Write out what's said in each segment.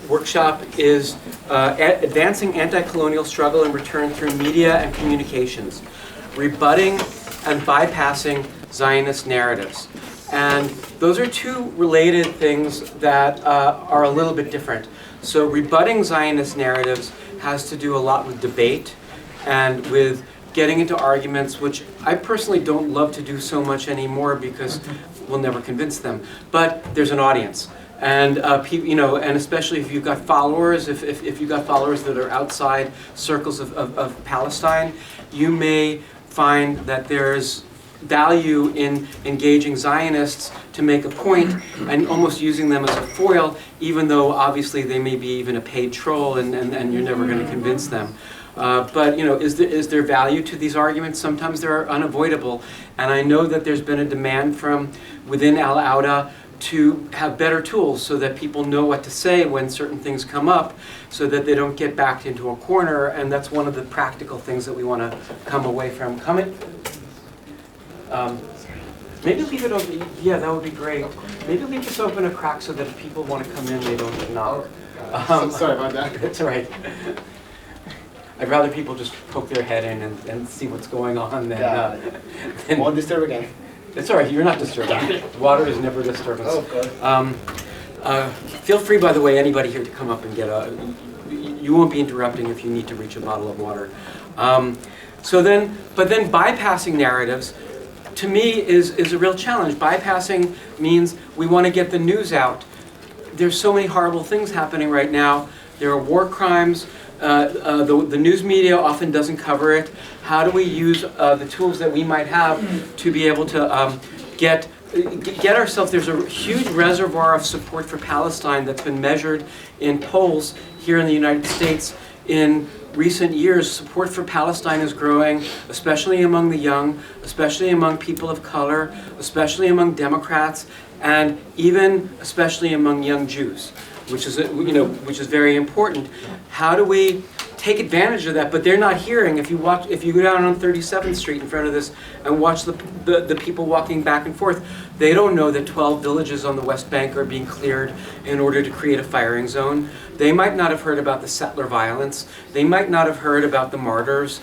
workshop is Advancing Anti-Colonial Struggle and Return Through Media and Communications, Rebutting and Bypassing Zionist Narratives. And those are two related things that are a little bit different. So rebutting Zionist narratives has to do a lot with debate and with getting into arguments, which I personally don't love to do so much anymore because we'll never convince them. But there's an audience. And and especially if you've got followers, if you've got followers that are outside circles of Palestine, you may find that there's value in engaging Zionists to make a point and almost using them as a foil, even though obviously they may be even a paid troll and you're never going to convince them. But is there value to these arguments? Sometimes they're unavoidable, and I know that there's been a demand from within AL-AWDA to have better tools so that people know what to say when certain things come up so that they don't get backed into a corner, and that's one of the practical things that we want to come away from. Maybe leave it open. Yeah, that would be great. Maybe leave this open a crack so that if people want to come in, they don't knock. Sorry about that. That's all right. I'd rather people just poke their head in and see what's going on than Won't disturb again. It's all right, you're not disturbing. Water is never a disturbance. Oh, God. Feel free, by the way, anybody here to come up and get you won't be interrupting if you need to reach a bottle of water. But then bypassing narratives, to me, is a real challenge. Bypassing means we want to get the news out. There's so many horrible things happening right now. There are war crimes. The news media often doesn't cover it. How do we use the tools that we might have to be able to get ourselves? There's a huge reservoir of support for Palestine that's been measured in polls here in the United States. In recent years, support for Palestine is growing, especially among the young, especially among people of color, especially among Democrats, and even especially among young Jews, which is very important. How do we take advantage of that? But they're not hearing. If you go down on 37th Street in front of this and watch the people walking back and forth, they don't know that 12 villages on the West Bank are being cleared in order to create a firing zone. They might not have heard about the settler violence. They might not have heard about the martyrs.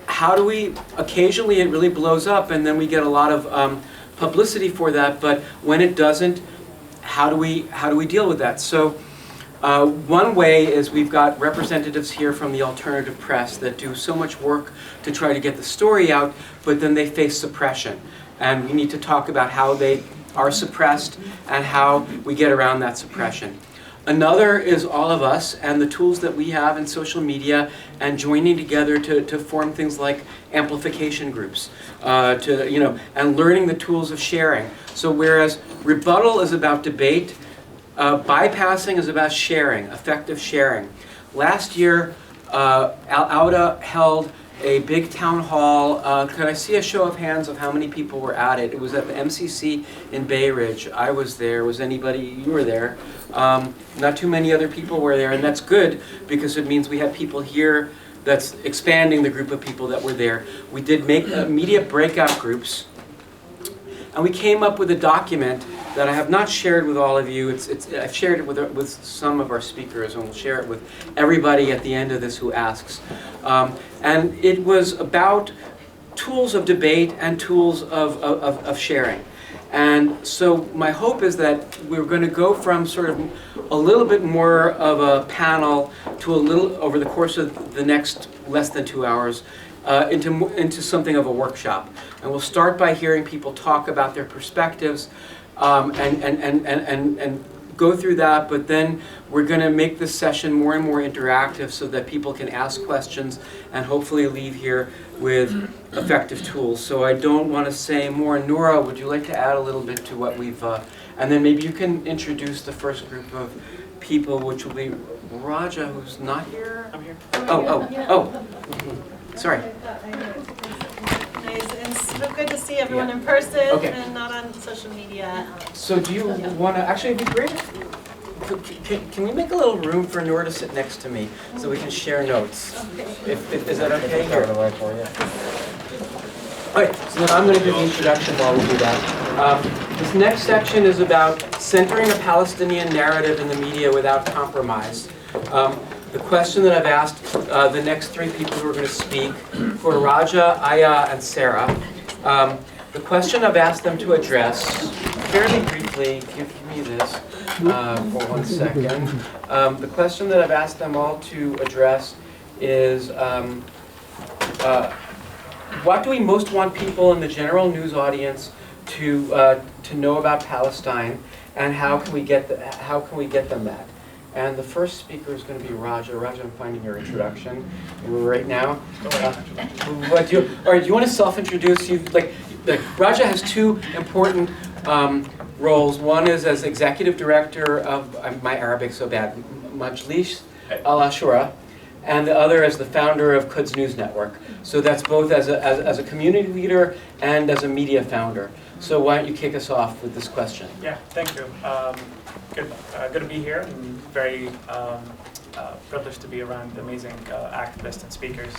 How do we, occasionally it really blows up and then we get a lot of publicity for that, but when it doesn't, how do we deal with that? So one way is we've got representatives here from the alternative press that do so much work to try to get the story out, but then they face suppression. And we need to talk about how they are suppressed and how we get around that suppression. Another is all of us and the tools that we have in social media and joining together to form things like amplification groups, and learning the tools of sharing. So whereas rebuttal is about debate, bypassing is about sharing, effective sharing. Last year, AL-AWDA held a big town hall. Could I see a show of hands of how many people were at it? It was at the MCC in Bay Ridge. I was there. Was anybody? You were there. Not too many other people were there, and that's good because it means we have people here that's expanding the group of people that were there. We did make media breakout groups, and we came up with a document that I have not shared with all of you. I've shared it with some of our speakers, and we'll share it with everybody at the end of this who asks. And it was about tools of debate and tools of sharing. And so my hope is that we're going to go from sort of a little bit more of a panel to a little, over the course of the next less than 2 hours, into something of a workshop. And we'll start by hearing people talk about their perspectives, and go through that, but then we're going to make this session more and more interactive so that people can ask questions and hopefully leave here with effective tools. So I don't want to say more. Noura, would you like to add a little bit to what we've, and then maybe you can introduce the first group of people, which will be Raja, who's not here? I'm here. Oh. Sorry. Nice. It's so good to see everyone in person and not on social media. So do you want to, actually it'd be great, can we make a little room for Noura to sit next to me so we can share notes? Is that okay? All right, so then I'm going to do the introduction while we do that. This next section is about centering a Palestinian narrative in the media without compromise. The question that I've asked the next three people who are going to speak, who are Raja, Ayah, and Sara, the question I've asked them to address, fairly briefly, give me this for 1 second. The question that I've asked them all to address is, what do we most want people in the general news audience to know about Palestine, and how can we get them that? And the first speaker is going to be Raja. Raja, I'm finding your introduction right now. Do you want to self-introduce? Raja has two important roles. One is as executive director of, my Arabic's so bad, Majlis Al-Ashura, and the other as the founder of Quds News Network. So that's both as a community leader and as a media founder. So why don't you kick us off with this question? Yeah, thank you. Good to be here. I'm very privileged to be around amazing activists and speakers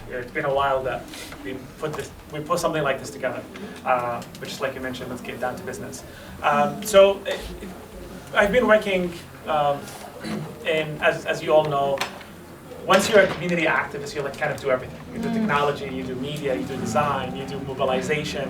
here. It's been a while that we put something like this together. But just like you mentioned, let's get down to business. I've been working as you all know, once you're a community activist, you kind of do everything. You do technology, you do media, you do design, you do mobilization,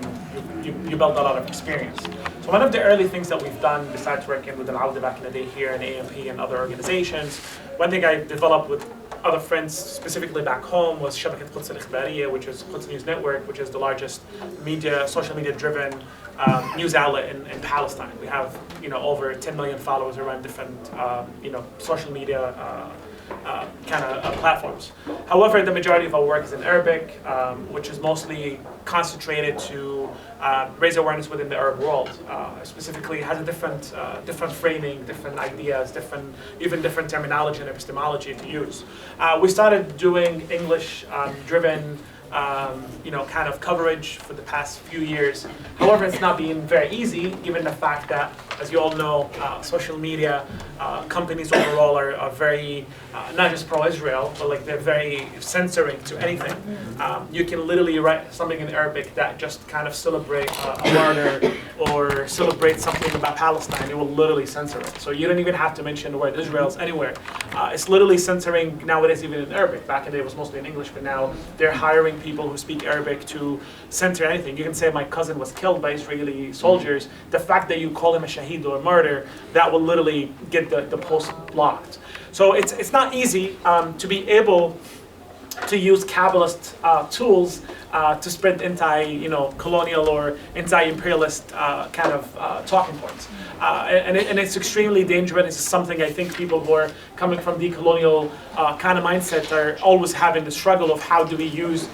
you build a lot of experience. So one of the early things that we've done, besides working with AL-AWDA back in the day here and AMP and other organizations, one thing I developed with other friends, specifically back home, was Shareability, which is Quds News Network, which is the largest social media-driven news outlet in Palestine. We have over 10 million followers around different social media platforms. However, the majority of our work is in Arabic, which is mostly concentrated to raise awareness within the Arab world. Specifically, it has a different framing, different ideas, even different terminology and epistemology to use. We started doing English-driven kind of coverage for the past few years. However, it's not been very easy, given the fact that, as you all know, social media companies overall are very, not just pro-Israel, but they're very censoring to anything. You can literally write something in Arabic that just kind of celebrate a martyr or celebrate something about Palestine. It will literally censor it. So you don't even have to mention the word Israel's anywhere. It's literally censoring nowadays even in Arabic. Back in the day it was mostly in English, but now they're hiring people who speak Arabic to censor anything. You can say my cousin was killed by Israeli soldiers. The fact that you call him a shaheed or a martyr, that will literally get the post blocked. So it's not easy to be able to use capitalist tools to spread anti-colonial or anti-imperialist talking points. And it's extremely dangerous. It's something I think people who are coming from decolonial kind of mindset are always having the struggle of how do we use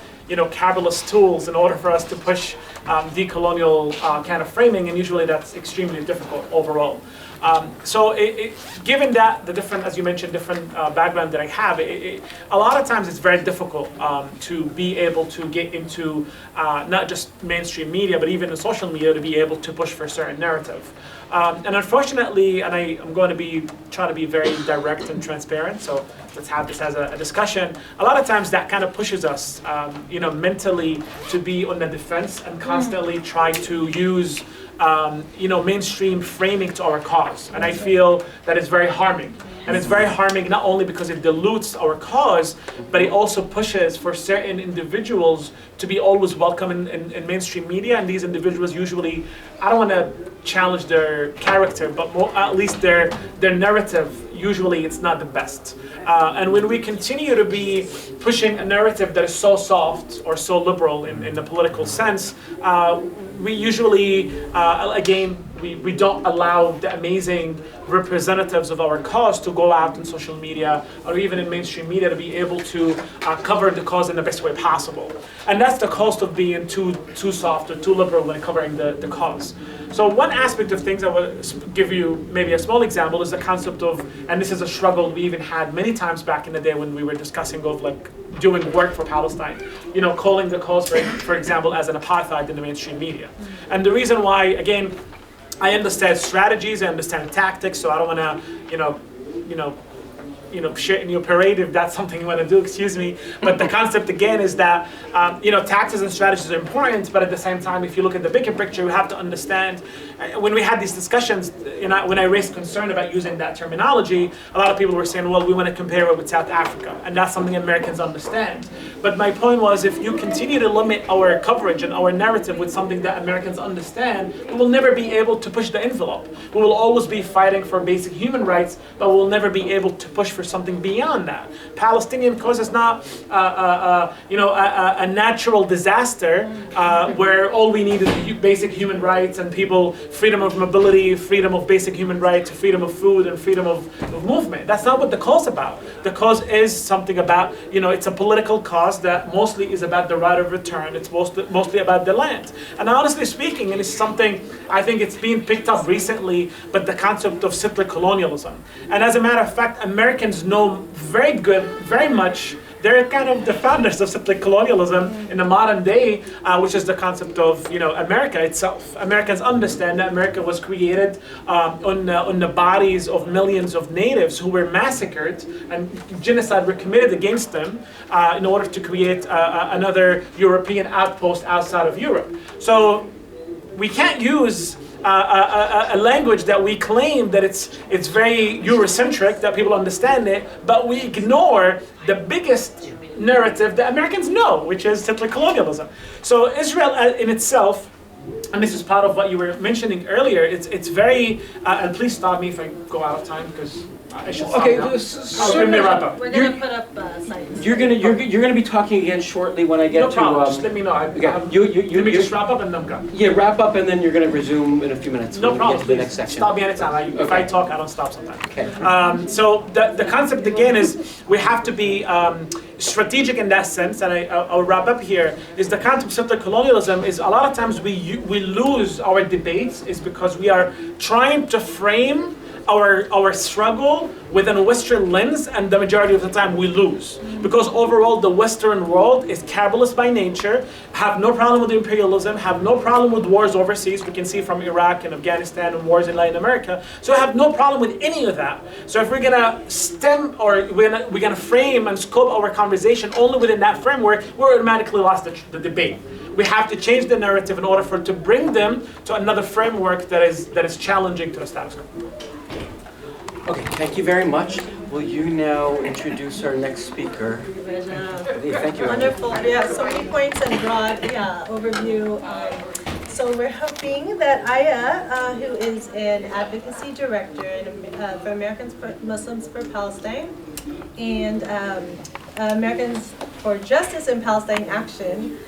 capitalist tools in order for us to push decolonial kind of framing, and usually that's extremely difficult overall. Given that the different, as you mentioned, different background that I have, a lot of times it's very difficult to be able to get into not just mainstream media, but even the social media to be able to push for a certain narrative. And unfortunately, and I'm going to try to be very direct and transparent, so let's have this as a discussion. A lot of times that kind of pushes us, mentally to be on the defense and constantly try to use mainstream framing to our cause. And I feel that it's very harming. And it's very harming not only because it dilutes our cause, but it also pushes for certain individuals to be always welcome in mainstream media. And these individuals usually, I don't want to challenge their character, but at least their narrative, usually it's not the best. And when we continue to be pushing a narrative that is so soft or so liberal in the political sense, we usually, we don't allow the amazing representatives of our cause to go out in social media or even in mainstream media to be able to cover the cause in the best way possible. And that's the cost of being too soft or too liberal when covering the cause. So one aspect of things I will give you maybe a small example is the concept of, and this is a struggle we even had many times back in the day when we were discussing of doing work for Palestine, calling the cause for example as an apartheid in the mainstream media. And the reason why, again, I understand strategies, I understand tactics, so I don't want to, parade if that's something you want to do, excuse me. But the concept again is that, taxes and strategies are important, but at the same time, if you look at the bigger picture, you have to understand, when we had these discussions, when I raised concern about using that terminology, a lot of people were saying, well, we want to compare it with South Africa, and that's something Americans understand. But my point was, if you continue to limit our coverage and our narrative with something that Americans understand, we will never be able to push the envelope. We will always be fighting for basic human rights, but we'll never be able to push for something beyond that. Palestinian cause is not, a natural disaster where all we need is basic human rights and people, freedom of mobility, freedom of basic human rights, freedom of food, and freedom of movement. That's not what the cause is about. The cause is something about, it's a political cause that mostly is about the right of return. It's mostly about the land. And honestly speaking, and it's something, I think it's being picked up recently, but the concept of settler colonialism. And as a matter of fact, Americans know very much, they're kind of the founders of settler colonialism in the modern day, which is the concept of, America itself. Americans understand that America was created on the bodies of millions of natives who were massacred and genocide were committed against them in order to create another European outpost outside of Europe. So we can't use a language that we claim that it's very Eurocentric, that people understand it, but we ignore the biggest narrative that Americans know, which is settler colonialism. So Israel in itself, and this is part of what you were mentioning earlier, it's very, and please stop me if I go out of time, because I should stop now. Let me wrap up. We're going to put up sites. You're gonna be talking again shortly when I get No to. problem, just let me know. Let me just wrap up and then I'm gone. Yeah, wrap up and then you're gonna resume in a few minutes. No when we problem, get to the please. next section. Stop me anytime. If I talk, I don't stop sometimes. Okay. So the concept again is we have to be strategic in that sense, and I'll wrap up here, is the concept of settler colonialism is a lot of times we lose our debates is because we are trying to frame our struggle within a Western lens, and the majority of the time we lose. Because overall the Western world is capitalist by nature, have no problem with imperialism, have no problem with wars overseas. We can see from Iraq and Afghanistan and wars in Latin America. So I have no problem with any of that. So if we're gonna we're gonna frame and scope our conversation only within that framework, we're automatically lost the debate. We have to change the narrative in order to bring them to another framework that is challenging to the status quo. Okay, thank you very much. Will you now introduce our next speaker? Thank you. Wonderful. Yeah, so many points and broad overview. So we're hoping that Ayah, who is an advocacy director for Muslims for Palestine and Americans for Justice in Palestine Action,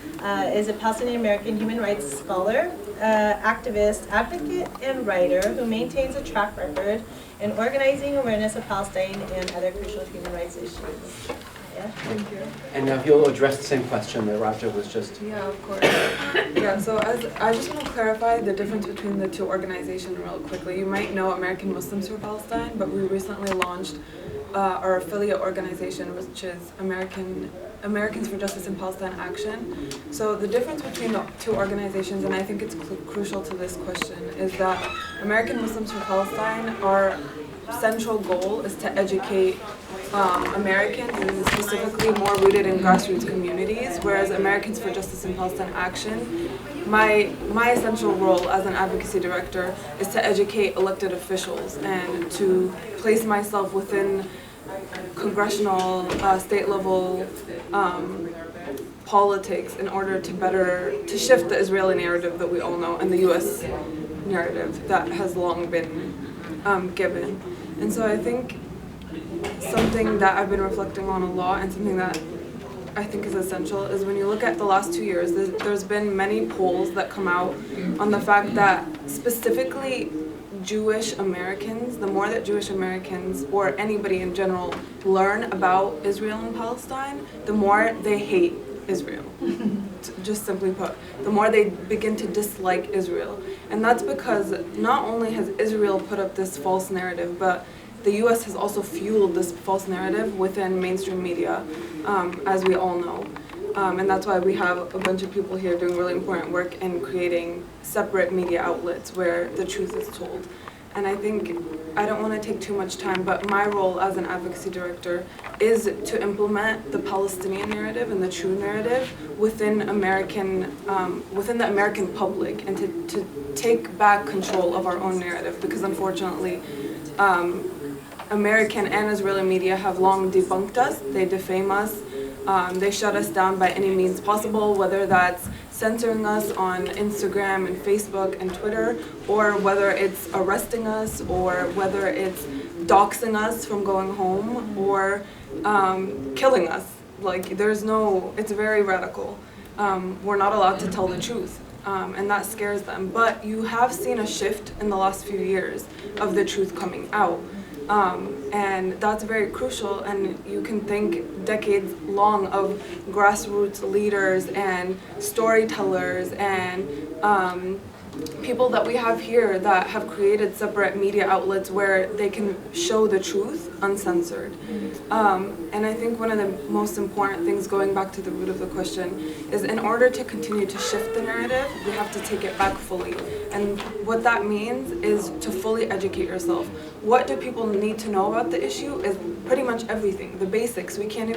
is a Palestinian American human rights scholar, activist, advocate, and writer who maintains a track record in organizing awareness of Palestine and other crucial human rights issues. Yeah, thank you. And now he'll address the same question that Raja was just. Yeah, of course. Yeah, so I just want to clarify the difference between the two organizations real quickly. You might know American Muslims for Palestine, but we recently launched our affiliate organization, which is Americans for Justice in Palestine Action. So the difference between the two organizations, and I think it's crucial to this question, is that American Muslims for Palestine, our central goal is to educate Americans, and specifically more rooted in grassroots communities, whereas Americans for Justice in Palestine Action, my essential role as an advocacy director is to educate elected officials and to place myself within congressional, state-level politics in order to shift the Israeli narrative that we all know and the U.S. narrative that has long been given. And so I think something that I've been reflecting on a lot and something that I think is essential is when you look at the last 2 years, there's been many polls that come out on the fact that specifically Jewish Americans, the more that Jewish Americans or anybody in general learn about Israel and Palestine, the more they hate Israel. Just simply put, the more they begin to dislike Israel. And that's because not only has Israel put up this false narrative, but the U.S. has also fueled this false narrative within mainstream media, as we all know. And that's why we have a bunch of people here doing really important work in creating separate media outlets where the truth is told. And I think, I don't want to take too much time, but my role as an advocacy director is to implement the Palestinian narrative and the true narrative within the American public, and to take back control of our own narrative, because unfortunately, American and Israeli media have long debunked us. They defame us. They shut us down by any means possible, whether that's censoring us on Instagram and Facebook and Twitter, or whether it's arresting us, or whether it's doxing us from going home, or killing us. Like, it's very radical. We're not allowed to tell the truth, and that scares them. But you have seen a shift in the last few years of the truth coming out. And that's very crucial, and you can think decades long of grassroots leaders and storytellers and people that we have here that have created separate media outlets where they can show the truth uncensored. And I think one of the most important things, going back to the root of the question, is in order to continue to shift the narrative, we have to take it back fully. And what that means is to fully educate yourself. What do people need to know about the issue is pretty much everything, the basics. We can't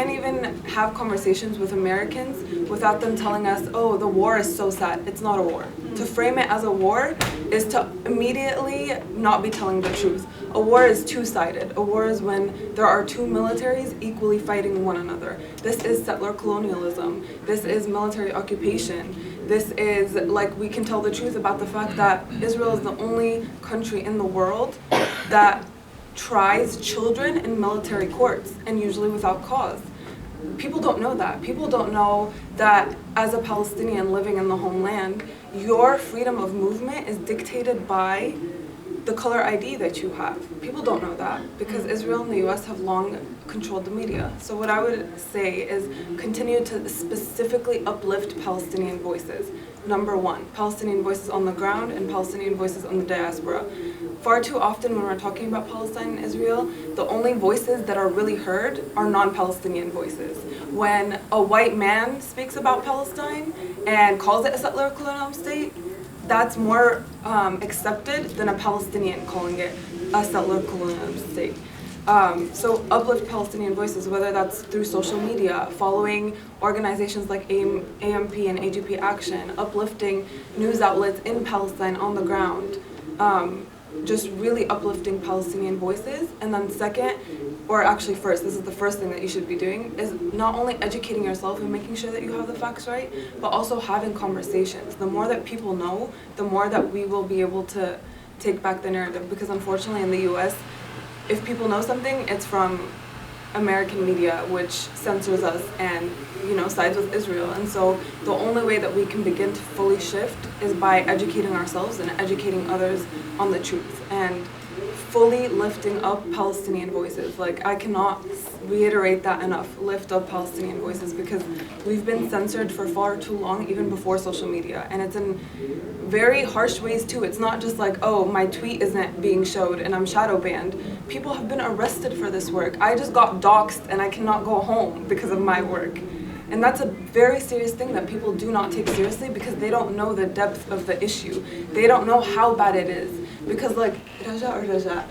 even have conversations with Americans without them telling us, oh, the war is so sad. It's not a war. To frame it as a war is to immediately not be telling the truth. A war is two-sided. A war is when there are two militaries equally fighting one another. This is settler colonialism. This is military occupation. This is, like, we can tell the truth about the fact that Israel is the only country in the world that tries children in military courts, and usually without cause. People don't know that. People don't know that as a Palestinian living in the homeland, your freedom of movement is dictated by the color ID that you have. People don't know that because Israel and the US have long controlled the media. So what I would say is continue to specifically uplift Palestinian voices. Number one, Palestinian voices on the ground and Palestinian voices on the diaspora. Far too often when we're talking about Palestine and Israel, the only voices that are really heard are non-Palestinian voices. When a white man speaks about Palestine and calls it a settler colonial state, that's more accepted than a Palestinian calling it a settler colonial state. So uplift Palestinian voices, whether that's through social media, following organizations like AMP and AGP Action, uplifting news outlets in Palestine on the ground, just really uplifting Palestinian voices. And then second, or actually first, this is the first thing that you should be doing, is not only educating yourself and making sure that you have the facts right, but also having conversations. The more that people know, the more that we will be able to take back the narrative. Because unfortunately in the US, if people know something, it's from American media, which censors us and, sides with Israel. And so the only way that we can begin to fully shift is by educating ourselves and educating others on the truth and fully lifting up Palestinian voices. Like, I cannot reiterate that enough. Lift up Palestinian voices, because we've been censored for far too long, even before social media. And it's in very harsh ways too. It's not just like, oh, my tweet isn't being showed and I'm shadow banned. People have been arrested for this work. I just got doxxed and I cannot go home because of my work. And that's a very serious thing that people do not take seriously because they don't know the depth of the issue. They don't know how bad it is. Because like Raja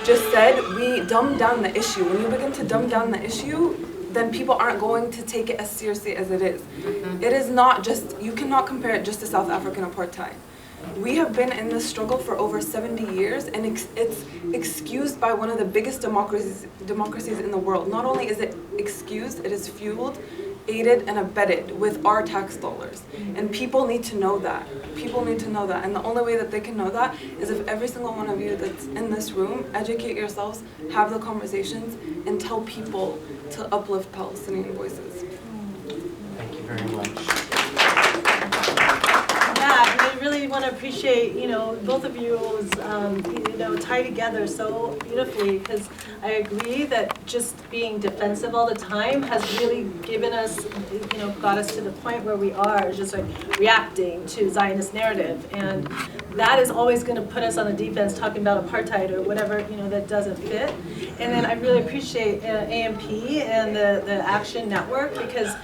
just said, we dumb down the issue. When you begin to dumb down the issue, then people aren't going to take it as seriously as it is. It is not just, you cannot compare it just to South African apartheid. We have been in this struggle for over 70 years, and it's excused by one of the biggest democracies in the world. Not only is it excused, it is fueled, aided, and abetted with our tax dollars. And people need to know that. People need to know that. And the only way that they can know that is if every single one of you that's in this room educate yourselves, have the conversations, and tell people to uplift Palestinian voices. Thank you very much. Yeah, I really want to appreciate, both of you, tie together so beautifully, because I agree that just being defensive all the time has really given us, got us to the point where we are, just like reacting to Zionist narrative. And that is always going to put us on the defense talking about apartheid or whatever, that doesn't fit. And then I really appreciate AMP and the Action Network, because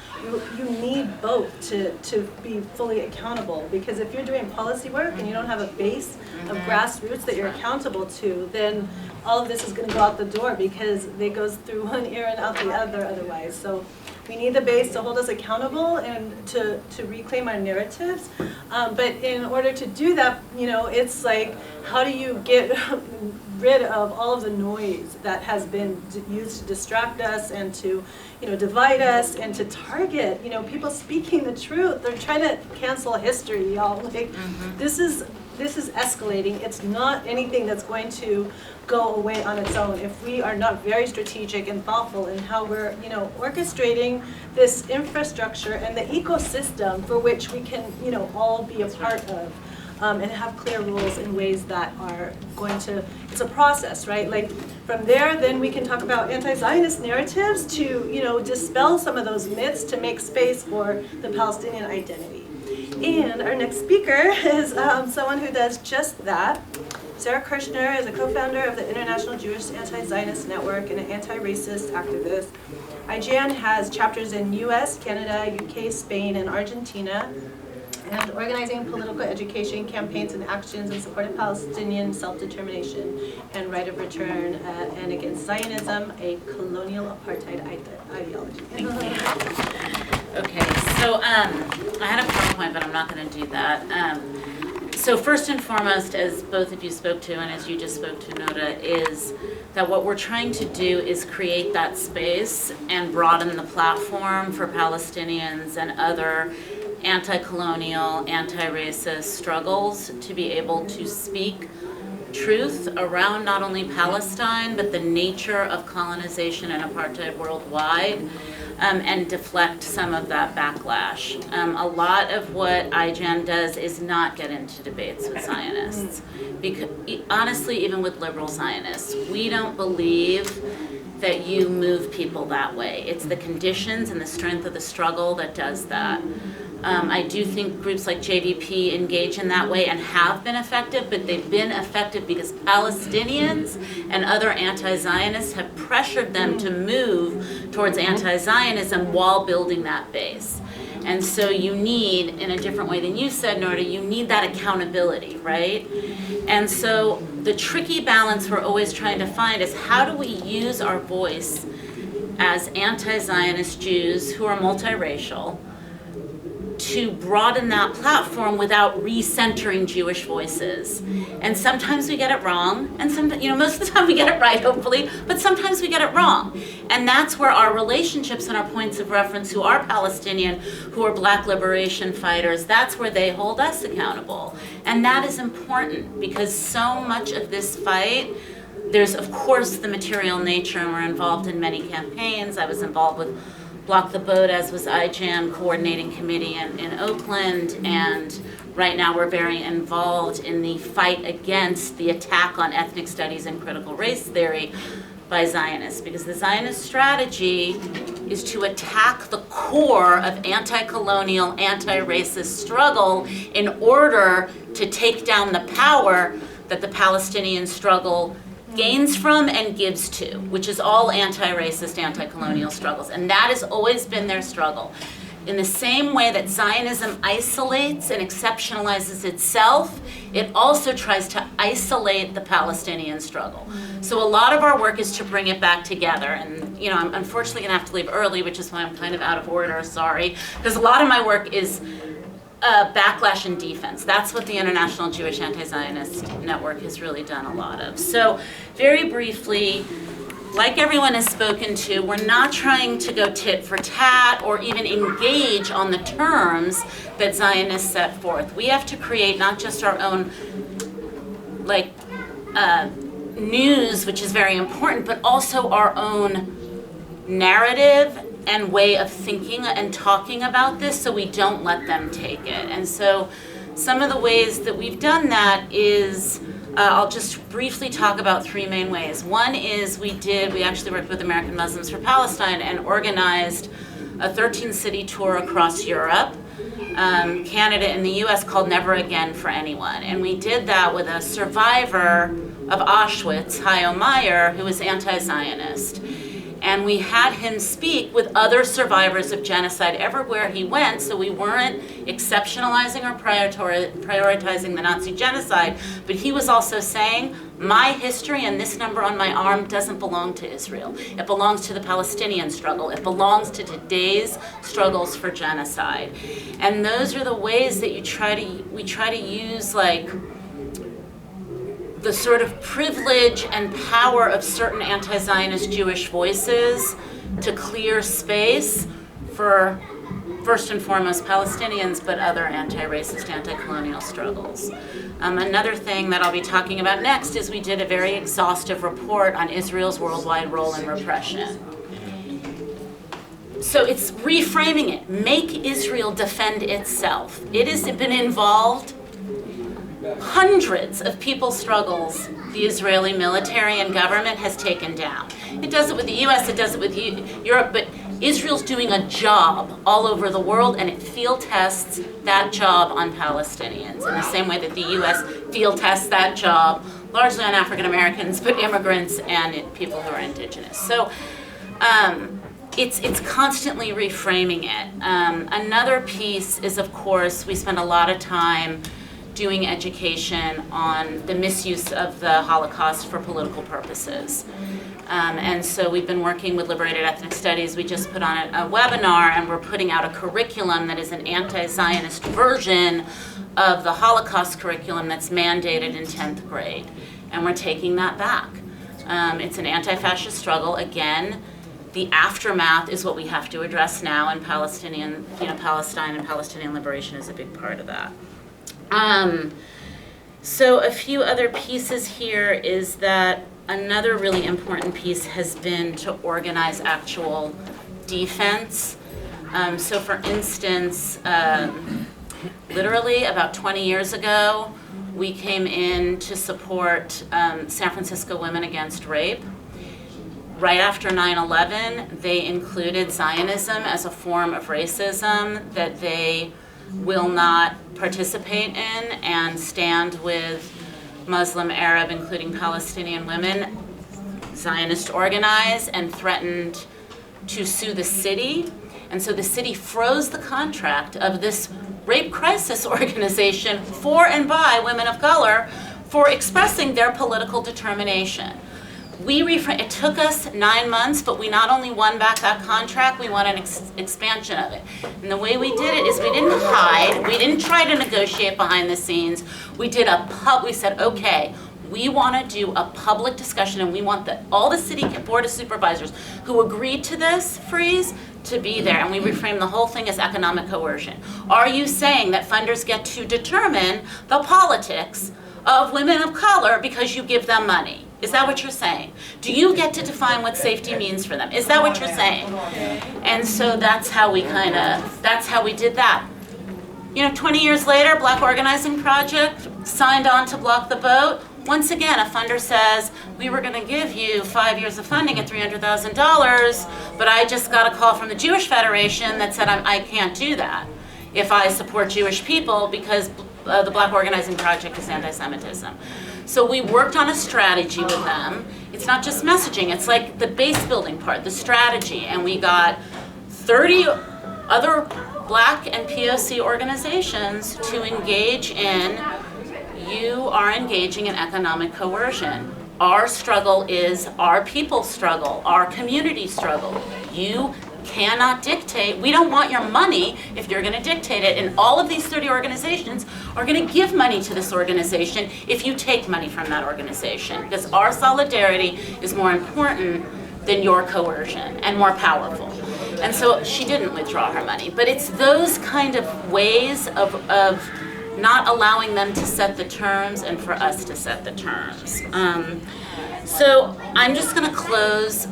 you need both to be fully accountable, because if you're doing policy work and you don't have a base of grassroots that you're accountable to, then all of this is going to go out the door, because it goes through one ear and out the other otherwise. So we need the base to hold us accountable and to reclaim our narratives. But in order to do that, it's like, how do you get rid of all of the noise that has been used to distract us and to, divide us and to target, people speaking the truth. They're trying to cancel history, y'all. Like, this is escalating. It's not anything that's going to go away on its own if we are not very strategic and thoughtful in how we're, orchestrating this infrastructure and the ecosystem for which we can, all be a part of. And have clear rules in ways that are going to, it's a process, right? Like from there, then we can talk about anti-Zionist narratives to, dispel some of those myths to make space for the Palestinian identity. And our next speaker is someone who does just that. Sara Kershnar is a co-founder of the International Jewish Anti-Zionist Network and an anti-racist activist. IJAN has chapters in US, Canada, UK, Spain, and Argentina, and organizing political education campaigns and actions in support of Palestinian self-determination and right of return and against Zionism, a colonial apartheid ideology. Okay, so I had a PowerPoint, but I'm not going to do that. So first and foremost, as both of you spoke to and as you just spoke to, Noura, is that what we're trying to do is create that space and broaden the platform for Palestinians and other anti-colonial, anti-racist struggles to be able to speak truth around not only Palestine, but the nature of colonization and apartheid worldwide, and deflect some of that backlash. A lot of what IJAN does is not get into debates with Zionists. Because, honestly, even with liberal Zionists, we don't believe that you move people that way. It's the conditions and the strength of the struggle that does that. I do think groups like JVP engage in that way and have been effective, but they've been effective because Palestinians and other anti-Zionists have pressured them to move towards anti-Zionism while building that base. And so you need, in a different way than you said, Noura, you need that accountability, right? And so the tricky balance we're always trying to find is, how do we use our voice as anti-Zionist Jews who are multiracial to broaden that platform without recentering Jewish voices? And sometimes we get it wrong, and sometimes, most of the time we get it right, hopefully, but sometimes we get it wrong. And that's where our relationships and our points of reference, who are Palestinian, who are Black liberation fighters, that's where they hold us accountable. And that is important, because so much of this fight, there's of course the material nature, and we're involved in many campaigns. I was involved with Block the Boat, as was IJAN coordinating committee in Oakland, and right now we're very involved in the fight against the attack on ethnic studies and critical race theory by Zionists, because the Zionist strategy is to attack the core of anti-colonial, anti-racist struggle in order to take down the power that the Palestinian struggle gains from and gives to, which is all anti-racist, anti-colonial struggles. And that has always been their struggle. In the same way that Zionism isolates and exceptionalizes itself, it also tries to isolate the Palestinian struggle. So a lot of our work is to bring it back together. And I'm unfortunately gonna have to leave early, which is why I'm kind of out of order, sorry. Because a lot of my work is backlash and defense. That's what the International Jewish Anti-Zionist Network has really done a lot of. So very briefly, like everyone has spoken to, we're not trying to go tit for tat or even engage on the terms that Zionists set forth. We have to create not just our own news, which is very important, but also our own narrative and way of thinking and talking about this, so we don't let them take it. And so some of the ways that we've done that is, I'll just briefly talk about three main ways. One is we actually worked with American Muslims for Palestine and organized a 13-city tour across Europe, Canada, and the US called Never Again for Anyone. And we did that with a survivor of Auschwitz, Hayo Meyer, who was anti-Zionist. And we had him speak with other survivors of genocide everywhere he went, so we weren't exceptionalizing or prioritizing the Nazi genocide, but he was also saying, my history and this number on my arm doesn't belong to Israel. It belongs to the Palestinian struggle. It belongs to today's struggles for genocide. And those are the ways that we try to use like the sort of privilege and power of certain anti-Zionist Jewish voices to clear space for, first and foremost, Palestinians, but other anti-racist, anti-colonial struggles. Another thing that I'll be talking about next is we did a very exhaustive report on Israel's worldwide role in repression. So it's reframing it. Make Israel defend itself. It has been involved hundreds of people's struggles the Israeli military and government has taken down. It does it with the US, it does it with Europe, but Israel's doing a job all over the world, and it field tests that job on Palestinians in the same way that the US field tests that job largely on African Americans, but immigrants and people who are indigenous. So it's constantly reframing it. Another piece is, of course, we spend a lot of time doing education on the misuse of the Holocaust for political purposes. And so we've been working with Liberated Ethnic Studies. We just put on a webinar, and we're putting out a curriculum that is an anti-Zionist version of the Holocaust curriculum that's mandated in 10th grade. And we're taking that back. It's an anti-fascist struggle. Again, the aftermath is what we have to address now, and Palestine and Palestinian liberation is a big part of that. So a few other pieces here is that another really important piece has been to organize actual defense. So for instance, literally about 20 years ago, we came in to support San Francisco Women Against Rape. Right after 9/11, they included Zionism as a form of racism that they will not participate in, and stand with Muslim, Arab, including Palestinian women, Zionist organize, and threatened to sue the city. And so the city froze the contract of this rape crisis organization for and by women of color for expressing their political determination. It took us 9 months, but we not only won back that contract, we won an expansion of it. And the way we did it is we didn't hide, we didn't try to negotiate behind the scenes. We said, okay, we want to do a public discussion, and we want all the city board of supervisors who agreed to this freeze to be there. And we reframed the whole thing as economic coercion. Are you saying that funders get to determine the politics of women of color because you give them money? Is that what you're saying? Do you get to define what safety means for them? Is that what you're saying? And so that's how we did that. 20 years later, Black Organizing Project signed on to block the vote. Once again, a funder says, we were going to give you 5 years of funding at $300,000, but I just got a call from the Jewish Federation that said I can't do that if I support Jewish people because the Black Organizing Project is anti-Semitism. So we worked on a strategy with them. It's not just messaging, it's like the base building part, the strategy. And we got 30 other Black and POC organizations to engage in, you are engaging in economic coercion. Our struggle is our people's struggle, our community struggle. You cannot dictate. We don't want your money if you're going to dictate it. And all of these 30 organizations are going to give money to this organization if you take money from that organization, because our solidarity is more important than your coercion and more powerful. And so she didn't withdraw her money. But it's those kind of ways of not allowing them to set the terms and for us to set the terms. So I'm just going to close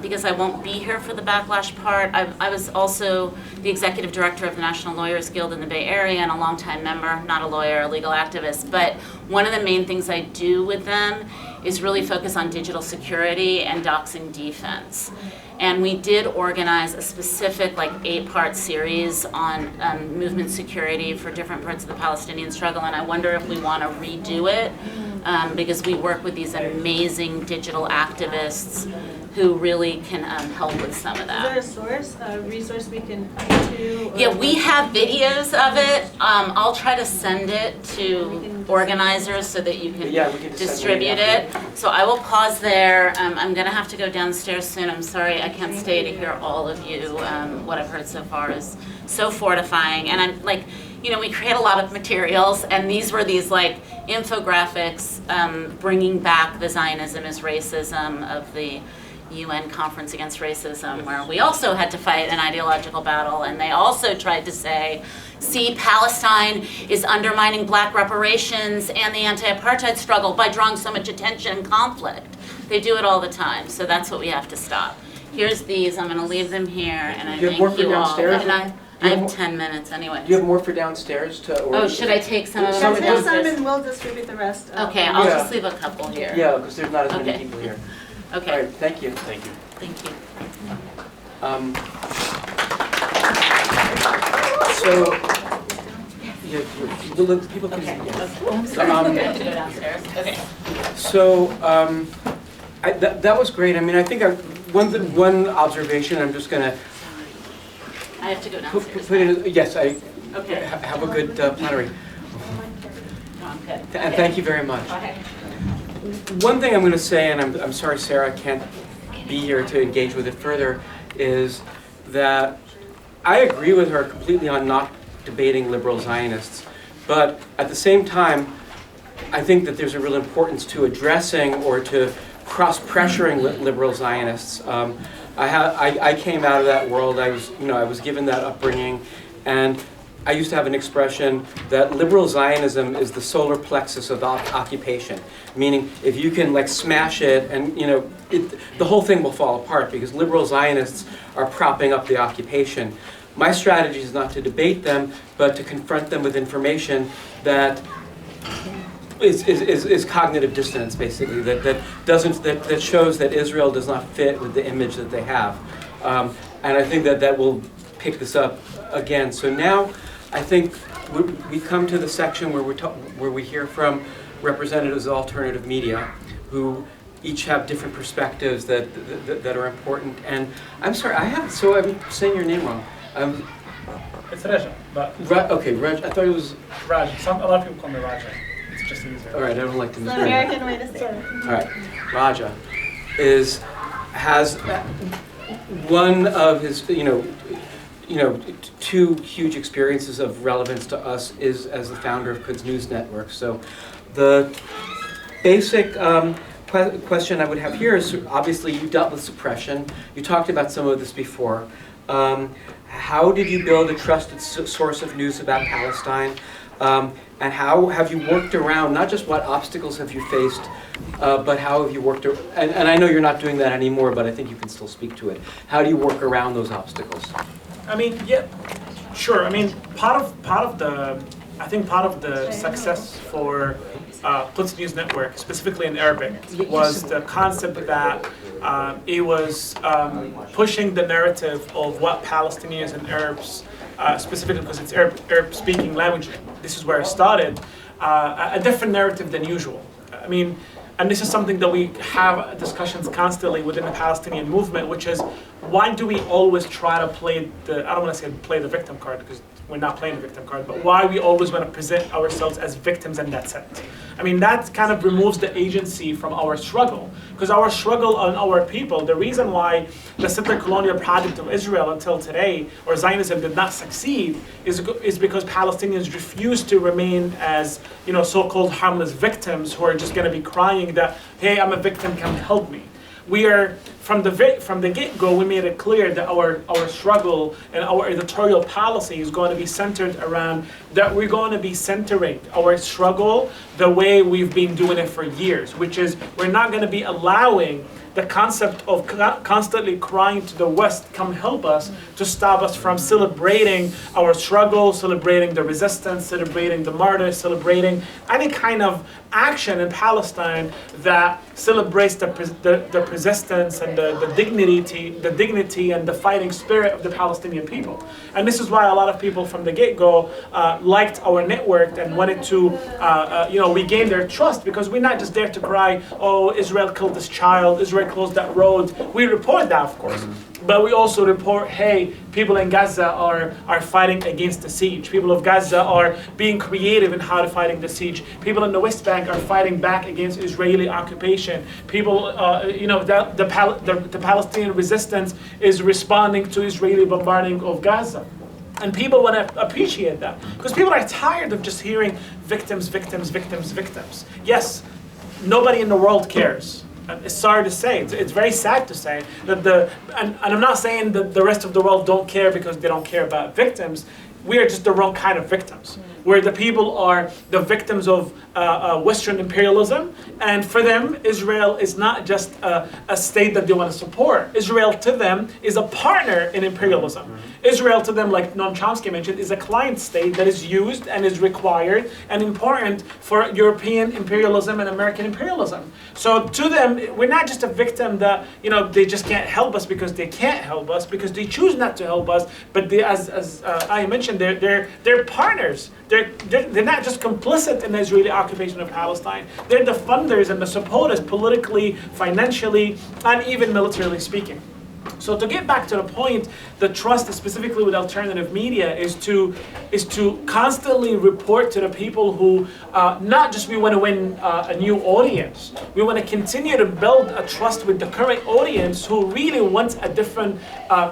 because I won't be here for the backlash part. I was also the executive director of the National Lawyers Guild in the Bay Area and a longtime member, not a lawyer, a legal activist. But one of the main things I do with them is really focus on digital security and doxing defense. And we did organize a specific 8-part series on movement security for different parts of the Palestinian struggle, and I wonder if we want to redo it because we work with these amazing digital activists who really can help with some of that. Is there a source, a resource we can point to? Or Yeah, we have videos of it. I'll try to send it to organizers so that you can Yeah, we can just distribute send it. So I will pause there. I'm gonna have to go downstairs soon. I'm sorry I can't stay to hear all of you. What I've heard so far is so fortifying. And I'm like, you know, we create a lot of materials, and these were these like infographics bringing back the Zionism is racism of the UN Conference Against Racism, where we also had to fight an ideological battle, and they also tried to say, see, Palestine is undermining black reparations and the anti-apartheid struggle by drawing so much attention and conflict. They do it all the time, so that's what we have to stop. Here's these, I'm gonna leave them here, and I Do you have thank more for you all. downstairs? And I Do you have have more- 10 minutes anyway. Do you have more for downstairs to? Or Oh, should I take some of them Some for and downstairs? some, and we'll distribute the rest. Okay, I'll Yeah. just leave a couple here. Yeah, because there's not as many Okay. people here. All Okay, right, thank you. Thank you. thank you. So, yeah, people can. I have to go downstairs. Okay. So, that was great. I mean, I think one observation. I'm just gonna I have to go put downstairs. it. Yes, I Okay. have a good plenary. No, I'm good. And thank you very much. Bye. One thing I'm going to say, and I'm sorry Sarah can't be here to engage with it further, is that I agree with her completely on not debating liberal Zionists, but at the same time, I think that there's a real importance to addressing or to cross-pressuring liberal Zionists. I came out of that world. I was given that upbringing, and I used to have an expression that liberal Zionism is the solar plexus of occupation, meaning if you can like smash it, and the whole thing will fall apart because liberal Zionists are propping up the occupation. My strategy is not to debate them, but to confront them with information that is cognitive dissonance, basically, that shows that Israel does not fit with the image that they have, and I think that will pick this up again. So now, I think we come to the section where we hear from representatives of alternative media, who each have different perspectives that are important. And I'm sorry, I'm saying your name wrong. It's Raja, but Okay, Raj. I thought it was. Raj. A lot of people call me Raja. It's just easier. All right, I don't like to It's the mispronounce. American way to say it. All right, Raja has one of his two huge experiences of relevance to us is as the founder of Quds News Network. So the basic question I would have here is, obviously you dealt with suppression. You talked about some of this before. How did you build a trusted source of news about Palestine? And how have you worked around, not just what obstacles have you faced, but how have you worked, and I know you're not doing that anymore, but I think you can still speak to it. How do you work around those obstacles? I mean, yeah, sure. I mean, part of the success for Quds News Network, specifically in Arabic, was the concept that it was pushing the narrative of what Palestinians and Arabs, specifically because it's Arab-speaking language, this is where it started, a different narrative than usual. I mean, and this is something that we have discussions constantly within the Palestinian movement, which is, why do we always try to play I don't want to say play the victim card, because we're not playing the victim card, but why we always want to present ourselves as victims and that's it. I mean, that kind of removes the agency from our struggle, because our struggle on our people, the reason why the settler colonial project of Israel until today, or Zionism, did not succeed is because Palestinians refused to remain as, so-called harmless victims who are just going to be crying that, hey, I'm a victim, come help me. We are, from the get-go, we made it clear that our struggle and our editorial policy is going to be centered around that we're going to be centering our struggle the way we've been doing it for years, which is we're not going to be allowing the concept of constantly crying to the West, come help us, to stop us from celebrating our struggle, celebrating the resistance, celebrating the martyrs, celebrating any kind of action in Palestine that celebrates the persistence and the dignity and the fighting spirit of the Palestinian people. And this is why a lot of people from the get-go liked our network and wanted to regain their trust, because we're not just there to cry, oh, Israel killed this child, Israel closed that road. We report that, of course. But we also report, hey, people in Gaza are fighting against the siege. People of Gaza are being creative in how to fighting the siege. People in the West Bank are fighting back against Israeli occupation. People, the Palestinian resistance is responding to Israeli bombarding of Gaza. And people want to appreciate that, because people are tired of just hearing victims, victims, victims, victims. Yes, nobody in the world cares. It's sorry to say, it's very sad to say that and I'm not saying that the rest of the world don't care because they don't care about victims. We are just the wrong kind of victims, where the people are the victims of Western imperialism, and for them, Israel is not just a state that they want to support. Israel to them is a partner in imperialism. Israel to them, like Noam Chomsky mentioned, is a client state that is used and is required and important for European imperialism and American imperialism. So to them, we're not just a victim that, they just can't help us because they can't help us, because they choose not to help us, but they, as I mentioned, they're partners. They're not just complicit in the Israeli occupation of Palestine. They're the funders and the supporters, politically, financially, and even militarily speaking. So to get back to the point, the trust specifically with alternative media is to constantly report to the people who not just we want to win a new audience. We want to continue to build a trust with the current audience who really wants a different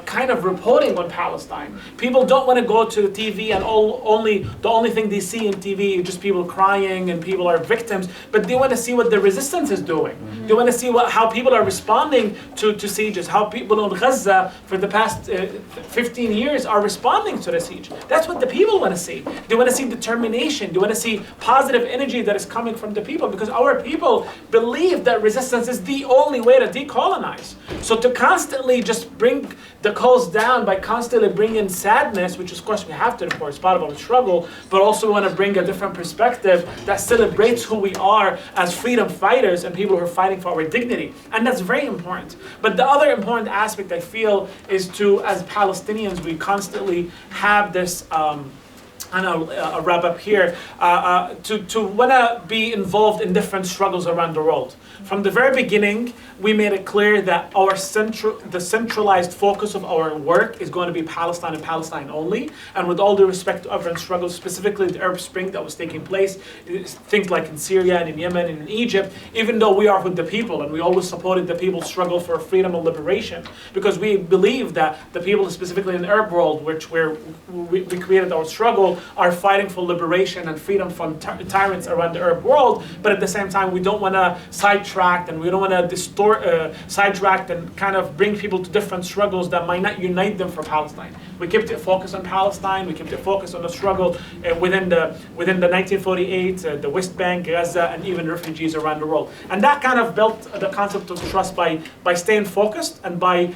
kind of reporting on Palestine. People don't want to go to the TV and the only thing they see in TV is just people crying and people are victims, but they want to see what the resistance is doing. They want to see how people are responding to sieges, how people in Gaza for the past 15 years are responding to the siege. That's what the people want to see. They want to see determination. They want to see positive energy that is coming from the people, because our people believe that resistance is the only way to decolonize. So to constantly just bring the cause down by constantly bringing sadness, which of course we have to report, it's part of our struggle, but also we want to bring a different perspective that celebrates who we are as freedom fighters and people who are fighting for our dignity. And that's very important. But the other important aspect I feel is to, as Palestinians, we constantly have this, and I'll wrap up here, to want to be involved in different struggles around the world. From the very beginning, we made it clear that the centralized focus of our work is going to be Palestine and Palestine only. And with all due respect to everyone's struggles, specifically the Arab Spring that was taking place, things like in Syria and in Yemen and in Egypt, even though we are with the people and we always supported the people's struggle for freedom and liberation, because we believe that the people, specifically in the Arab world, where we created our struggle, are fighting for liberation and freedom from tyrants around the Arab world. But at the same time, we don't want to sidetrack and we don't want to distort, sidetrack and kind of bring people to different struggles that might not unite them for Palestine. We kept it focused on Palestine. We kept it focused on the struggle within the 1948, the West Bank, Gaza, and even refugees around the world. And that kind of built the concept of trust by staying focused and by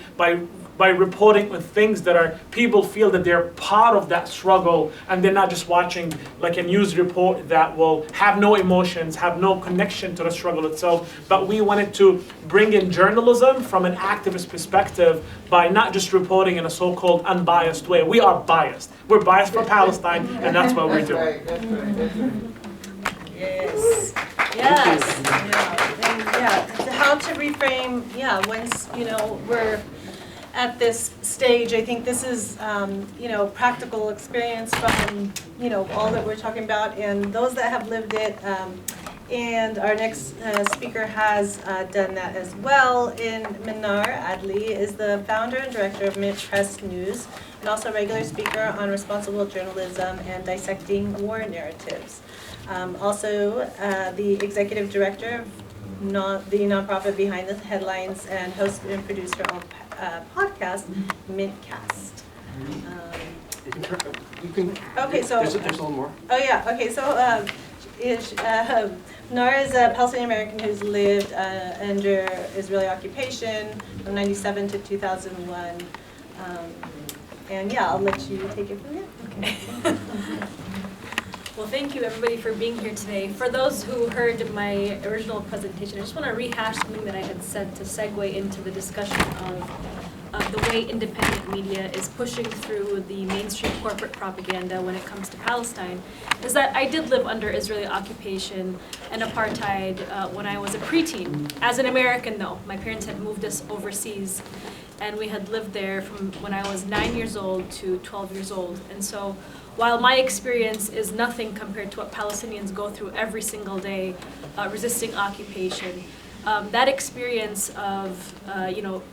reporting on things that are people feel that they're part of that struggle, and they're not just watching like a news report that will have no emotions, have no connection to the struggle itself. But we wanted to bring in journalism from an activist perspective by not just reporting in a so-called unbiased way. We are biased. We're biased for Palestine, and that's what we're doing. Yes. Yes. Yeah. How to reframe, once, we're at this stage, I think this is, practical experience from, all that we're talking about and those that have lived it. And our next speaker has done that as well. Minar Adely is the founder and director of Mint Press News, and also a regular speaker on responsible journalism and dissecting war narratives. Also, the executive director of the nonprofit behind the headlines and host and producer of podcast, Mintcast. You can. Okay, so there's a little more. Oh yeah. Okay, so Noura is a Palestinian American who's lived under Israeli occupation from 97 to 2001. And yeah, I'll let you take it from here. Okay. Well, thank you everybody for being here today. For those who heard my original presentation, I just want to rehash something that I had said to segue into the discussion of the way independent media is pushing through the mainstream corporate propaganda when it comes to Palestine, is that I did live under Israeli occupation and apartheid when I was a preteen. As an American though, my parents had moved us overseas and we had lived there from when I was 9 years old to 12 years old. And so while my experience is nothing compared to what Palestinians go through every single day resisting occupation, that experience of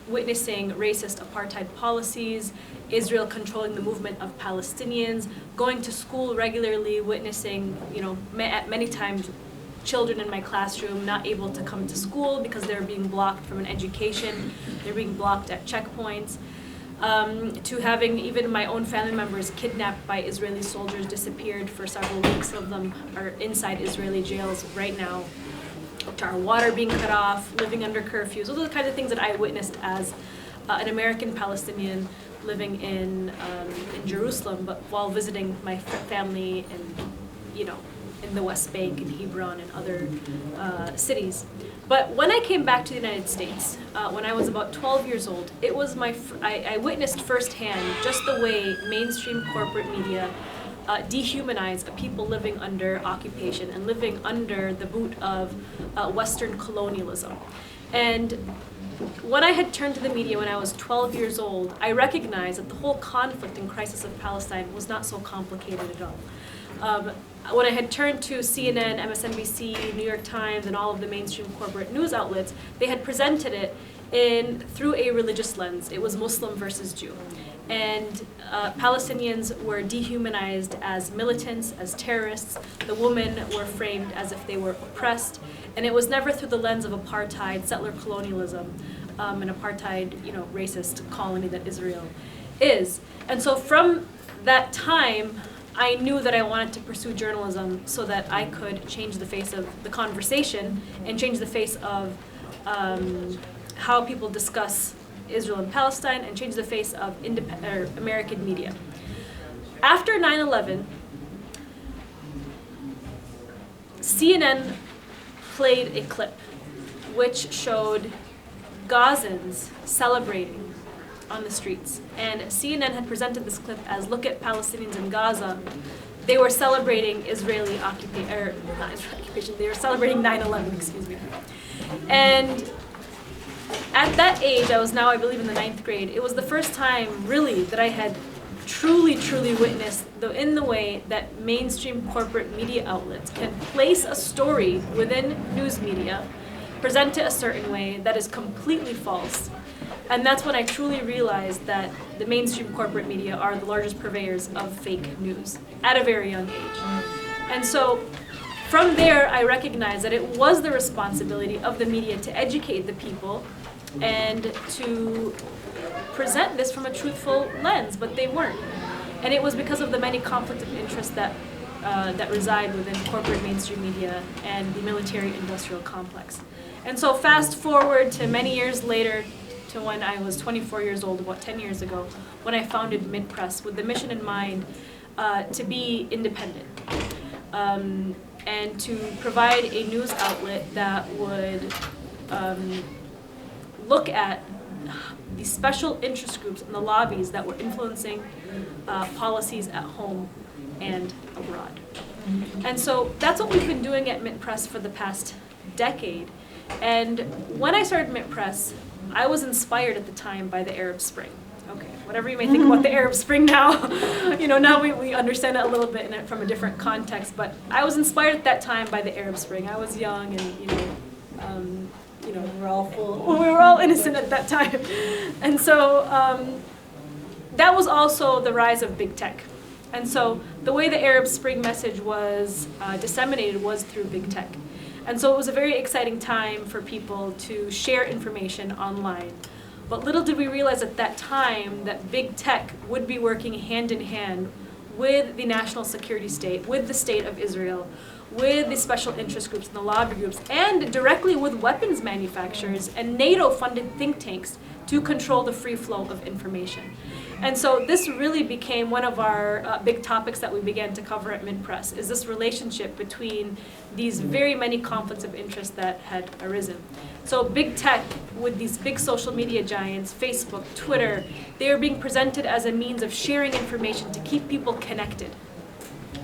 witnessing racist apartheid policies, Israel controlling the movement of Palestinians, going to school regularly, witnessing many times children in my classroom not able to come to school because they're being blocked from an education, they're being blocked at checkpoints, to having even my own family members kidnapped by Israeli soldiers, disappeared for several weeks. Some of them are inside Israeli jails right now, to our water being cut off, living under curfews. Those are the kinds of things that I witnessed as an American Palestinian living in Jerusalem, but while visiting my family in the West Bank and Hebron and other cities. But when I came back to the United States, when I was about 12 years old, it was I witnessed firsthand just the way mainstream corporate media dehumanize a people living under occupation and living under the boot of Western colonialism. And when I had turned to the media when I was 12 years old, I recognized that the whole conflict and crisis of Palestine was not so complicated at all. When I had turned to CNN, MSNBC, New York Times, and all of the mainstream corporate news outlets, they had presented it through a religious lens. It was Muslim versus Jew. And Palestinians were dehumanized as militants, as terrorists. The women were framed as if they were oppressed. And it was never through the lens of apartheid, settler colonialism, an apartheid, racist colony that Israel is. And so from that time, I knew that I wanted to pursue journalism so that I could change the face of the conversation and change the face of how people discuss Israel and Palestine and change the face of American media. After 9/11, CNN played a clip which showed Gazans celebrating on the streets. And CNN had presented this clip as, look at Palestinians in Gaza. They were celebrating Israeli occupation, they were celebrating 9/11, excuse me. And at that age, I was now, I believe, in the 9th grade, it was the first time, really, that I had truly witnessed in the way that mainstream corporate media outlets can place a story within news media, present it a certain way that is completely false. And that's when I truly realized that the mainstream corporate media are the largest purveyors of fake news at a very young age. And so from there, I recognized that it was the responsibility of the media to educate the people and to present this from a truthful lens, but they weren't. And it was because of the many conflicts of interest that reside within corporate mainstream media and the military-industrial complex. And so fast forward to many years later, to when I was 24 years old, about 10 years ago, when I founded Mint Press with the mission in mind to be independent and to provide a news outlet that would look at the special interest groups and the lobbies that were influencing policies at home and abroad. And so that's what we've been doing at Mint Press for the past decade. And when I started Mint Press, I was inspired at the time by the Arab Spring. Okay, whatever you may think about the Arab Spring now, now we understand it a little bit from a different context, but I was inspired at that time by the Arab Spring. I was young and, we're all full. we were all innocent at that time. And so that was also the rise of big tech. And so the way the Arab Spring message was disseminated was through big tech. And so it was a very exciting time for people to share information online. But little did we realize at that time that big tech would be working hand in hand with the national security state, with the state of Israel, with the special interest groups and the lobby groups, and directly with weapons manufacturers and NATO-funded think tanks to control the free flow of information. And so this really became one of our big topics that we began to cover at MintPress, is this relationship between these very many conflicts of interest that had arisen. So big tech, with these big social media giants, Facebook, Twitter, they are being presented as a means of sharing information to keep people connected.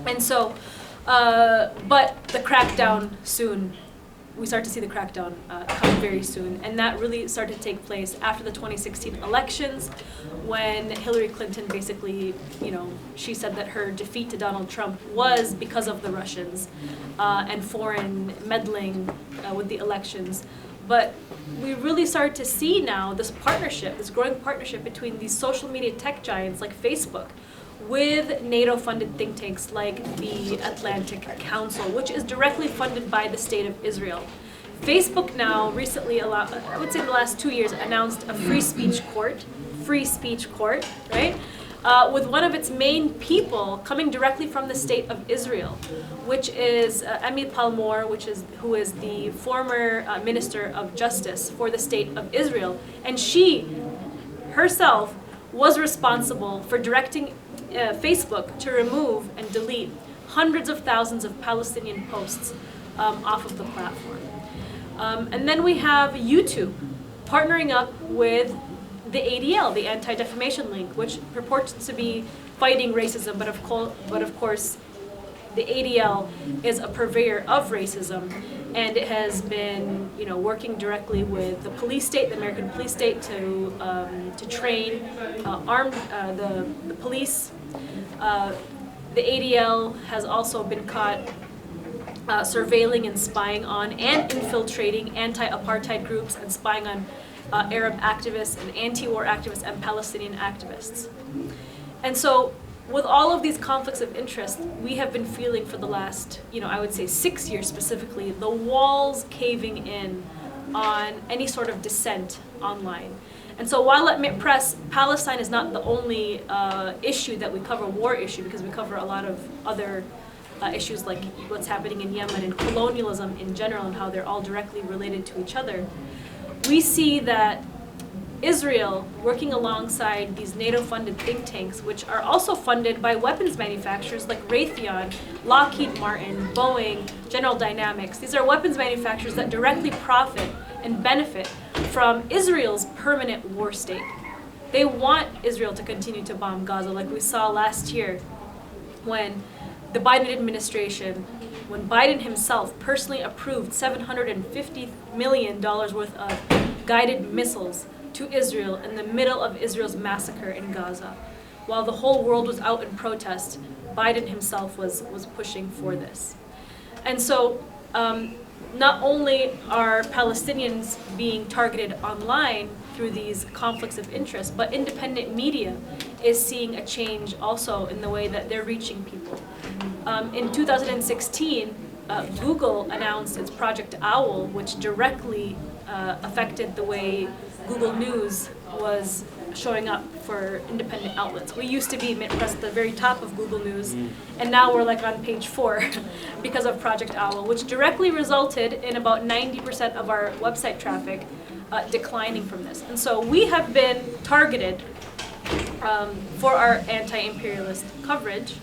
And so, but the crackdown soon, we start to see the crackdown come very soon. And that really started to take place after the 2016 elections, when Hillary Clinton basically, she said that her defeat to Donald Trump was because of the Russians and foreign meddling with the elections. But we really started to see now this partnership, this growing partnership between these social media tech giants like Facebook with NATO-funded think tanks like the Atlantic Council, which is directly funded by the State of Israel. Facebook now recently, I would say in the last 2 years, announced a free speech court, right? With one of its main people coming directly from the State of Israel, which is Amy Palmore, who is the former Minister of Justice for the State of Israel. And she herself was responsible for directing Facebook to remove and delete hundreds of thousands of Palestinian posts off of the platform. And then we have YouTube partnering up with the ADL, the Anti-Defamation League, which purports to be fighting racism, but of course the ADL is a purveyor of racism, and it has been working directly with the police state, the American police state, to train the police. The ADL has also been caught surveilling and spying on and infiltrating anti-apartheid groups and spying on Arab activists and anti-war activists and Palestinian activists. And so with all of these conflicts of interest, we have been feeling for the last, I would say 6 years specifically, the walls caving in on any sort of dissent online. And so while at MintPress, Palestine is not the only issue that we cover, war issue, because we cover a lot of other issues like what's happening in Yemen and colonialism in general and how they're all directly related to each other. We see that Israel, working alongside these NATO-funded think tanks, which are also funded by weapons manufacturers like Raytheon, Lockheed Martin, Boeing, General Dynamics. These are weapons manufacturers that directly profit and benefit from Israel's permanent war state. They want Israel to continue to bomb Gaza, like we saw last year when the Biden administration, when Biden himself personally approved $750 million worth of guided missiles to Israel in the middle of Israel's massacre in Gaza. While the whole world was out in protest, Biden himself was pushing for this. And so not only are Palestinians being targeted online through these conflicts of interest, but independent media is seeing a change also in the way that they're reaching people. In 2016, Google announced its Project OWL, which directly affected the way Google News was showing up for independent outlets. We used to be MintPress at the very top of Google News, and now we're like on page 4 because of Project OWL, which directly resulted in about 90% of our website traffic declining from this. And so we have been targeted for our anti-imperialist coverage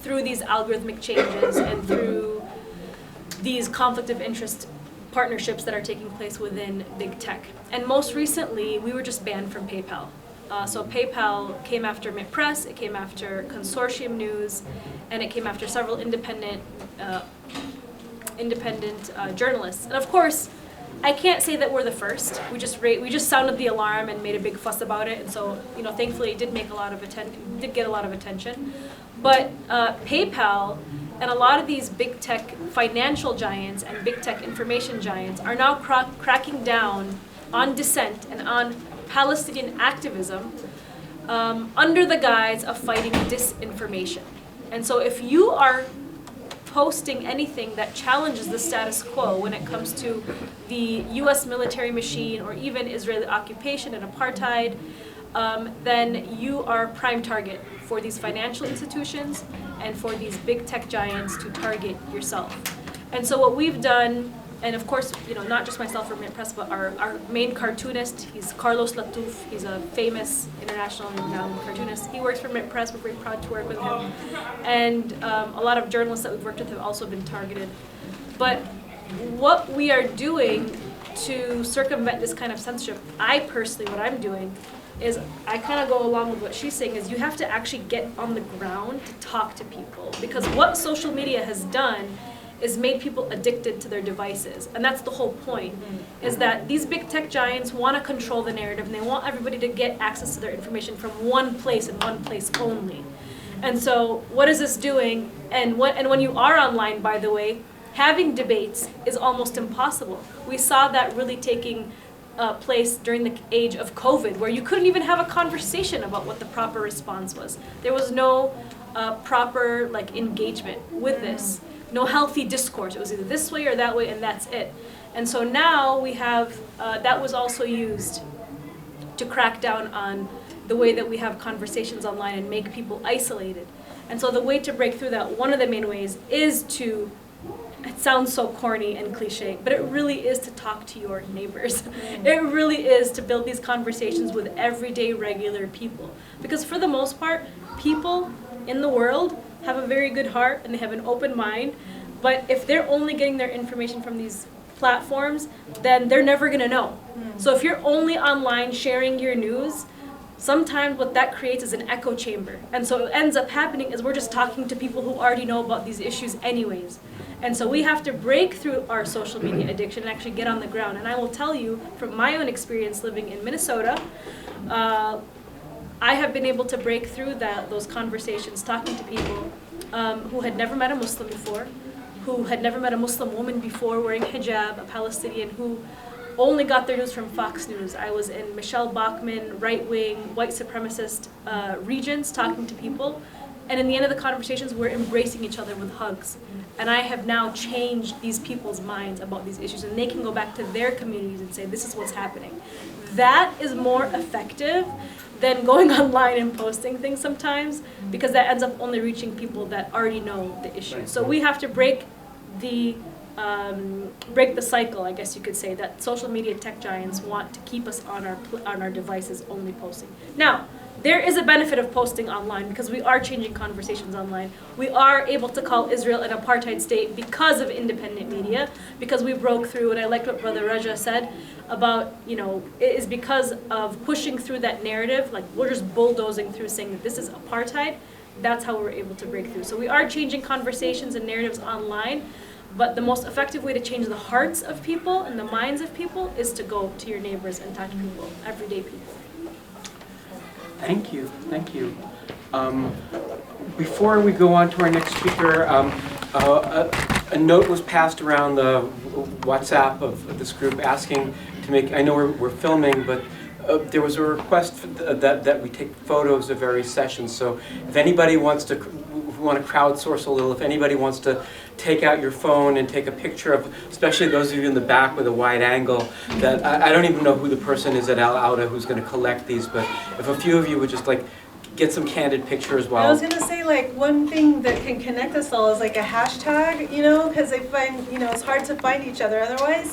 through these algorithmic changes and through these conflict of interest partnerships that are taking place within big tech. And most recently, we were just banned from PayPal. So PayPal came after MintPress, it came after Consortium News, and it came after several independent journalists. And of course, I can't say that we're the first. We just sounded the alarm and made a big fuss about it. And so, thankfully, it did get a lot of attention. But PayPal and a lot of these big tech financial giants and big tech information giants are now cracking down on dissent and on Palestinian activism under the guise of fighting disinformation. And so if you are posting anything that challenges the status quo when it comes to the US military machine or even Israeli occupation and apartheid, then you are prime target for these financial institutions and for these big tech giants to target yourself. And so what we've done, and of course, not just myself from Mint Press, but our main cartoonist, he's Carlos Latouf. He's a famous international renowned cartoonist. He works for Mint Press. We're very proud to work with him. And a lot of journalists that we've worked with have also been targeted. But what we are doing to circumvent this kind of censorship, I personally, what I'm doing is I kind of go along with what she's saying, is you have to actually get on the ground to talk to people. Because what social media has done is made people addicted to their devices. And that's the whole point, is that these big tech giants want to control the narrative, and they want everybody to get access to their information from one place and one place only. And so what is this doing? And when you are online, by the way, having debates is almost impossible. We saw that really taking place during the age of COVID, where you couldn't even have a conversation about what the proper response was. There was no proper engagement with this. No healthy discourse. It was either this way or that way, and that's it. And so now we have, that was also used to crack down on the way that we have conversations online and make people isolated. And so the way to break through that, one of the main ways, is to, it sounds so corny and cliche, but it really is to talk to your neighbors. It really is to build these conversations with everyday, regular people. Because for the most part, people in the world have a very good heart and they have an open mind, but if they're only getting their information from these platforms, then they're never gonna know. So if you're only online sharing your news, sometimes what that creates is an echo chamber. And so what ends up happening is we're just talking to people who already know about these issues anyways. And so we have to break through our social media addiction and actually get on the ground. And I will tell you, from my own experience living in Minnesota, I have been able to break through those conversations, talking to people who had never met a Muslim before, who had never met a Muslim woman before wearing hijab, a Palestinian who only got their news from Fox News. I was in Michelle Bachmann, right-wing, white supremacist regions talking to people. And in the end of the conversations, we're embracing each other with hugs. And I have now changed these people's minds about these issues, and they can go back to their communities and say, this is what's happening. That is more effective than going online and posting things sometimes, because that ends up only reaching people that already know the issue. So we have to break the cycle, I guess you could say, that social media tech giants want to keep us on our devices only posting. Now, there is a benefit of posting online because we are changing conversations online. We are able to call Israel an apartheid state because of independent media, because we broke through, and I liked what Brother Raja said about, it is because of pushing through that narrative, like we're just bulldozing through saying that this is apartheid. That's how we're able to break through. So we are changing conversations and narratives online, but the most effective way to change the hearts of people and the minds of people is to go to your neighbors and talk to people, everyday people. Thank you, thank you. Before we go on to our next speaker, a note was passed around the WhatsApp of this group asking to make, I know we're filming, but there was a request that we take photos of various sessions. So if anybody wants to, we want to crowdsource a little, if anybody wants to take out your phone and take a picture of, especially those of you in the back with a wide angle, that I don't even know who the person is at AL-AWDA who's going to collect these, but if a few of you would just get some candid pictures while... I was gonna say, one thing that can connect us all is a hashtag, because I find, it's hard to find each other otherwise.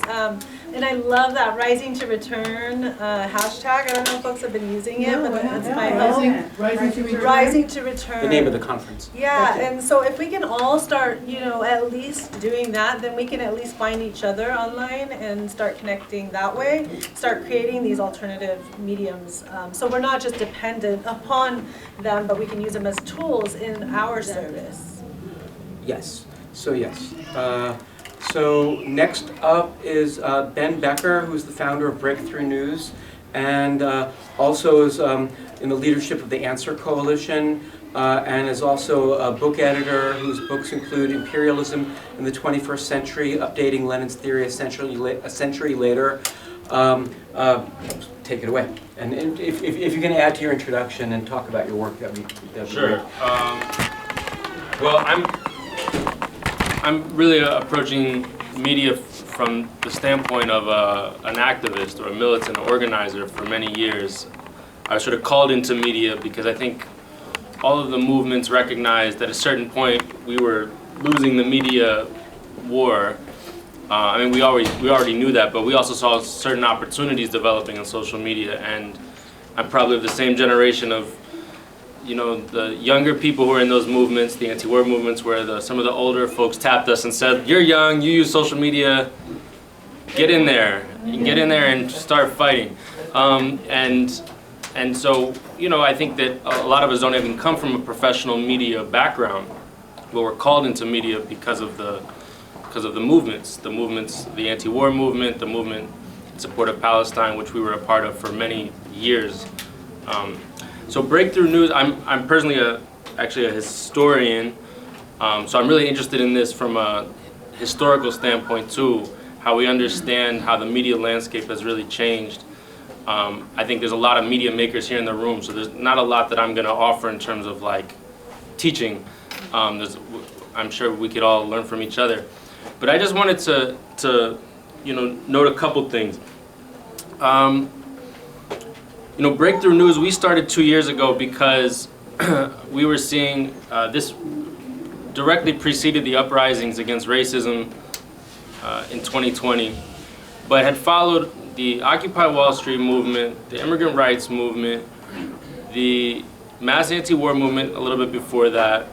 And I love that Rising to Return hashtag. I don't know if folks have been using it, but it's my home. Rising to Return. The name of the conference. Yeah, and so if we can all start, at least doing that, then we can at least find each other online and start connecting that way, start creating these alternative mediums. So we're not just dependent upon them, but we can use them as tools in our service. Yes, so yes. So next up is Ben Becker, who's the founder of Breakthrough News, and also is in the leadership of the Answer Coalition, and is also a book editor whose books include Imperialism in the 21st Century, Updating Lenin's Theory a Century Later. Take it away. And if you can add to your introduction and talk about your work, that'd be sure. great. Well, I'm really approaching media from the standpoint of an activist or a militant organizer for many years. I was sort of called into media because I think all of the movements recognized at a certain point we were losing the media war. I mean, we already knew that, but we also saw certain opportunities developing on social media, and I'm probably of the same generation of, you know, the younger people who are in those movements, the anti-war movements, where some of the older folks tapped us and said, "You're young, you use social media, get in there. You can get in there and start fighting." And so, you know, I think that a lot of us don't even come from a professional media background, but we're called into media because of the movements, the anti-war movement, the movement in support of Palestine, which we were a part of for many years. So breakthrough news, I'm personally actually a historian, so I'm really interested in this from a historical standpoint too, how we understand how the media landscape has really changed. I think there's a lot of media makers here in the room, so there's not a lot that I'm going to offer in terms of like teaching. I'm sure we could all learn from each other. But I just wanted to you know, note a couple things. You know, breakthrough news, we started 2 years ago because we were seeing this directly preceded the uprisings against racism in 2020, but had followed the Occupy Wall Street movement, the immigrant rights movement, the mass anti-war movement a little bit before that,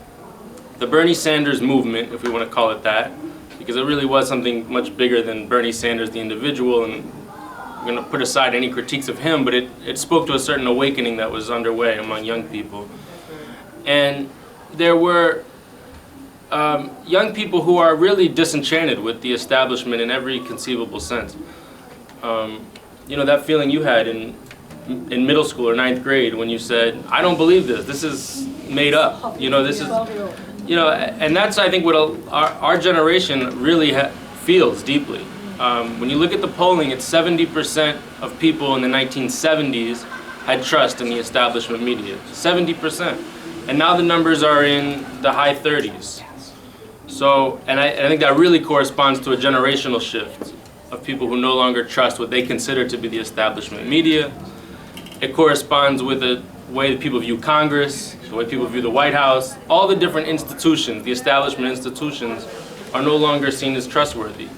the Bernie Sanders movement, if we want to call it that, because it really was something much bigger than Bernie Sanders, the individual, and we're going to put aside any critiques of him, but it spoke to a certain awakening that was underway among young people. And there were young people who are really disenchanted with the establishment in every conceivable sense. You know, that feeling you had in middle school or 9th grade when you said, "I don't believe this. This is made up. You know, this is," you know, and that's, I think, what our generation really feels deeply. When you look at the polling, it's 70% of people in the 1970s had trust in the establishment media. 70%. And now the numbers are in the high 30s. So, and I think that really corresponds to a generational shift of people who no longer trust what they consider to be the establishment media. It corresponds with the way that people view Congress, the way people view the White House. All the different institutions, the establishment institutions, are no longer seen as trustworthy.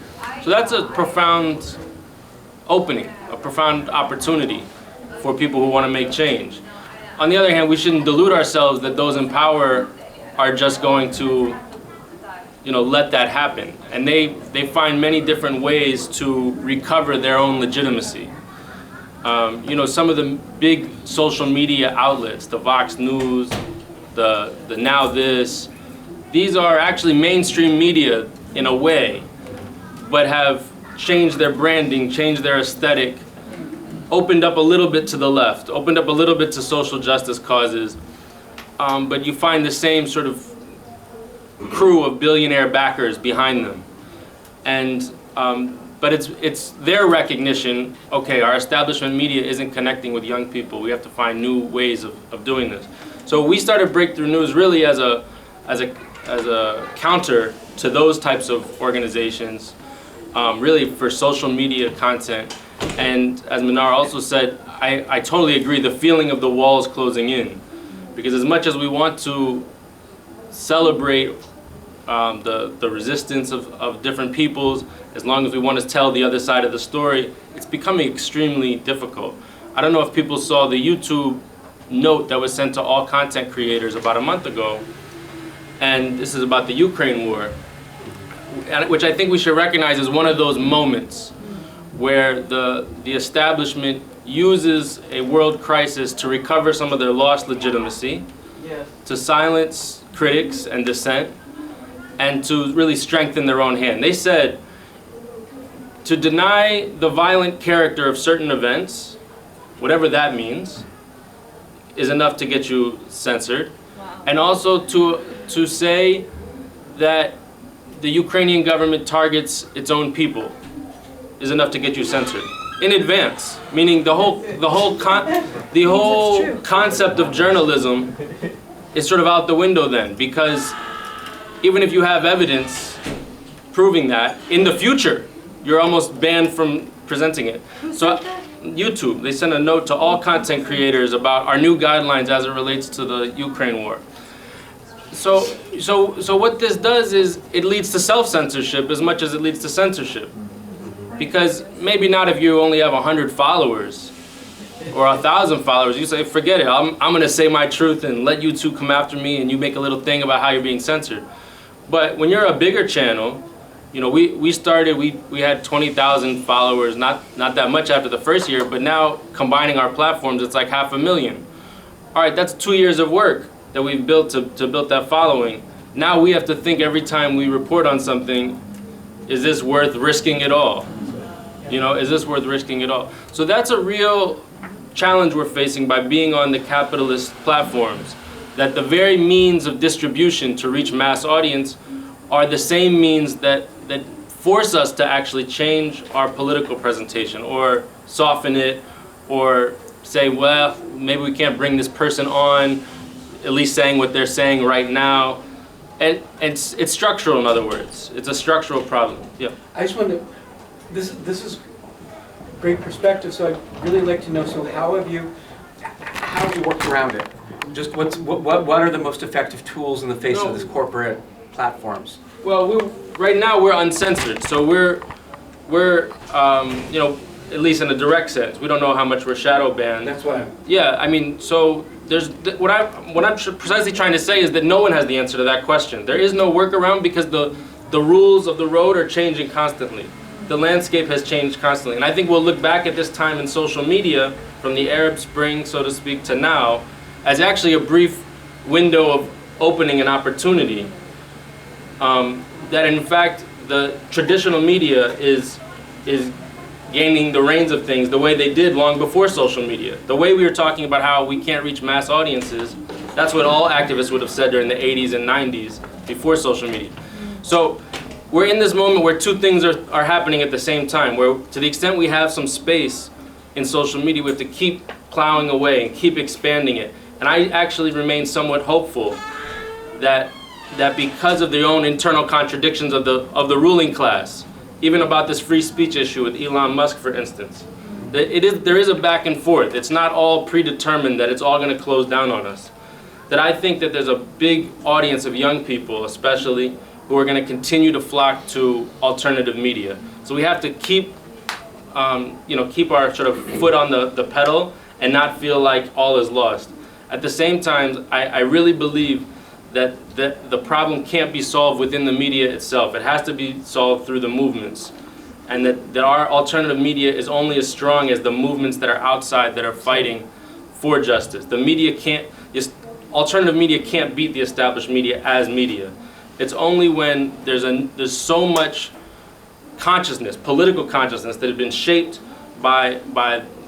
So that's a profound opening, a profound opportunity for people who want to make change. On the other hand, we shouldn't delude ourselves that those in power are just going to, you know, let that happen. And they find many different ways to recover their own legitimacy. You know, some of the big social media outlets, the Vox News, the Now This, these are actually mainstream media in a way, but have changed their branding, changed their aesthetic, opened up a little bit to the left, opened up a little bit to social justice causes, but you find the same sort of crew of billionaire backers behind them. And, but it's their recognition, okay, our establishment media isn't connecting with young people, we have to find new ways of doing this. So we started Breakthrough News really as a counter to those types of organizations, really for social media content. And as Minar also said, I totally agree, the feeling of the walls closing in. Because as much as we want to celebrate the resistance of different peoples, as long as we want to tell the other side of the story, it's becoming extremely difficult. I don't know if people saw the YouTube note that was sent to all content creators about a month ago, and this is about the Ukraine war, which I think we should recognize as one of those moments where the establishment uses a world crisis to recover some of their lost legitimacy, to silence critics and dissent, and to really strengthen their own hand. They said, to deny the violent character of certain events, whatever that means, is enough to get you censored. Wow. And also to say that the Ukrainian government targets its own people is enough to get you censored in advance. Meaning the whole concept of journalism is sort of out the window then, because even if you have evidence proving that, in the future you're almost banned from presenting it. Who said that? YouTube. They sent a note to all content creators about our new guidelines as it relates to the Ukraine war. So what this does is it leads to self-censorship as much as it leads to censorship. Because maybe not if you only have 100 followers or 1,000 followers. You say, forget it, I'm going to say my truth and let you two come after me, and you make a little thing about how you're being censored. But when you're a bigger channel, you know, we started, we had 20,000 followers, not that much after the first year, but now combining our platforms, it's like 500,000. All right, that's 2 years of work that we've built to build that following. Now we have to think every time we report on something, is this worth risking it all? You know, is this worth risking it all? So that's a real challenge we're facing by being on the capitalist platforms, that the very means of distribution to reach mass audience are the same means that force us to actually change our political presentation or soften it or say, well, maybe we can't bring this person on, at least saying what they're saying right now. And it's structural, in other words. It's a structural problem. Yeah. I just wanted to, this is great perspective, so I'd really like to know, so how have you worked around it? Just what are the most effective tools in the face of this corporate platforms? Well, right now we're uncensored, so we're you know, at least in a direct sense. We don't know how much we're shadow banned. That's what Yeah, I mean, so there's what I'm precisely trying to say is that no one has the answer to that question. There is no workaround because the rules of the road are changing constantly. The landscape has changed constantly, and I think we'll look back at this time in social media, from the Arab Spring, so to speak, to now, as actually a brief window of opening an opportunity. That in fact the traditional media is gaining the reins of things the way they did long before social media. The way we were talking about how we can't reach mass audiences, that's what all activists would have said during the 80s and 90s before social media. So we're in this moment where two things are happening at the same time, where to the extent we have some space in social media, we have to keep plowing away and keep expanding it. And I actually remain somewhat hopeful that because of their own internal contradictions of the ruling class, even about this free speech issue with Elon Musk, for instance, there is a back and forth. It's not all predetermined that it's all going to close down on us. That I think that there's a big audience of young people, especially, who are going to continue to flock to alternative media. So we have to keep our sort of foot on the pedal and not feel like all is lost. At the same time, I really believe that the problem can't be solved within the media itself. It has to be solved through the movements. And that our alternative media is only as strong as the movements that are outside that are fighting for justice. The media alternative media can't beat the established media as media. It's only when there's so much consciousness, political consciousness, that has been shaped by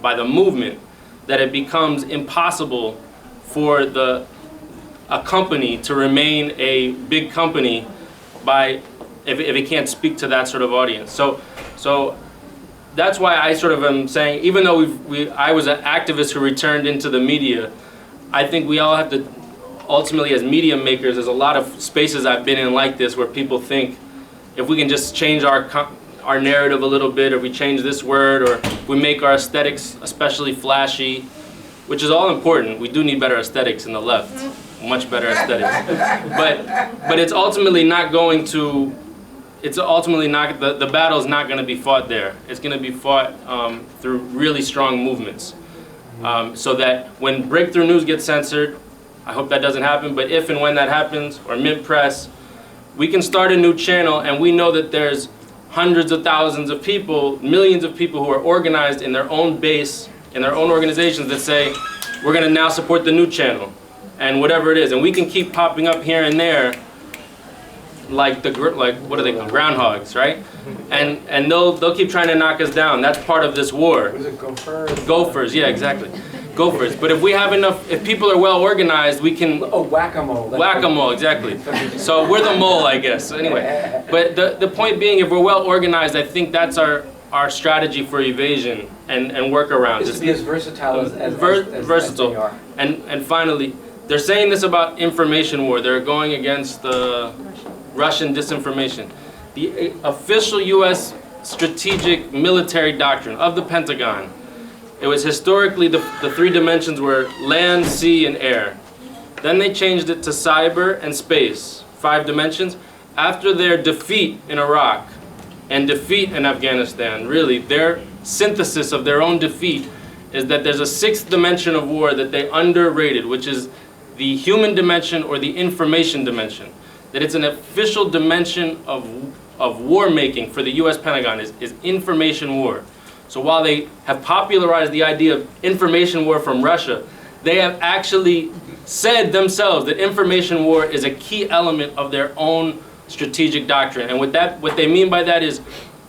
the movement, that it becomes impossible for a company to remain a big company if it can't speak to that sort of audience. So that's why I sort of am saying, even though I was an activist who returned into the media, I think we all have to, ultimately as media makers, there's a lot of spaces I've been in like this where people think if we can just change our narrative a little bit, or we change this word, or we make our aesthetics especially flashy, which is all important. We do need better aesthetics in the left, much better aesthetics. But it's ultimately not going to, the battle's not going to be fought there. It's going to be fought through really strong movements. So that when breakthrough news gets censored, I hope that doesn't happen, but if and when that happens, or Mint Press, we can start a new channel, and we know that there's hundreds of thousands of people, millions of people who are organized in their own base, in their own organizations, that say, we're going to now support the new channel, and whatever it is. And we can keep popping up here and there like what are they called? Groundhogs, right? And they'll keep trying to knock us down. That's part of this war. What is it, gophers? Gophers, yeah, exactly. Gophers. But if we have enough, if people are well organized, we can... Oh, whack-a-mole. Whack-a-mole, exactly. So we're the mole, I guess. Anyway, but the point being, if we're well organized, I think that's our strategy for evasion and workarounds. Is to be as versatile as versatile. they are. And finally, they're saying this about information war. They're going against the Russian disinformation. The official U.S. strategic military doctrine of the Pentagon It was historically the three dimensions were land, sea, and air. Then they changed it to cyber and space, 5 dimensions. After their defeat in Iraq and defeat in Afghanistan, really, their synthesis of their own defeat is that there's a 6th dimension of war that they underrated, which is the human dimension or the information dimension. That it's an official dimension of war making for the US Pentagon is information war. So while they have popularized the idea of information war from Russia, they have actually said themselves that information war is a key element of their own strategic doctrine. And what they mean by that is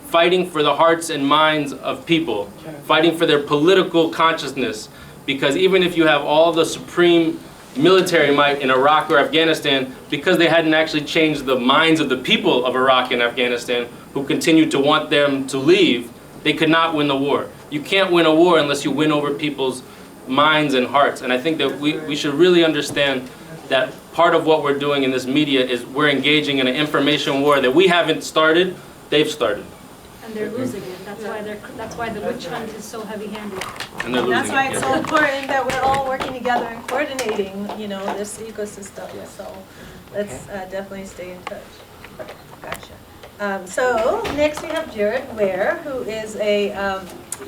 fighting for the hearts and minds of people, fighting for their political consciousness. Because even if you have all the supreme military might in Iraq or Afghanistan, because they hadn't actually changed the minds of the people of Iraq and Afghanistan who continued to want them to leave, they could not win the war. You can't win a war unless you win over people's minds and hearts. And I think that we should really understand that part of what we're doing in this media is we're engaging in an information war that we haven't started, they've started. And they're losing it. That's why the witch hunt is so heavy-handed. And they're losing That's why it. it's so important that we're all working together and coordinating, this ecosystem. So let's definitely stay in touch. Gotcha. So next we have Jared Ware, who is a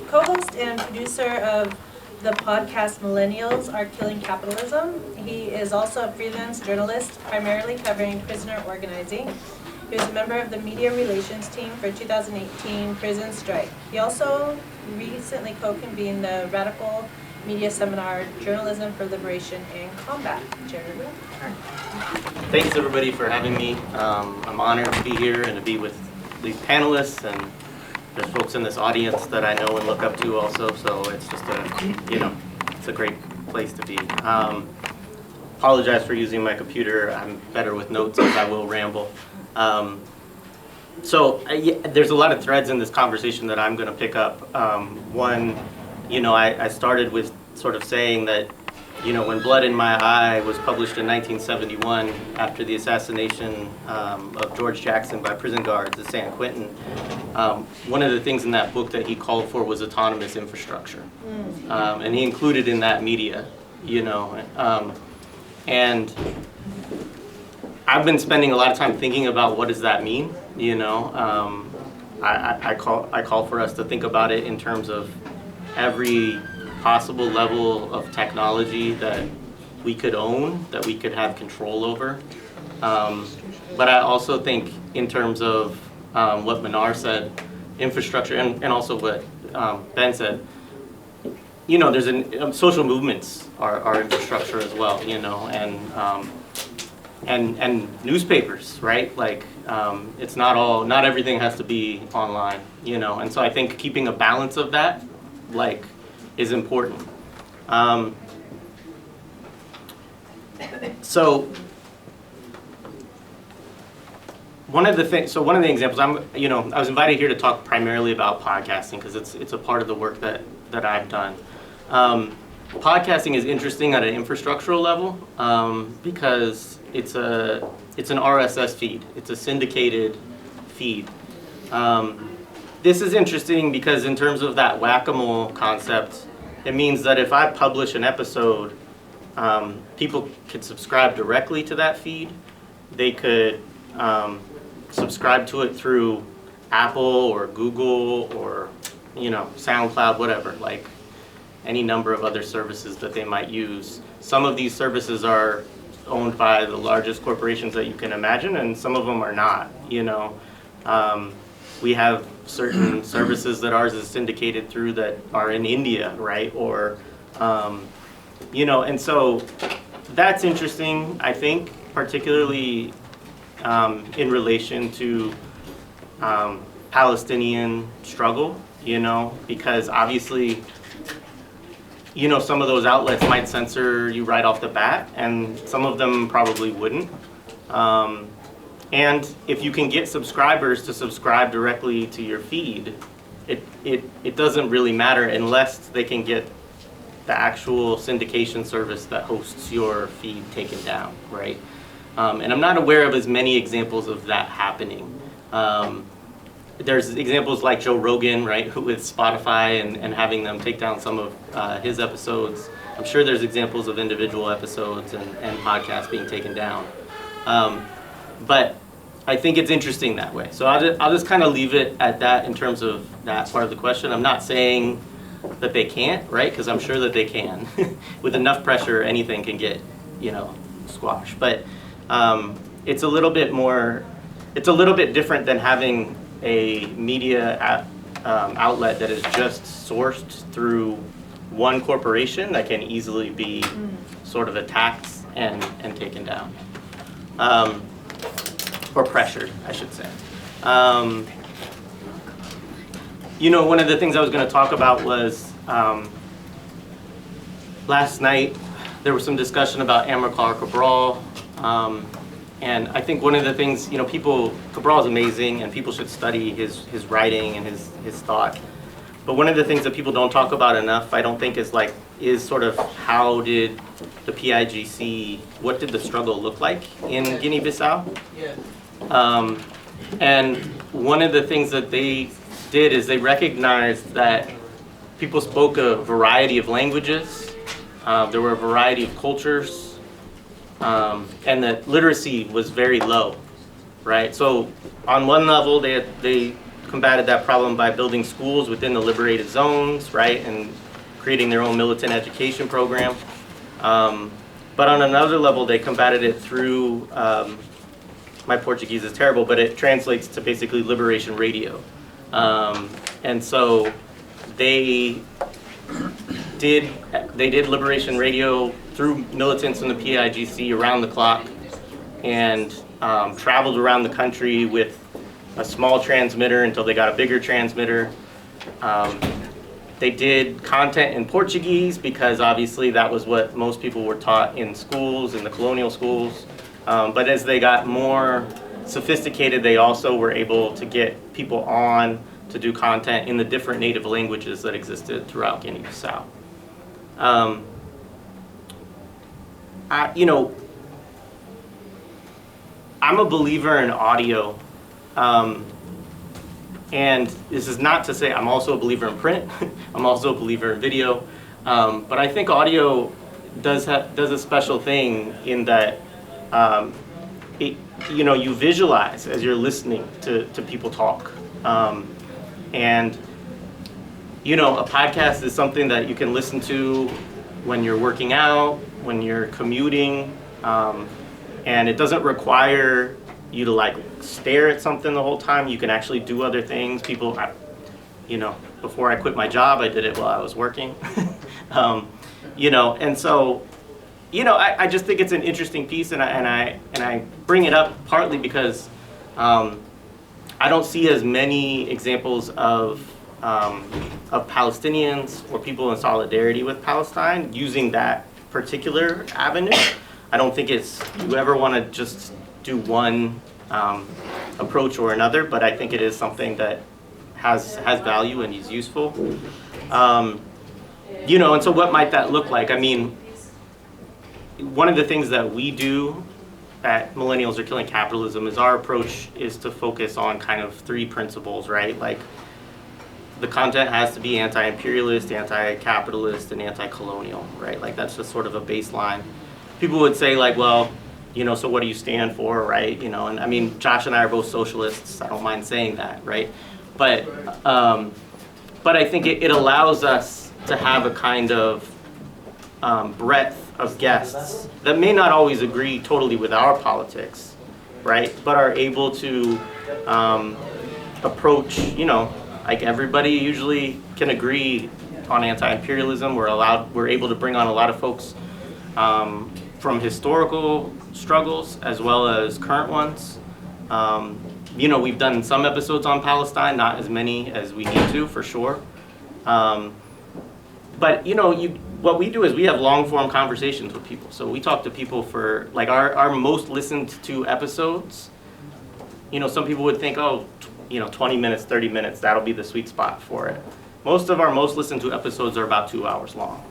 co-host and producer of the podcast Millennials Are Killing Capitalism. He is also a freelance journalist, primarily covering prisoner organizing. He was a member of the media relations team for 2018 Prison Strike. He also recently co-convened the Radical Media Seminar, Journalism for Liberation and Combat. Jared Ware. Thanks everybody for having me. I'm honored to be here and to be with these panelists, and there's folks in this audience that I know and look up to also, so it's just it's a great place to be. Apologize for using my computer. I'm better with notes, as I will ramble. There's a lot of threads in this conversation that I'm going to pick up. One, I started with sort of saying that when Blood in My Eye was published in 1971 after the assassination of George Jackson by prison guards at San Quentin, one of the things in that book that he called for was autonomous infrastructure. And he included in that media, and I've been spending a lot of time thinking about what does that mean, I call for us to think about it in terms of every possible level of technology that we could own, that we could have control over. But I also think in terms of what Minar said, infrastructure, and also what Ben said, there's social movements are infrastructure as well, and newspapers, right? Like it's not everything has to be online, and so I think keeping a balance of that, is important. So one of the examples, I was invited here to talk primarily about podcasting because it's a part of the work that I've done. Podcasting is interesting at an infrastructural level because it's an RSS feed. It's a syndicated feed. This is interesting because in terms of that whack-a-mole concept, it means that if I publish an episode, people could subscribe directly to that feed. They could subscribe to it through Apple or Google or SoundCloud, whatever, like any number of other services that they might use. Some of these services are owned by the largest corporations that you can imagine, and some of them are not. We have certain services that ours is syndicated through that are in India, right? Or, and so that's interesting, I think, particularly in relation to Palestinian struggle, because obviously, some of those outlets might censor you right off the bat, and some of them probably wouldn't. And if you can get subscribers to subscribe directly to your feed, it doesn't really matter unless they can get the actual syndication service that hosts your feed taken down, right? And I'm not aware of as many examples of that happening. there's examples like Joe Rogan, right, with Spotify and having them take down some of his episodes. I'm sure there's examples of individual episodes and podcasts being taken down. But I think it's interesting that way. So I'll just kind of leave it at that in terms of that part of the question. I'm not saying that they can't, right? Because I'm sure that they can. With enough pressure, anything can get, squashed. But it's a little bit different than having a media outlet that is just sourced through one corporation that can easily be sort of attacked and taken down. Or pressured, I should say. One of the things I was going to talk about was last night there was some discussion about Amilcar Cabral. And I think one of the things, Cabral is amazing and people should study his writing and his thought. But one of the things that people don't talk about enough, I don't think, is sort of how did the PIGC, what did the struggle look like in Guinea-Bissau? And one of the things that they did is they recognized that people spoke a variety of languages, there were a variety of cultures, and that literacy was very low, right? So on one level, they combated that problem by building schools within the liberated zones, right, and creating their own militant education program. But on another level, they combated it through, my Portuguese is terrible, but it translates to basically liberation radio. And so they did liberation radio through militants in the PIGC around the clock, and traveled around the country with a small transmitter until they got a bigger transmitter. They did content in Portuguese because obviously that was what most people were taught in schools, in the colonial schools. But as they got more sophisticated, they also were able to get people on to do content in the different native languages that existed throughout Guinea-Bissau. I'm a believer in audio, and this is not to say I'm also a believer in print. I'm also a believer in video, but I think audio does a special thing in that you visualize as you're listening to people talk, and a podcast is something that you can listen to when you're working out, when you're commuting, and it doesn't require you to stare at something the whole time. You can actually do other things. Before I quit my job, I did it while I was working. And so, I just think it's an interesting piece, and I bring it up partly because I don't see as many examples of Palestinians or people in solidarity with Palestine using that particular avenue. I don't think you ever want to just do one approach or another, but I think it is something that has value and is useful. And so what might that look like? I mean, one of the things that we do at Millennials Are Killing Capitalism is our approach is to focus on kind of three principles, right? Like, the content has to be anti-imperialist, anti-capitalist, and anti-colonial, right? Like, that's just sort of a baseline. People would say, well, so what do you stand for, right? And I mean, Josh and I are both socialists. I don't mind saying that, right? But I think it allows us to have a kind of breadth of guests that may not always agree totally with our politics, right? But are able to approach, like everybody usually can agree on anti-imperialism. We're able to bring on a lot of folks from historical struggles as well as current ones. We've done some episodes on Palestine, not as many as we need to, for sure. But what we do is we have long-form conversations with people. So we talk to people for our most listened to episodes. Some people would think, 20 minutes, 30 minutes, that'll be the sweet spot for it. Most of our most listened to episodes are about 2 hours long.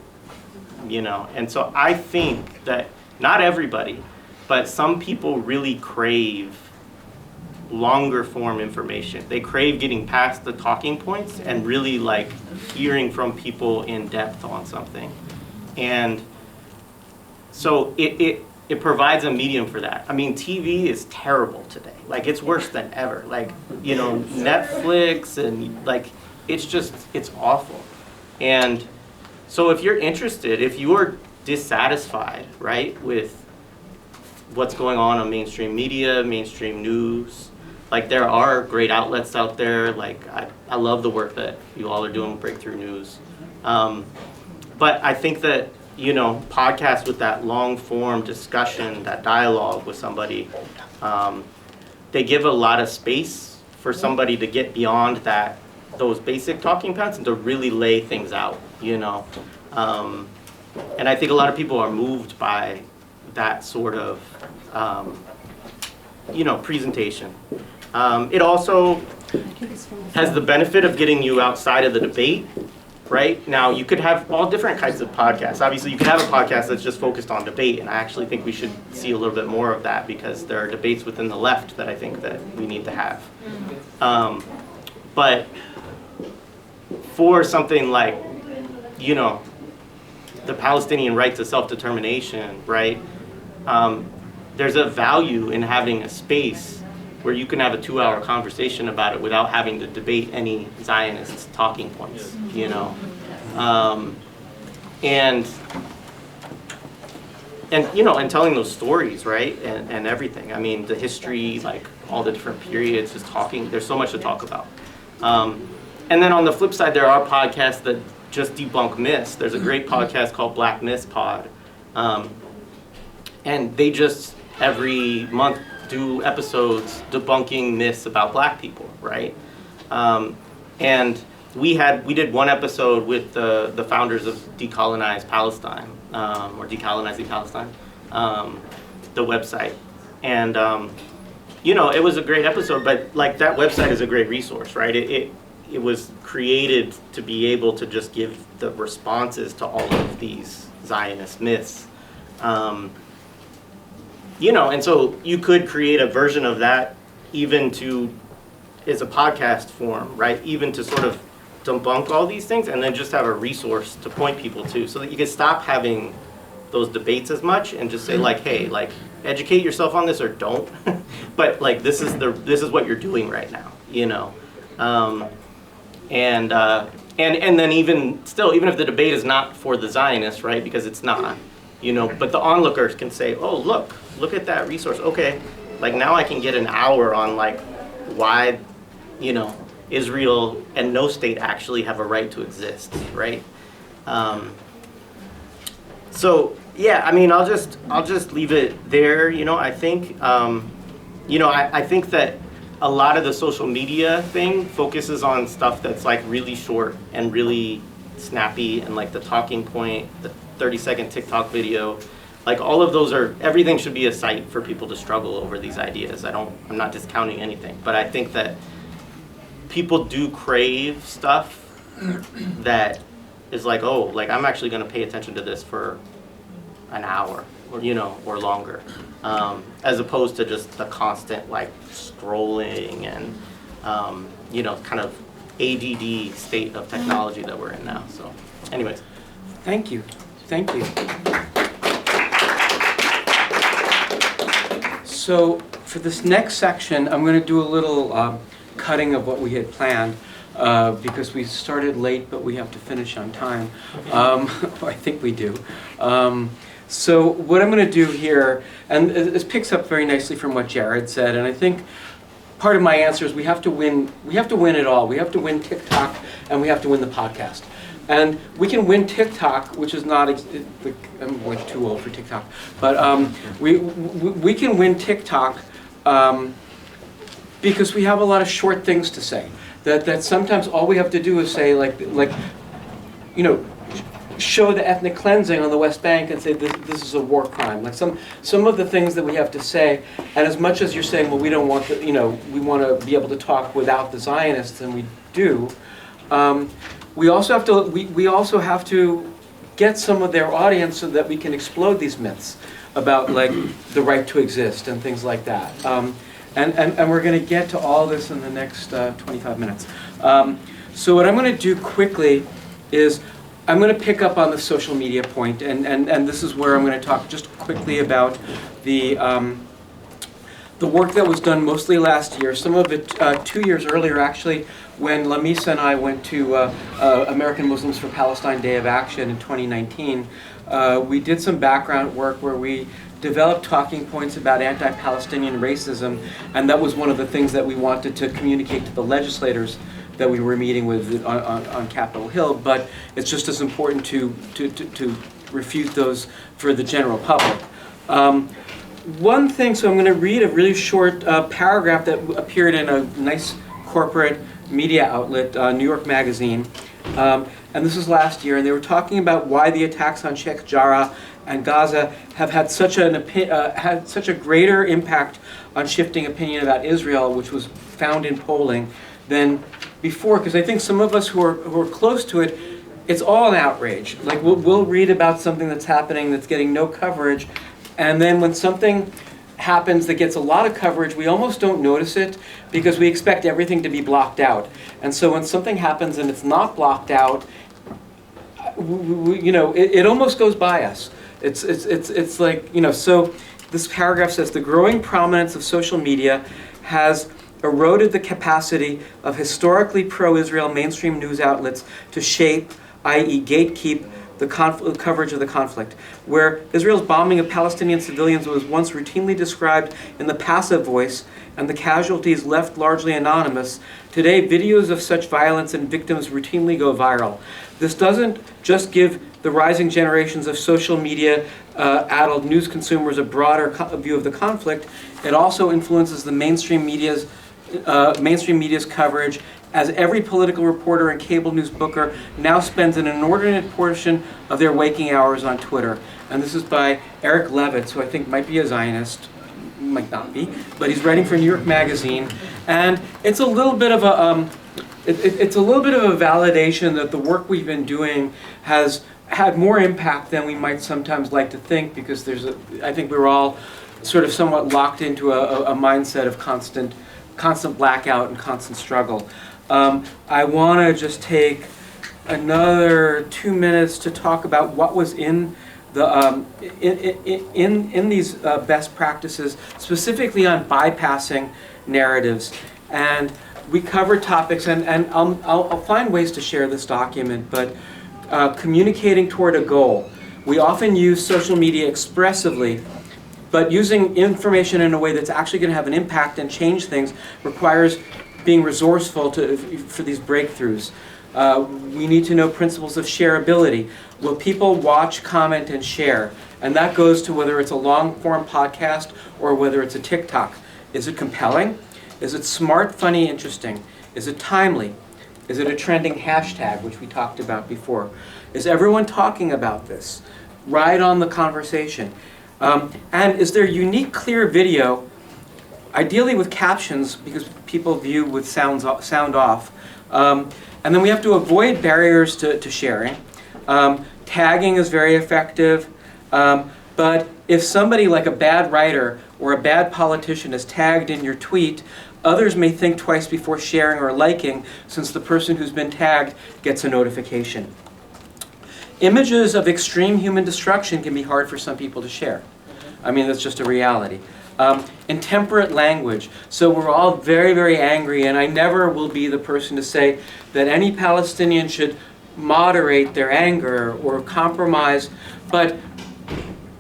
And so I think that not everybody, but some people really crave longer form information. They crave getting past the talking points and really like hearing from people in depth on something. And so it provides a medium for that. I mean, TV is terrible today. Like, it's worse than ever. Like, you know, Netflix and like, it's awful. And so if you're interested, if you're dissatisfied, right, with what's going on mainstream media, mainstream news, like there are great outlets out there. Like I love the work that you all are doing with Breakthrough News. But I think that, you know, podcasts with that long form discussion, that dialogue with somebody, they give a lot of space for somebody to get beyond those basic talking points and to really lay things out, you know. And I think a lot of people are moved by that sort of, you know, presentation. It also has the benefit of getting you outside of the debate, right? Now, you could have all different kinds of podcasts. Obviously, you could have a podcast that's just focused on debate, and I actually think we should see a little bit more of that because there are debates within the left that I think that we need to have. But for something like, you know, the Palestinian right to self-determination, right? There's a value in having a space where you can have a 2-hour conversation about it without having to debate any Zionist talking points, you know? And you know, and telling those stories, right? And everything. I mean, the history, like all the different periods, just talking, there's so much to talk about. And then on the flip side, there are podcasts that just debunk myths. There's a great podcast called Black Myths Pod. And they just every month do episodes debunking myths about black people, right? And we did one episode with the founders of Decolonize Palestine, or Decolonizing Palestine, the website. And you know, it was a great episode, but like that website is a great resource, right? It was created to be able to just give the responses to all of these Zionist myths. You know, and so you could create a version of that even as a podcast form, right? Even to sort of debunk all these things and then just have a resource to point people to so that you can stop having those debates as much and just say like, hey, like educate yourself on this or don't. But like this is what you're doing right now, you know. And then even if the debate is not for the Zionists, right? Because it's not, you know, but the onlookers can say, oh, look at that resource. Okay, like now I can get an hour on like why, you know, Israel and no state actually have a right to exist, right? So yeah, I mean, I'll just leave it there. You know, I think, you know, I think that a lot of the social media thing focuses on stuff that's like really short and really snappy and like the talking point, the 30-second TikTok video, like all of those everything should be a site for people to struggle over these ideas. I'm not discounting anything, but I think that people do crave stuff that is like, oh, like I'm actually gonna pay attention to this for an hour or, you know, or longer, as opposed to just the constant like scrolling and, you know, kind of ADD state of technology that we're in now. So anyways. Thank you. So for this next section, I'm going to do a little cutting of what we had planned because we started late, but we have to finish on time. I think we do. So what I'm going to do here, and this picks up very nicely from what Jared said, and I think part of my answer is we have to win it all. We have to win TikTok, and we have to win the podcast. And we can win TikTok, which is not, I'm like too old for TikTok, but we can win TikTok because we have a lot of short things to say. That sometimes all we have to do is say like you know, show the ethnic cleansing on the West Bank and say this is a war crime. Like some of the things that we have to say, and as much as you're saying, well, we don't want to, you know, we want to be able to talk without the Zionists, and we do. We also have to get some of their audience so that we can explode these myths about like the right to exist and things like that. and we're going to get to all this in the next 25 minutes. So what I'm going to do quickly is I'm going to pick up on the social media point, and this is where I'm going to talk just quickly about the work that was done mostly last year, some of it 2 years earlier actually, when Lamisa and I went to American Muslims for Palestine Day of Action in 2019. We did some background work where we developed talking points about anti-Palestinian racism, and that was one of the things that we wanted to communicate to the legislators that we were meeting with on Capitol Hill, but it's just as important to refute those for the general public. One thing, so I'm going to read a really short paragraph that appeared in a nice corporate media outlet, New York Magazine, and this was last year, and they were talking about why the attacks on Sheikh Jarrah and Gaza have had such a greater impact on shifting opinion about Israel, which was found in polling, than before. Because I think some of us who are close to it, it's all an outrage. Like we'll read about something that's happening that's getting no coverage, and then when something happens that gets a lot of coverage, we almost don't notice it because we expect everything to be blocked out. And so when something happens and it's not blocked out, it almost goes by us. It's like, so this paragraph says, the growing prominence of social media has eroded the capacity of historically pro-Israel mainstream news outlets to shape, i.e. gatekeep, the coverage of the conflict. Where Israel's bombing of Palestinian civilians was once routinely described in the passive voice and the casualties left largely anonymous, today videos of such violence and victims routinely go viral. This doesn't just give the rising generations of social media addled news consumers a broader view of the conflict, it also influences the mainstream media's coverage, as every political reporter and cable news booker now spends an inordinate portion of their waking hours on Twitter. And this is by Eric Levitz, who I think might be a Zionist, might not be, but he's writing for New York Magazine. And it's a little bit of a validation that the work we've been doing has had more impact than we might sometimes like to think, because I think we're all sort of somewhat locked into a mindset of constant blackout and constant struggle. I want to just take another 2 minutes to talk about what was in the in these best practices, specifically on bypassing narratives. And we cover topics, and I'll find ways to share this document, but communicating toward a goal. We often use social media expressively, but using information in a way that's actually going to have an impact and change things requires being resourceful for these breakthroughs. We need to know principles of shareability. Will people watch, comment, and share? And that goes to whether it's a long-form podcast or whether it's a TikTok. Is it compelling? Is it smart, funny, interesting? Is it timely? Is it a trending hashtag, which we talked about before? Is everyone talking about this? Ride on the conversation. And is there unique, clear video, ideally with captions, because people view with sound off. And then we have to avoid barriers to sharing. Tagging is very effective. But if somebody like a bad writer or a bad politician is tagged in your tweet, others may think twice before sharing or liking, since the person who's been tagged gets a notification. Images of extreme human destruction can be hard for some people to share. I mean, that's just a reality. Intemperate language. So we're all very, very angry, and I never will be the person to say that any Palestinian should moderate their anger or compromise, but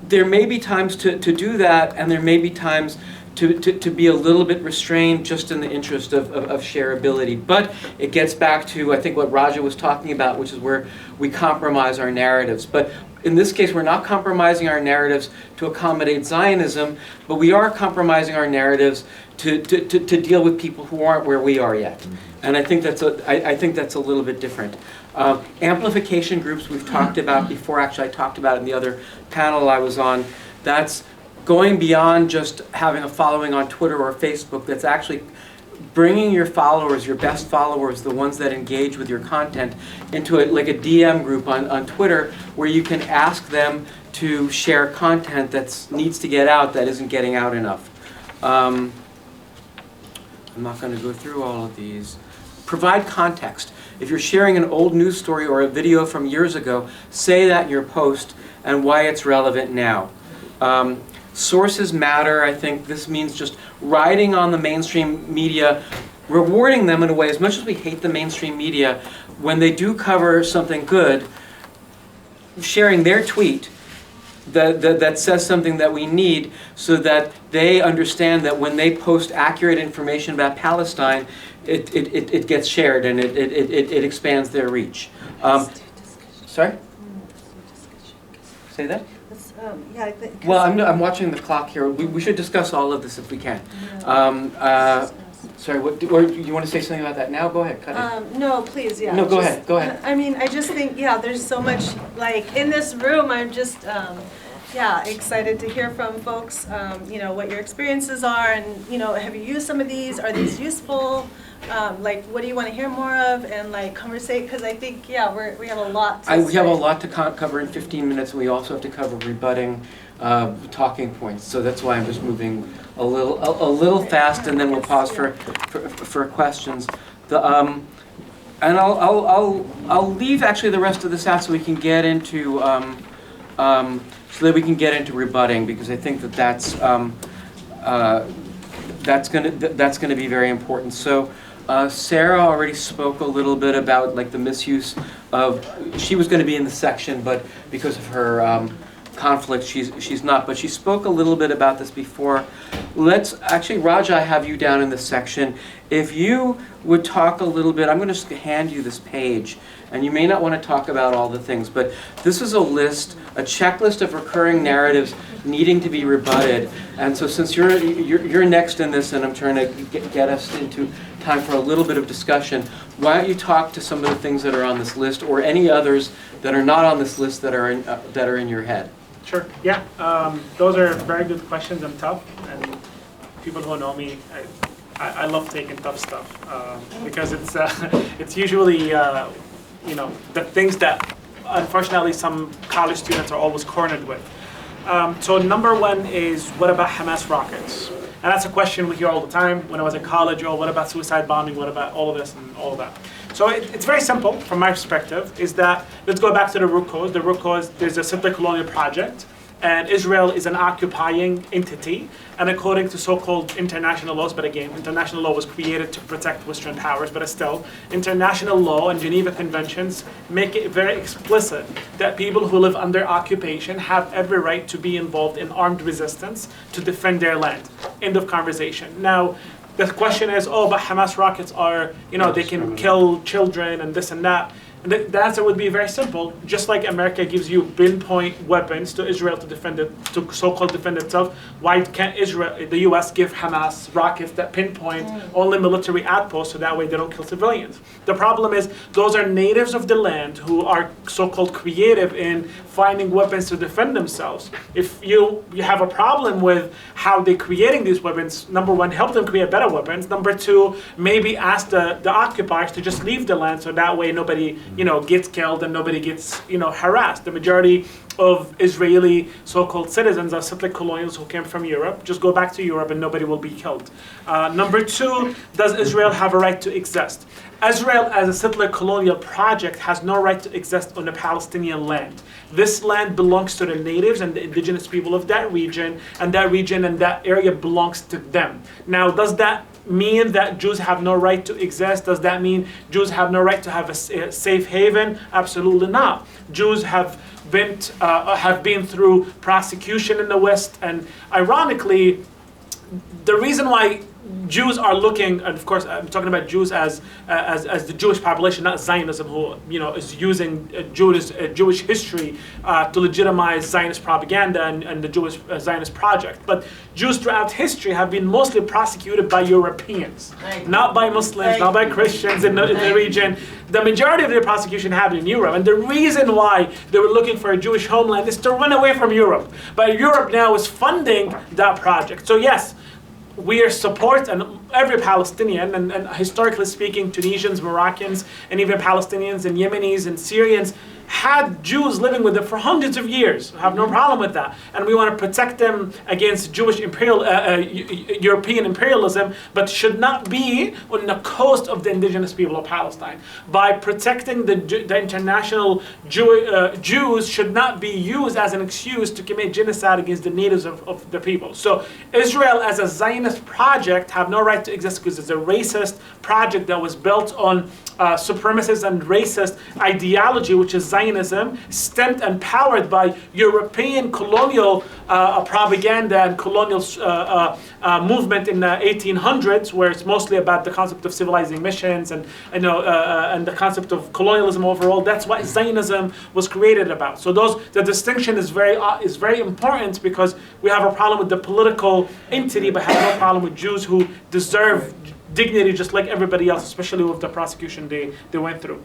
there may be times to do that, and there may be times to be a little bit restrained just in the interest of shareability. But it gets back to, I think, what Raja was talking about, which is where we compromise our narratives. But in this case, we're not compromising our narratives to accommodate Zionism, but we are compromising our narratives to deal with people who aren't where we are yet. And I think that's a little bit different. Amplification groups we've talked about before. Actually, I talked about it in the other panel I was on. That's going beyond just having a following on Twitter or Facebook. That's actually bringing your followers, your best followers, the ones that engage with your content, into like a DM group on Twitter, where you can ask them to share content that needs to get out that isn't getting out enough. I'm not going to go through all of these. Provide context. If you're sharing an old news story or a video from years ago, say that in your post and why it's relevant now. Sources matter. I think this means just riding on the mainstream media, rewarding them in a way, as much as we hate the mainstream media, when they do cover something good, sharing their tweet that says something that we need, so that they understand that when they post accurate information about Palestine, it gets shared and it expands their reach. Sorry? Say that? Yeah, I think. Well, I'm watching the clock here. We should discuss all of this if we can. Sorry, or you want to say something about that now? Go ahead, cut it. No, please, yeah. No, go ahead, go ahead. I mean, I just think, yeah, there's so much, like, in this room, I'm just, yeah, excited to hear from folks, you know, what your experiences are, and, you know, have you used some of these? Are these useful? Like, what do you want to hear more of? And, like, conversate, because I think, yeah, we have a lot to We have a say. lot to cover in 15 minutes, and we also have to cover rebutting talking points. So that's why I'm just moving a little fast, and then we'll pause for questions. And I'll leave actually the rest of this out so we can get into rebutting, because I think that's going to be very important. So Sara already spoke a little bit about like the misuse of. She was going to be in the section, but because of her conflict, she's not. But she spoke a little bit about this before. Let's actually, Raja, I have you down in this section. If you would talk a little bit, I'm going to hand you this page, and you may not want to talk about all the things, but this is a list, a checklist of recurring narratives needing to be rebutted. And so since you're next in this, and I'm trying to get us into time for a little bit of discussion, why don't you talk to some of the things that are on this list, or any others that are not on this list that are in your head? Sure, yeah. Those are very good questions and tough. And people who know me, I love taking tough stuff because it's usually, you know, the things that unfortunately some college students are always cornered with. So number one is, what about Hamas rockets? And that's a question we hear all the time when I was in college. Oh, what about suicide bombing? What about all of this and all of that? So it's very simple from my perspective, is that, let's go back to the root cause. The root cause, there's a settler colonial project, and Israel is an occupying entity, and according to so-called international laws, but again, international law was created to protect Western powers, but still, international law and Geneva Conventions make it very explicit that people who live under occupation have every right to be involved in armed resistance to defend their land. End of conversation. Now, the question is, oh, but Hamas rockets are, you know, they can kill children and this and that. And the answer would be very simple. Just like America gives you pinpoint weapons to Israel to defend it, to so-called defend itself, why can't the U.S. give Hamas rockets that pinpoint only military outposts, so that way they don't kill civilians? The problem is, those are natives of the land who are so-called creative in finding weapons to defend themselves. If you have a problem with how they're creating these weapons, number one, help them create better weapons. Number two, maybe ask the occupiers to just leave the land, so that way nobody, you know, gets killed and nobody gets, you know, harassed. The majority of Israeli so-called citizens are settler colonials who came from Europe. Just go back to Europe and nobody will be killed. Number two, does Israel have a right to exist? Israel, as a settler colonial project, has no right to exist on the Palestinian land. This land belongs to the natives and the indigenous people of that region, and that area belongs to them. Now, does that mean that Jews have no right to exist? Does that mean Jews have no right to have a safe haven? Absolutely not. Jews have been through prosecution in the West, and ironically, the reason why Jews are looking, and of course I'm talking about Jews as the Jewish population, not Zionism, who, you know, is using Jewish history to legitimize Zionist propaganda and the Jewish Zionist project. But Jews throughout history have been mostly prosecuted by Europeans, not by Muslims, not by Christians in the region. The majority of their prosecution happened in Europe, and the reason why they were looking for a Jewish homeland is to run away from Europe. But Europe now is funding that project. So yes, we support every Palestinian, and historically speaking, Tunisians, Moroccans, and even Palestinians and Yemenis and Syrians had Jews living with them for hundreds of years. I have no problem with that. And we want to protect them against Jewish European imperialism, but should not be on the coast of the indigenous people of Palestine. By protecting the international Jews should not be used as an excuse to commit genocide against the natives of the people. So Israel as a Zionist project have no right to exist because it's a racist project that was built on supremacist and racist ideology, which is Zionism, stemmed and powered by European colonial propaganda and colonial movement in the 1800s, where it's mostly about the concept of civilizing missions and the concept of colonialism overall. That's what Zionism was created about. So the distinction is very important, because we have a problem with the political entity, but have no problem with Jews who deserve dignity just like everybody else, especially with the prosecution they went through.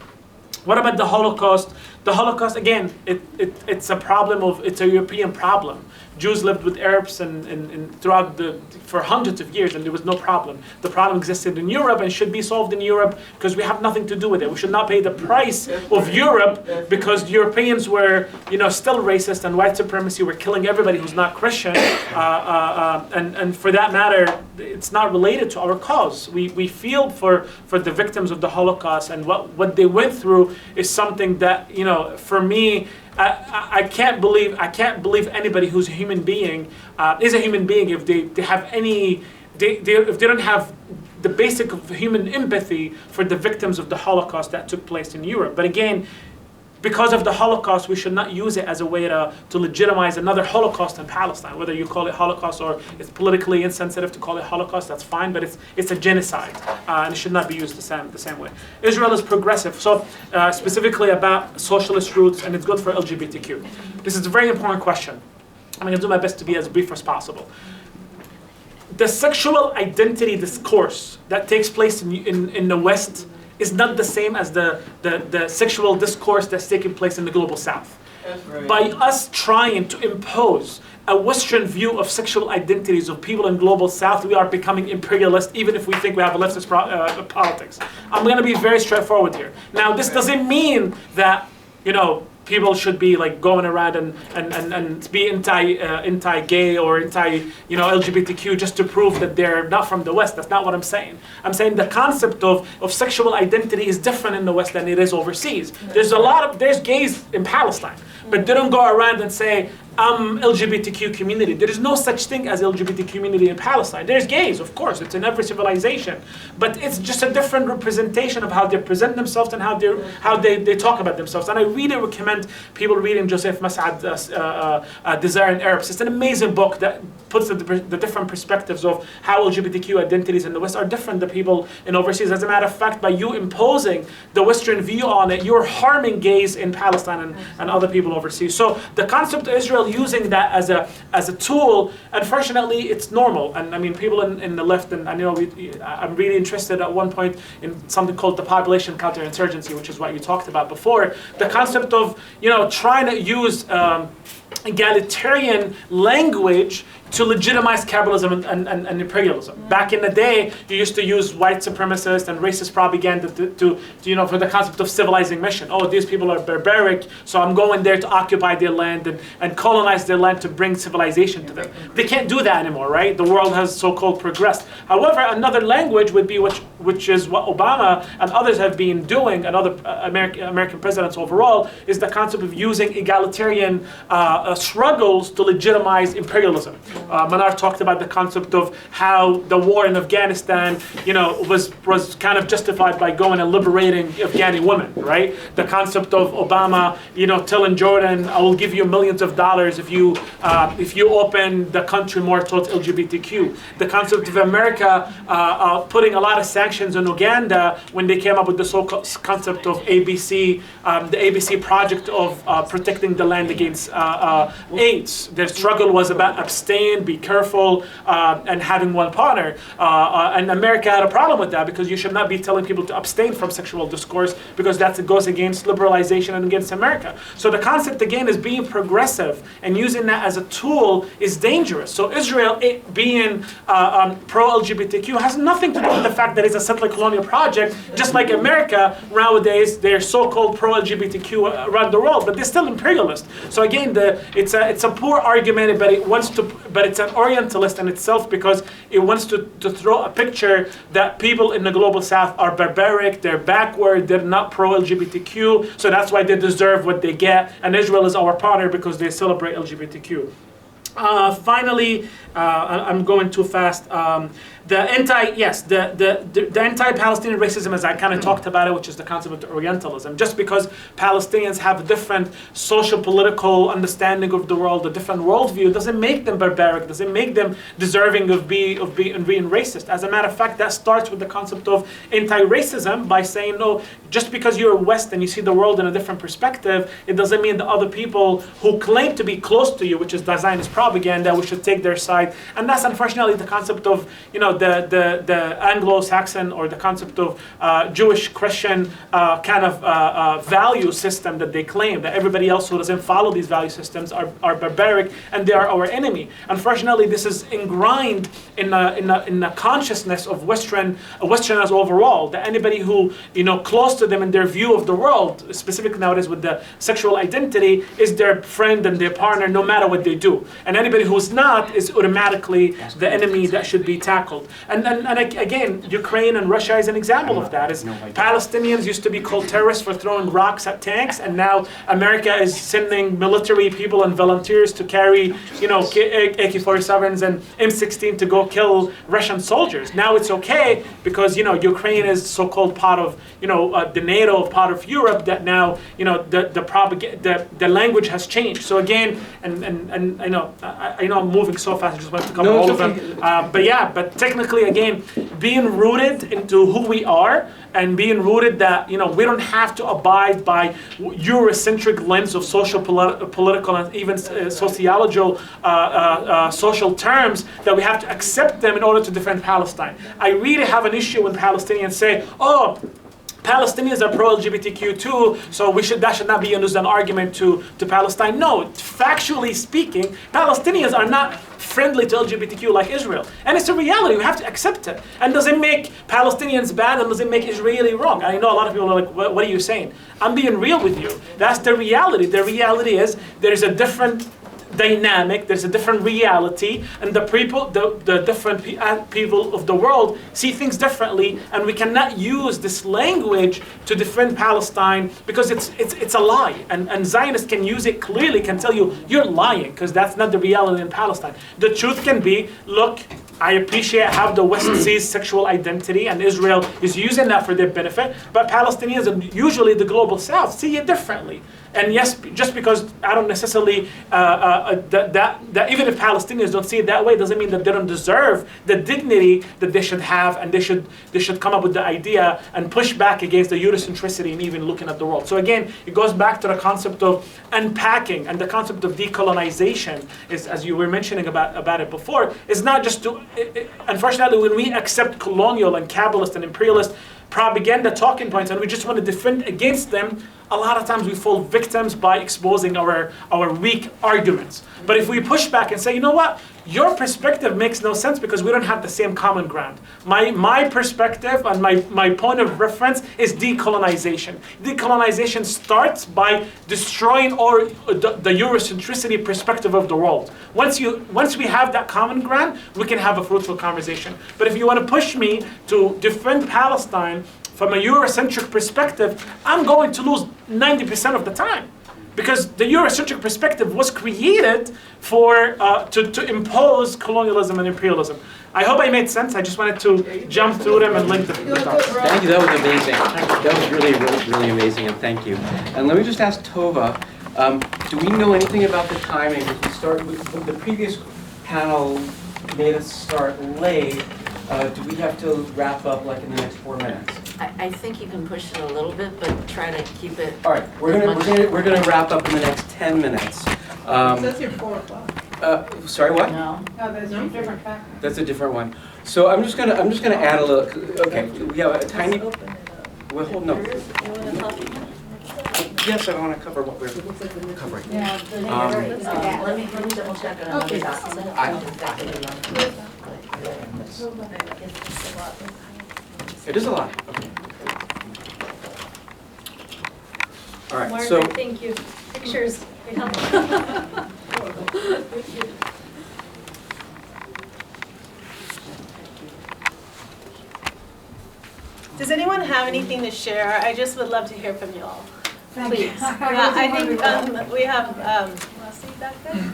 What about the Holocaust? The Holocaust, again, it's a European problem. Jews lived with Arabs and throughout for hundreds of years, and there was no problem. The problem existed in Europe and should be solved in Europe, because we have nothing to do with it. We should not pay the price of Europe, because Europeans were, still racist, and white supremacy were killing everybody who's not Christian. And for that matter, it's not related to our cause. We feel for the victims of the Holocaust, and what they went through is something that, for me, I can't believe anybody who's a human being is a human being if they have if they don't have the basic of human empathy for the victims of the Holocaust that took place in Europe. But again, because of the Holocaust, we should not use it as a way to legitimize another Holocaust in Palestine. Whether you call it Holocaust or it's politically insensitive to call it Holocaust, that's fine, but it's a genocide, and it should not be used the same way. Israel is progressive, so specifically about socialist roots, and it's good for LGBTQ. This is a very important question. I'm going to do my best to be as brief as possible. The sexual identity discourse that takes place in the West is not the same as the sexual discourse that's taking place in the global South. By us trying to impose a Western view of sexual identities of people in global South, we are becoming imperialist, even if we think we have a leftist politics. I'm going to be very straightforward here. Now, this doesn't mean that, people should be like going around and be anti-gay or LGBTQ just to prove that they're not from the West. That's not what I'm saying. I'm saying the concept of sexual identity is different in the West than it is overseas. There's gays in Palestine, but they don't go around and say, I'm LGBTQ community. There is no such thing as LGBT community in Palestine. There's gays, of course, it's in every civilization, but it's just a different representation of how they present themselves and how they talk about themselves. And I really recommend people reading Joseph Mas'ad's Desire in Arabs. It's an amazing book that puts the different perspectives of how LGBTQ identities in the West are different than people in overseas. As a matter of fact, by you imposing the Western view on it, you're harming gays in Palestine and other people overseas. So the concept of Israel using that as a tool, unfortunately, it's normal. And I mean, people in the left, and I know I'm really interested at one point in something called the population counterinsurgency, which is what you talked about before. The concept of trying to use egalitarian language to legitimize capitalism and imperialism. Back in the day, you used to use white supremacist and racist propaganda to for the concept of civilizing mission. Oh, these people are barbaric, so I'm going there to occupy their land and colonize their land to bring civilization to them. They can't do that anymore, right? The world has so-called progressed. However, another language would be which is what Obama and others have been doing, and other American presidents overall, is the concept of using egalitarian struggles to legitimize imperialism. Minar talked about the concept of how the war in Afghanistan, was kind of justified by going and liberating Afghani women, right? The concept of Obama, telling Jordan, I will give you millions of dollars if you open the country more towards LGBTQ. The concept of America putting a lot of sanctions on Uganda when they came up with the so-called concept of ABC, the ABC project of protecting the land against AIDS. Their struggle was about abstain disciplined, be careful, and having one partner. And America had a problem with that because you should not be telling people to abstain from sexual discourse because that goes against liberalization and against America. So the concept again is being progressive and using that as a tool is dangerous. So Israel being pro-LGBTQ has nothing to do with the fact that it's a settler colonial project, just like America nowadays, they're so-called pro-LGBTQ around the world, but they're still imperialist. So again, it's a poor argument, but it's an Orientalist in itself because it wants to throw a picture that people in the global South are barbaric, they're backward, they're not pro-LGBTQ, so that's why they deserve what they get, and Israel is our partner because they celebrate LGBTQ. Finally, I'm going too fast. The anti-Palestinian racism, as I kind of talked about it, which is the concept of Orientalism. Just because Palestinians have a different social political understanding of the world, a different worldview, doesn't make them barbaric, doesn't make them deserving of being racist. As a matter of fact, that starts with the concept of anti-racism by saying, no, just because you're West and you see the world in a different perspective, it doesn't mean that other people who claim to be close to you, which is the Zionist propaganda, we should take their side. And that's unfortunately the concept of, the Anglo-Saxon or the concept of Jewish Christian kind of value system that they claim, that everybody else who doesn't follow these value systems are barbaric and they are our enemy. Unfortunately, this is ingrained in the consciousness of Westerners overall, that anybody who, close to them in their view of the world, specifically nowadays with the sexual identity, is their friend and their partner no matter what they do. And anybody who's not is automatically the enemy that should be tackled. And again, Ukraine and Russia is an example of that. Palestinians used to be called terrorists for throwing rocks at tanks, and now America is sending military people and volunteers to carry, AK-47s and M16 to go kill Russian soldiers. Now it's okay because, Ukraine is so-called part of, the NATO, part of Europe, that now, the language has changed. So again, and I know I'm moving so fast, I just want to cover all of them. But technically, again, being rooted into who we are and being rooted that, we don't have to abide by Eurocentric lens of social, political, and even sociological, social terms, that we have to accept them in order to defend Palestine. I really have an issue when Palestinians say, oh, Palestinians are pro-LGBTQ too, so that should not be used as an argument to Palestine. No, factually speaking, Palestinians are not friendly to LGBTQ like Israel. And it's a reality, we have to accept it. And does it make Palestinians bad and does it make Israeli wrong? I know a lot of people are like, what are you saying? I'm being real with you. That's the reality. The reality is there's a different dynamic, there's a different reality, and the different people of the world see things differently, and we cannot use this language to defend Palestine because it's a lie, and Zionists can use it clearly, can tell you, you're lying, because that's not the reality in Palestine. The truth can be, look, I appreciate how the West sees sexual identity, and Israel is using that for their benefit, but Palestinians and usually the global South see it differently. And yes, just because I don't necessarily, that even if Palestinians don't see it that way, doesn't mean that they don't deserve the dignity that they should have, and they should come up with the idea and push back against the Eurocentricity and even looking at the world. So again, it goes back to the concept of unpacking, and the concept of decolonization is, as you were mentioning about it before, is not just to, unfortunately, when we accept colonial and capitalist and imperialist propaganda talking points and we just want to defend against them, a lot of times we fall victims by exposing our weak arguments. But if we push back and say, you know what, your perspective makes no sense because we don't have the same common ground. My perspective and my point of reference is decolonization. Decolonization starts by destroying the Eurocentricity perspective of the world. Once we have that common ground, we can have a fruitful conversation. But if you want to push me to defend Palestine from a Eurocentric perspective, I'm going to lose 90% of the time. Because the Eurocentric perspective was created to impose colonialism and imperialism. I hope I made sense. I just wanted to jump through them and link the dots. Thank you, that was amazing. That was really, really, really amazing, and thank you. And let me just ask Tova, do we know anything about the timing? Because we start with the previous panel made us start late. Do we have to wrap up like in the next 4 minutes? I think you can push it a little bit, but try to keep it. All right, we're gonna wrap up in the next 10 minutes. It says here 4 o'clock. Sorry, what? No. That's a different one. So I'm just gonna add a little. Okay, we have a tiny. Well, hold no. Yes, I want to cover what we're covering. Let me double check on another document. It is a lot. Okay. All right. Margaret, So thank you. Pictures, they help. Does anyone have anything to share? I just would love to hear from you all. Please. Yeah, I think we have Lassie back there.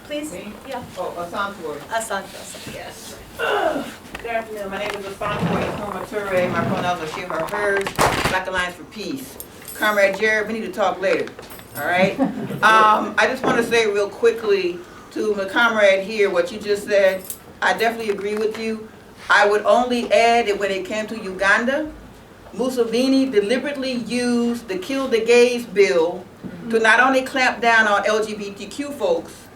Please. Yeah. Oh, Asantwar. Asante. Yes. Good afternoon. My name is Asantwar Toure. My pronouns are she, her, hers. Black Alliance for Peace. Comrade Jared, we need to talk later. All right? I just want to say real quickly to my comrade here what you just said. I definitely agree with you. I would only add that when it came to Uganda, Museveni deliberately used the Kill the Gays bill to not only clamp down on LGBTQ folks,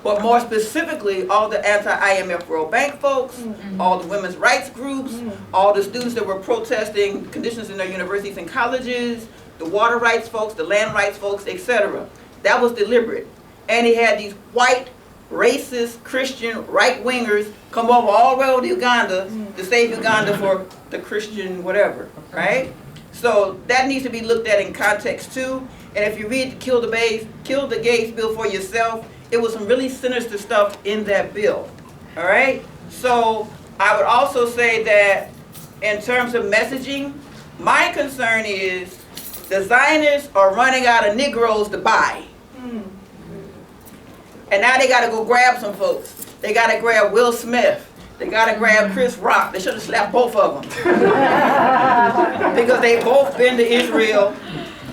but more specifically all the anti-IMF World Bank folks, all the women's rights groups, all the students that were protesting conditions in their universities and colleges, the water rights folks, the land rights folks, etc. That was deliberate. And he had these white, racist, Christian, right-wingers come over all around Uganda to save Uganda for the Christian whatever, right? So that needs to be looked at in context too. And if you read the Kill the Gays bill for yourself, it was some really sinister stuff in that bill, all right? So I would also say that in terms of messaging, my concern is the Zionists are running out of Negroes to buy. And now they got to go grab some folks. They got to grab Will Smith. They got to grab Chris Rock. They should have slapped both of them. Because they both been to Israel,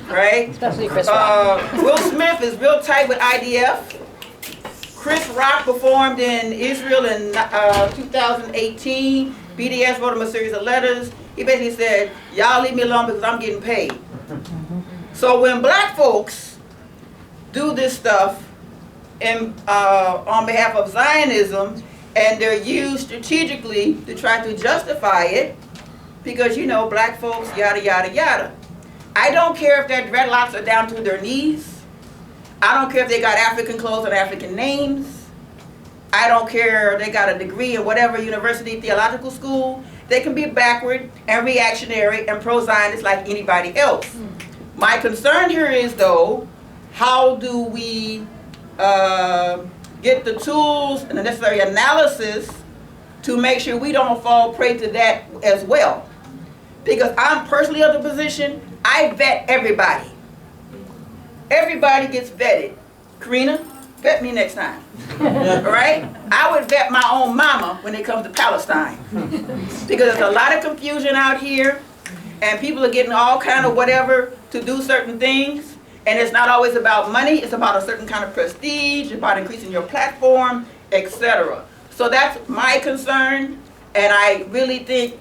right? Especially Chris Rock. Will Smith is real tight with IDF. Chris Rock performed in Israel in 2018. BDS wrote him a series of letters. He basically said, y'all leave me alone because I'm getting paid. So when black folks do this stuff on behalf of Zionism, and they're used strategically to try to justify it, because you know, black folks, yada, yada, yada. I don't care if their dreadlocks are down to their knees. I don't care if they got African clothes and African names. I don't care if they got a degree in whatever university, theological school. They can be backward and reactionary and pro-Zionist like anybody else. My concern here is, though, how do we get the tools and the necessary analysis to make sure we don't fall prey to that as well? Because I'm personally of the position, I vet everybody. Everybody gets vetted. Karina, vet me next time. All right? I would vet my own mama when it comes to Palestine. Because there's a lot of confusion out here, and people are getting all kind of whatever to do certain things. And it's not always about money, it's about a certain kind of prestige, about increasing your platform, etc. So that's my concern, and I really think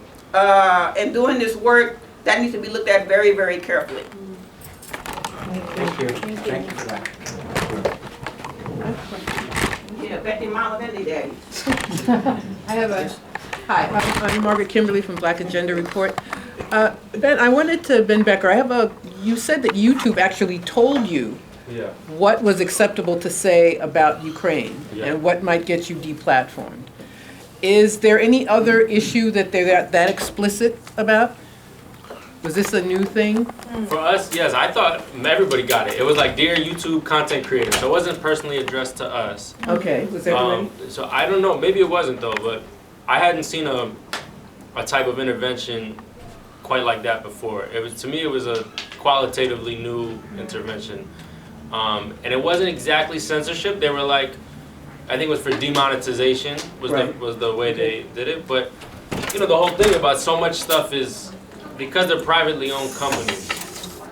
in doing this work, that needs to be looked at very, very carefully. thank you. Thank you for that. Yeah, bet your mama and their daddy. I have a, Hi, I'm Margaret Kimberly from Black Agenda Report. Ben, I wanted to, Ben Becker, you said that YouTube actually told you what was acceptable to say about Ukraine and what might get you deplatformed. Is there any other issue that they're that explicit about? Was this a new thing? For us, yes, I thought everybody got it. It was like, dear YouTube content creator, so it wasn't personally addressed to us. Okay, was everybody? So I don't know, maybe it wasn't though, but I hadn't seen a type of intervention quite like that before. It was, to me, it was a qualitatively new intervention. And it wasn't exactly censorship. They were like, I think it was for demonetization was the way they did it. But you know, the whole thing about so much stuff is because they're privately owned companies.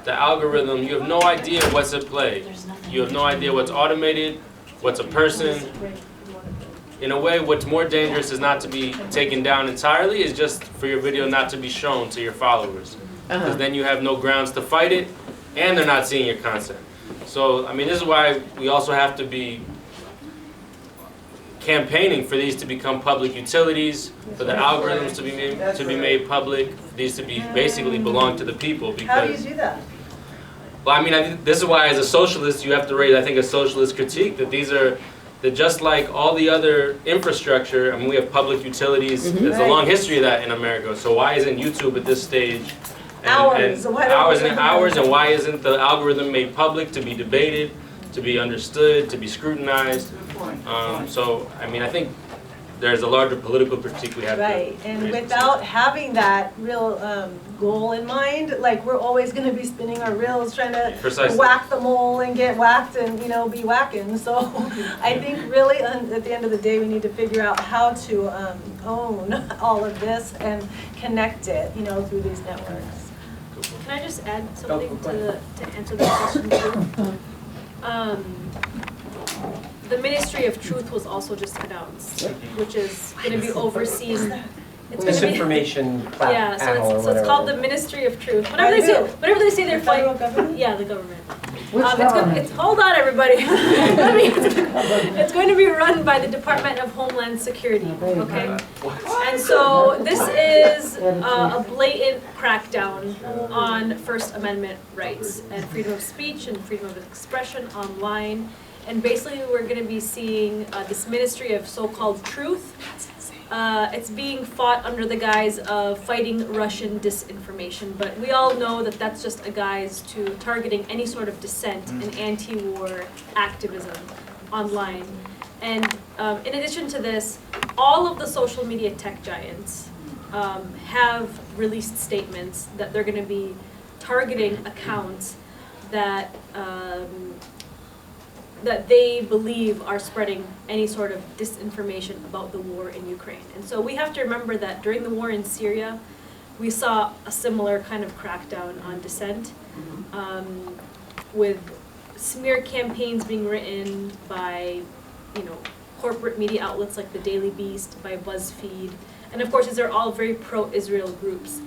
The algorithm, you have no idea what's at play. You have no idea what's automated, what's a person. In a way, what's more dangerous is not to be taken down entirely, is just for your video not to be shown to your followers. Because then you have no grounds to fight it, and they're not seeing your content. So, I mean, this is why we also have to be campaigning for these to become public utilities, for the algorithms to be made public, for these to be basically belong to the people. Because, how do you do that? well, I think this is why, as a socialist, you have to raise, I think, a socialist critique that these are, that just like all the other infrastructure, we have public utilities. There's a long history of that in America. So why isn't YouTube at this stage? Hours and hours, and why isn't the algorithm made public to be debated, to be understood, to be scrutinized? So, I think there's a larger political critique we have to Right, and raise. without having that real goal in mind, like we're always going to be spinning our reels trying to Precisely. whack the mole and get whacked and be whacking. So I think really at the end of the day we need to figure out how to own all of this and connect it, through these networks. Can I just add something to answer that question too? The Ministry of Truth was also just announced, which is going to be overseeing. It's gonna be- Misinformation Yeah, panel or so it's called the whatever. Ministry of Truth. Whenever they say they're The federal fighting, government? yeah, the government. Hold on, everybody. It's going to be run by the Department of Homeland Security. Okay, and so this is a blatant crackdown on First Amendment rights and freedom of speech and freedom of expression online. And basically, we're going to be seeing this Ministry of so-called Truth. It's being fought under the guise of fighting Russian disinformation, but we all know that that's just a guise to targeting any sort of dissent and anti-war activism online. And in addition to this, all of the social media tech giants have released statements that they're going to be targeting accounts that that they believe are spreading any sort of disinformation about the war in Ukraine. And so we have to remember that during the war in Syria, we saw a similar kind of crackdown on dissent, with smear campaigns being written by, corporate media outlets like the Daily Beast, by BuzzFeed, and of course these are all very pro-Israel groups.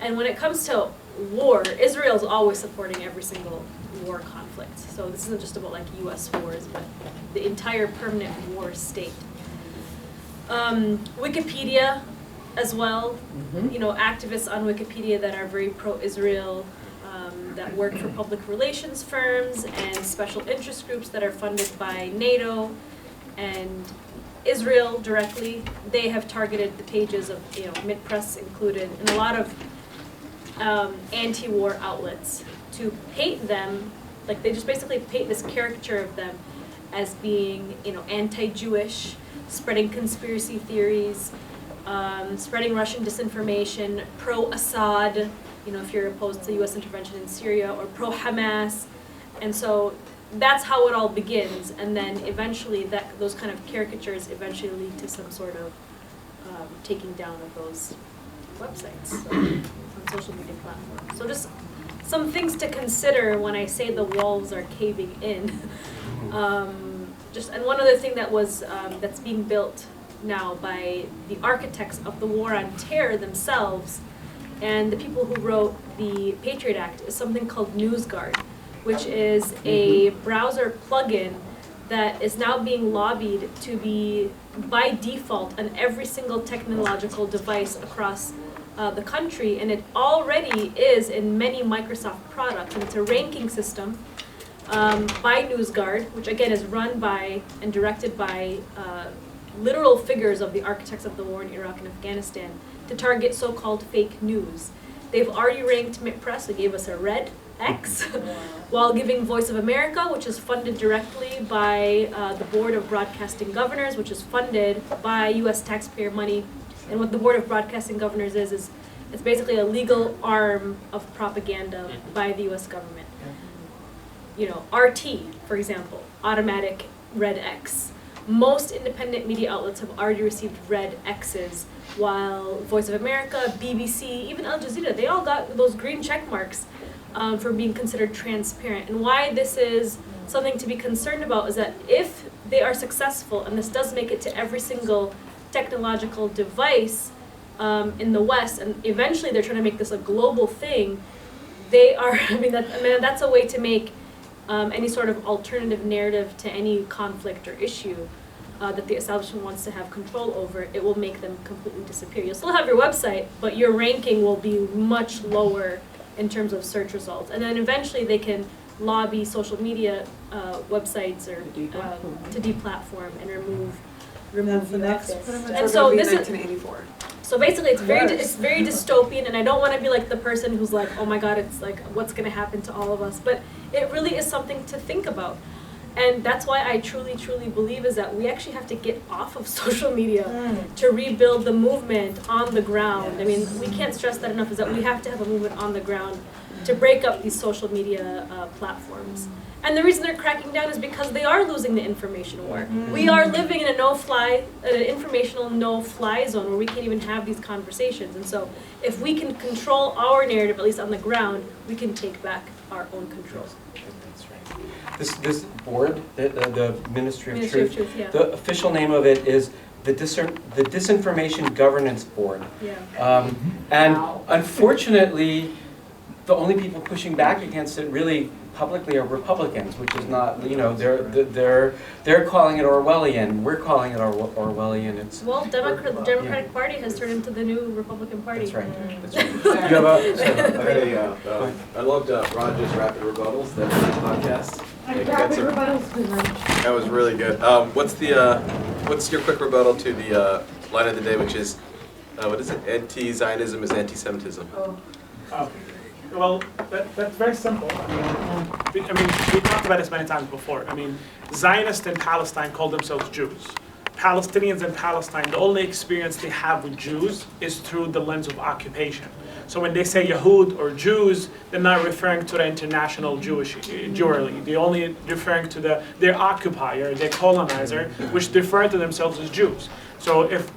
And when it comes to war, Israel's always supporting every single war conflict. So this isn't just about like U.S. wars, but the entire permanent war state. Wikipedia as well, activists on Wikipedia that are very pro-Israel, that work for public relations firms and special interest groups that are funded by NATO and Israel directly. They have targeted the pages of, MidPress included, and a lot of anti-war outlets to paint them, like they just basically paint this caricature of them as being, anti-Jewish, spreading conspiracy theories, spreading Russian disinformation, pro-Assad, if you're opposed to U.S. intervention in Syria, or pro-Hamas. And so that's how it all begins, and then eventually those kind of caricatures eventually lead to some sort of taking down of those websites on social media platforms. So just some things to consider when I say the walls are caving in. And one other thing that was that's being built now by the architects of the war on terror themselves and the people who wrote the Patriot Act is something called NewsGuard, which is a browser plugin that is now being lobbied to be by default on every single technological device across the country, and it already is in many Microsoft products, and it's a ranking system by NewsGuard, which again is run by and directed by literal figures of the architects of the war in Iraq and Afghanistan to target so-called fake news. They've already ranked MidPress, they gave us a red X, while giving Voice of America, which is funded directly by the Board of Broadcasting Governors, which is funded by U.S. taxpayer money. And what the Board of Broadcasting Governors is it's basically a legal arm of propaganda by the U.S. government. RT, for example, automatic red X. Most independent media outlets have already received red X's, while Voice of America, BBC, even Al Jazeera, they all got those green check marks for being considered transparent. And why this is something to be concerned about is that if they are successful, and this does make it to every single technological device in the West, and eventually they're trying to make this a global thing, they are, that's a way to make any sort of alternative narrative to any conflict or issue that the establishment wants to have control over, it will make them completely disappear. You'll still have your website, but your ranking will be much lower in terms of search results. And then eventually they can lobby social media websites or to deplatform and remove the next. And so this is 1984. so basically it's very dystopian, and I don't want to be like the person who's like, oh my god, it's like what's going to happen to all of us, but it really is something to think about. And that's why I truly, truly believe is that we actually have to get off of social media to rebuild the movement on the ground. I mean, we can't stress that enough, is that we have to have a movement on the ground to break up these social media platforms. And the reason they're cracking down is because they are losing the information war. We are living in an informational no-fly zone where we can't even have these conversations. And so if we can control our narrative, at least on the ground, we can take back our own control. This board, the Ministry of Truth, yeah. the official name of it is the Disinformation Governance Board. Yeah. And unfortunately, the only people pushing back against it really publicly are Republicans, which is not, you know, they're calling it Orwellian. We're calling it Orwellian. It's Well, the Democratic Party has turned into the new Republican Party. That's right. That's right. You have I loved Roger's Rapid Rebuttals, that podcast. That was really good. What's your quick rebuttal to the line of the day, which is, what is it? Anti-Zionism is anti-Semitism. Well, that's very simple. I mean, we talked about this many times before. I mean, Zionists in Palestine call themselves Jews. Palestinians in Palestine, the only experience they have with Jews is through the lens of occupation. So when they say Yahud or Jews, they're not referring to the international Jewry. They're only referring to their occupier, their colonizer, which refer to themselves as Jews. So if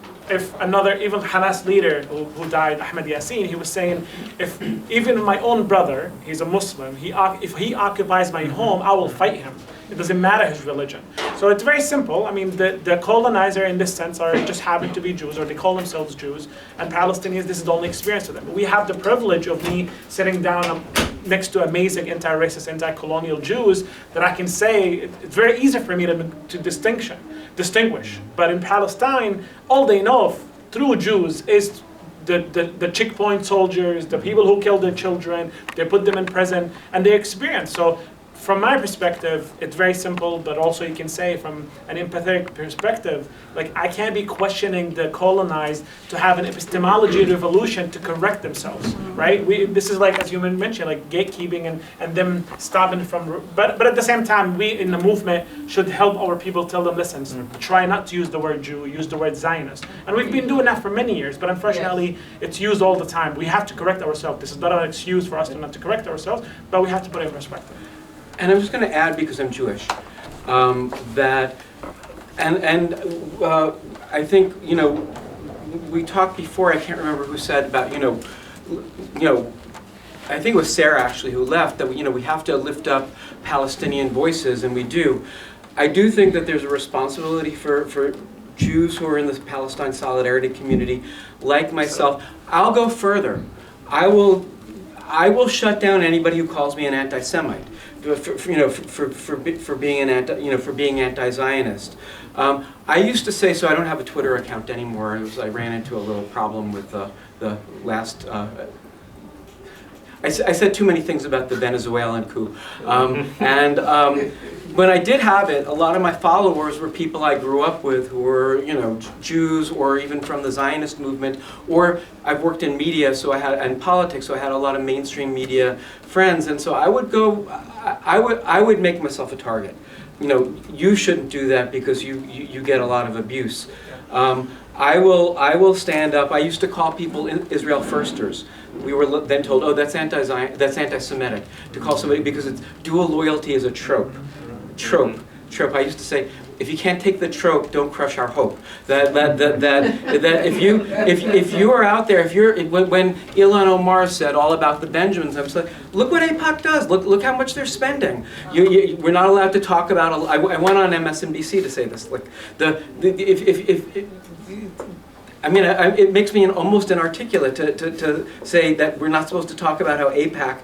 another, even Hamas leader who died, Ahmed Yassin, he was saying, if even my own brother, he's a Muslim, if he occupies my home, I will fight him. It doesn't matter his religion. So it's very simple. I mean, the colonizer in this sense just happen to be Jews, or they call themselves Jews, and Palestinians, this is the only experience to them. We have the privilege of me sitting down next to amazing anti-racist, anti-colonial Jews that I can say, it's very easy for me to distinguish. But in Palestine, all they know through Jews is the checkpoint soldiers, the people who killed their children, they put them in prison, and their experience. So from my perspective, it's very simple, but also you can say from an empathetic perspective, like I can't be questioning the colonized to have an epistemology revolution to correct themselves, right? This is like, as you mentioned, like gatekeeping and them stopping from, but at the same time, we in the movement should help our people, tell them, listen, try not to use the word Jew, use the word Zionist. And we've been doing that for many years, but unfortunately, it's used all the time. We have to correct ourselves. This is not an excuse for us to not to correct ourselves, but we have to put it in perspective. And I'm just going to add, because I'm Jewish, that, I think, you know, we talked before, I can't remember who said about, you know, I think it was Sarah actually who left, that, you know, we have to lift up Palestinian voices, and we do. I do think that there's a responsibility for Jews who are in the Palestine solidarity community, like myself. I'll go further. I will shut down anybody who calls me an anti-Semite. For being anti-Zionist. I used to say, so I don't have a Twitter account anymore. I ran into a little problem with the last. I said too many things about the Venezuelan coup, when I did have it, a lot of my followers were people I grew up with who were, you know, Jews or even from the Zionist movement, or I've worked in media, and politics, so I had a lot of mainstream media friends, and so I would make myself a target. You know, you shouldn't do that because you get a lot of abuse. I will stand up. I used to call people Israel firsters. We were then told, oh, that's anti-Semitic to call somebody, because it's dual loyalty is a trope. I used to say, if you can't take the trope, don't crush our hope. That if you are out there, when Ilhan Omar said all about the Benjamins, I was like, look what AIPAC does. Look how much they're spending. We're not allowed to talk about. I went on MSNBC to say this. Like it makes me almost inarticulate to say that we're not supposed to talk about how AIPAC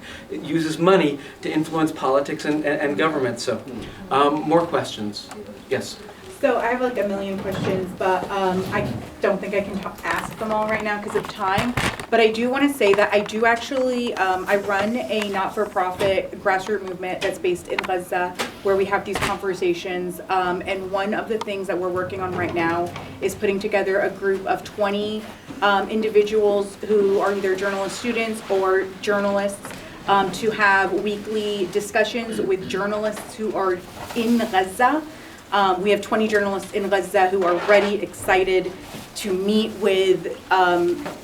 uses money to influence politics and government. So, more questions. Yes. So I have like a million questions, but I don't think I can ask them all right now because of time. But I do want to say that I do actually, I run a not-for-profit grassroots movement that's based in Gaza where we have these conversations. And one of the things that we're working on right now is putting together a group of 20 individuals who are either journalist students or journalists to have weekly discussions with journalists who are in Gaza. We have 20 journalists in Gaza who are ready, excited to meet with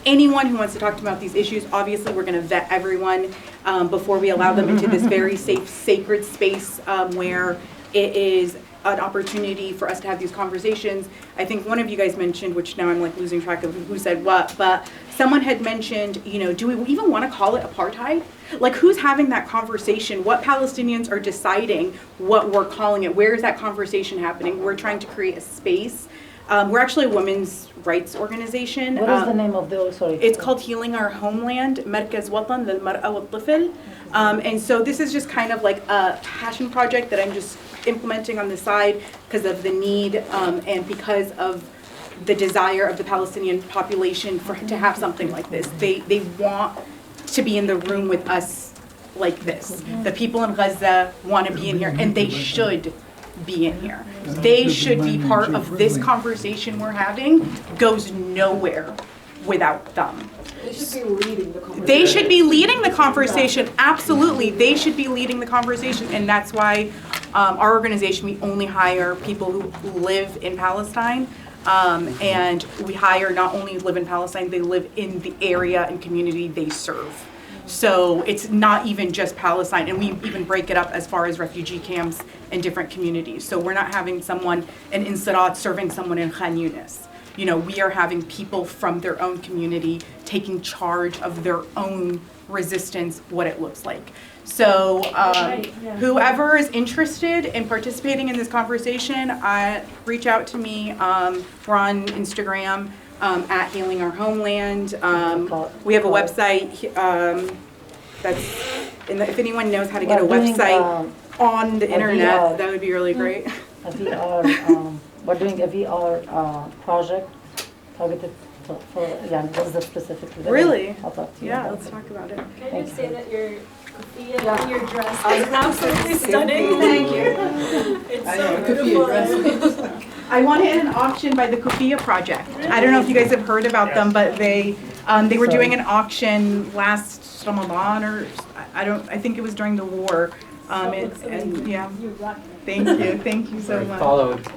anyone who wants to talk to them about these issues. Obviously, we're going to vet everyone before we allow them into this very safe, sacred space where it is an opportunity for us to have these conversations. I think one of you guys mentioned, which now I'm like losing track of who said what, but someone had mentioned, you know, do we even want to call it apartheid? Like, who's having that conversation? What Palestinians are deciding what we're calling it? Where is that conversation happening? We're trying to create a space. We're actually a women's rights organization. What is the name of the, sorry? It's called Healing Our Homeland, Merkaz Watan lil-Mar'a wal-Tifl. And so this is just kind of like a passion project that I'm just implementing on the side because of the need and because of the desire of the Palestinian population to have something like this. They want to be in the room with us like this. The people in Gaza want to be in here, and they should be in here. They should be part of this conversation we're having. Goes nowhere without them. They should be leading the conversation. They should be leading the conversation. Absolutely, they should be leading the conversation, and that's why our organization, we only hire people who live in Palestine. And we hire not only live in Palestine, they live in the area and community they serve. So it's not even just Palestine, and we even break it up as far as refugee camps and different communities. So we're not having someone in Sarat serving someone in Khan Yunis. You know, we are having people from their own community taking charge of their own resistance, what it looks like. So whoever is interested in participating in this conversation, reach out to me. We're on Instagram at Healing Our Homeland. We have a website that's, if anyone knows how to get a website on the internet, that would be really great. We're doing a VR project targeted for, yeah, what is the specific? Really? I'll talk to you. Yeah, let's talk about it. Can I just say that your kufiya and your dress is absolutely stunning. Thank you. It's so beautiful. I won it in an auction by the Kufiya Project. I don't know if you guys have heard about them, but they were doing an auction last Ramadan, or I think it was during the war. And yeah, thank you so much. Followed.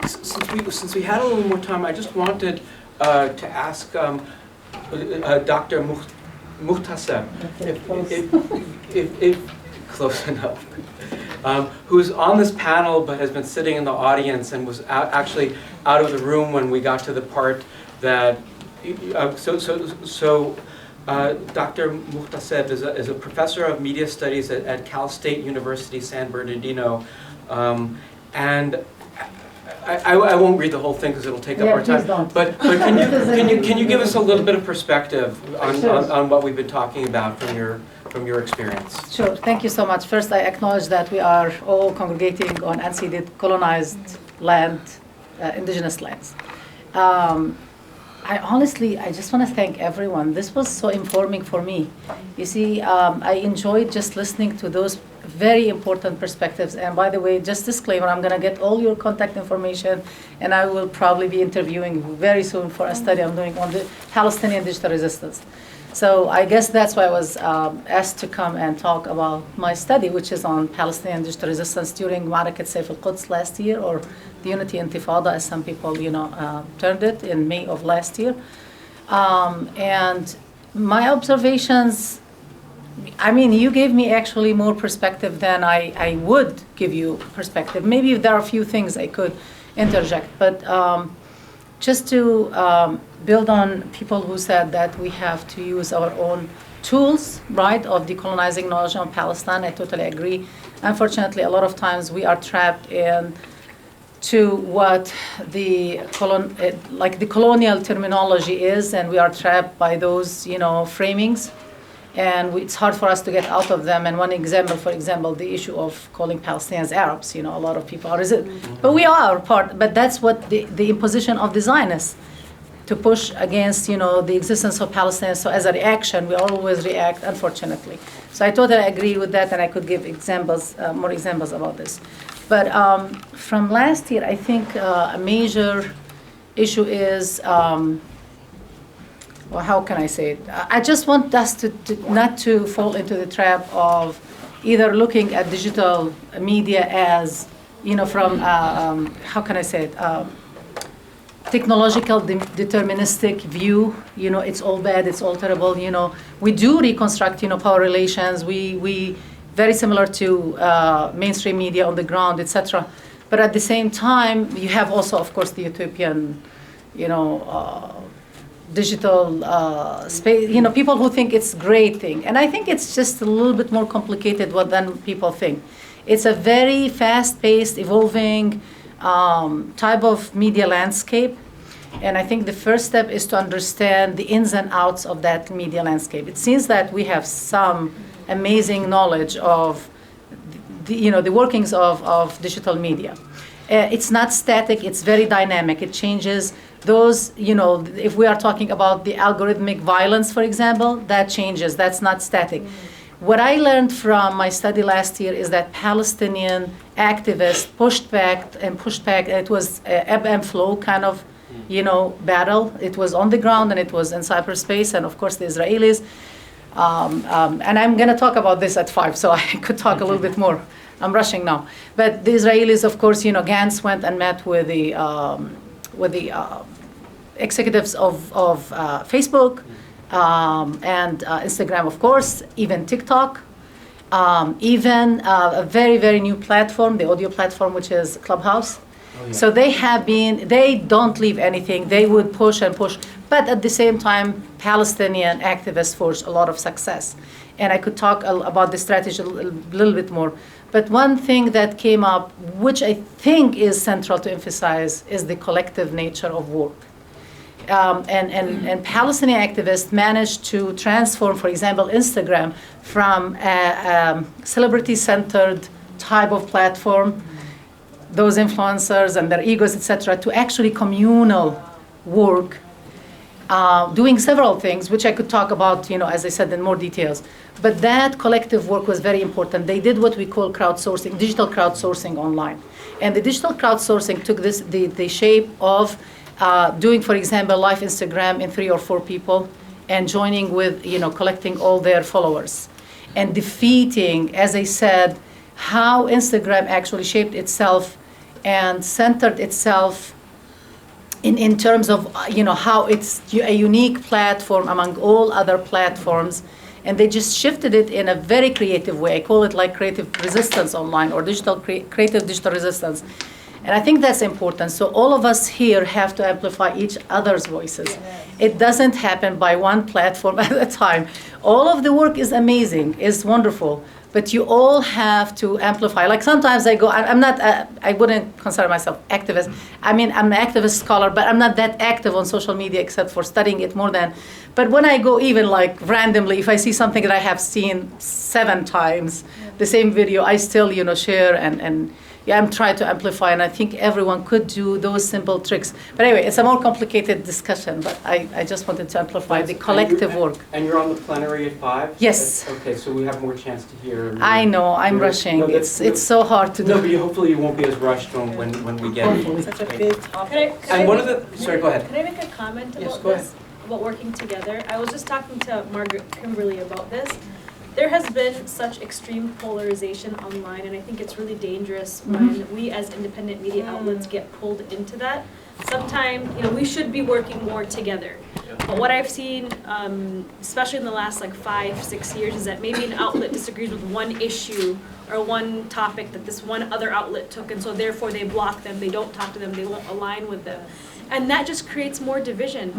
Since we had a little more time, I just wanted to ask Dr. Muhtaseb, if close enough, who's on this panel but has been sitting in the audience and was actually out of the room when we got to the part that, Dr. Muhtaseb is a professor of media studies at Cal State University, San Bernardino, and I won't read the whole thing because it'll take up our time. But can you give us a little bit of perspective on what we've been talking about from your experience? Sure. Thank you so much. First, I acknowledge that we are all congregating on unceded, colonized land, indigenous lands. I just want to thank everyone. This was so informing for me. You see, I enjoyed just listening to those very important perspectives. And by the way, just disclaimer, I'm going to get all your contact information, and I will probably be interviewing very soon for a study I'm doing on the Palestinian digital resistance. So I guess that's why I was asked to come and talk about my study, which is on Palestinian digital resistance during Ma'arakat Sayf al-Quds last year, or the Unity Intifada, as some people, termed it, in May of last year. And my observations, I mean, you gave me actually more perspective than I would give you perspective. Maybe there are a few things I could interject, but just to build on people who said that we have to use our own tools, right, of decolonizing knowledge on Palestine, I totally agree. Unfortunately, a lot of times we are trapped to what the colonial terminology is, and we are trapped by those, framings. and it's hard for us to get out of them. And one example, for example, the issue of calling Palestinians Arabs. A lot of people are but we are part. But that's what the imposition of the Zionists to push against, the existence of Palestinians. So as a reaction, we always react, unfortunately. So I totally agree with that, and I could give examples, more examples about this. But from last year, I think a major issue is. Well, how can I say it? I just want us to not to fall into the trap of either looking at digital media as, from, how can I say it, technological deterministic view. It's all bad, it's all terrible. We do reconstruct, power relations. We very similar to mainstream media on the ground, etc. But at the same time, you have also, of course, the utopian, digital space, people who think it's a great thing. And I think it's just a little bit more complicated than people think. It's a very fast-paced, evolving type of media landscape. And I think the first step is to understand the ins and outs of that media landscape. It seems that we have some amazing knowledge of the workings of digital media. It's not static, it's very dynamic, it changes. Those, if we are talking about the algorithmic violence, for example, that changes, that's not static. What I learned from my study last year is that Palestinian activists pushed back, and it was ebb and flow kind of, battle. It was on the ground and it was in cyberspace, and of course the Israelis. And I'm gonna talk about this at 5, so I could talk a little bit more. I'm rushing now. But the Israelis, of course, Gantz went and met with the executives of Facebook and Instagram, of course, even TikTok, even a very, very new platform, the audio platform, which is Clubhouse. Oh, yeah. So they don't leave anything. They would push and push. But at the same time, Palestinian activists forged a lot of success. And I could talk about the strategy a little bit more. But one thing that came up, which I think is central to emphasize, is the collective nature of work. And Palestinian activists managed to transform, for example, Instagram from a celebrity-centered type of platform, those influencers and their egos, etc., to actually communal work, doing several things, which I could talk about, as I said, in more details. But that collective work was very important. They did what we call crowdsourcing, digital crowdsourcing online. And the digital crowdsourcing took the shape of doing, for example, live Instagram in 3 or 4 people and joining with, collecting all their followers and defeating, as I said, how Instagram actually shaped itself and centered itself in terms of, how it's a unique platform among all other platforms. And they just shifted it in a very creative way. I call it like creative resistance online, or creative digital resistance. And I think that's important. So all of us here have to amplify each other's voices. Yes. It doesn't happen by one platform at a time. All of the work is amazing, is wonderful, but you all have to amplify. Like sometimes I go, I wouldn't consider myself activist. I mean, I'm an activist scholar, but I'm not that active on social media except for studying it more than. But when I go even like randomly, if I see something that I have seen 7 times, the same video, I still, share and I'm trying to amplify, and I think everyone could do those simple tricks. But anyway, it's a more complicated discussion, but I just wanted to amplify the collective work. And you're on the plenary at 5? Yes. Okay, so we have more chance to hear. I know, I'm rushing. No, it's so hard to do. No, but hopefully you won't be as rushed when we get hopefully. Such a big topic. Sorry, go ahead. Can I make a comment about this? About working together? I was just talking to Margaret Kimberly about this. There has been such extreme polarization online, and I think it's really dangerous when we as independent media outlets get pulled into that. Sometimes, we should be working more together. But what I've seen, especially in the last 5-6 years, is that maybe an outlet disagrees with one issue or one topic that this one other outlet took, and so therefore they block them, they don't talk to them, they won't align with them. And that just creates more division.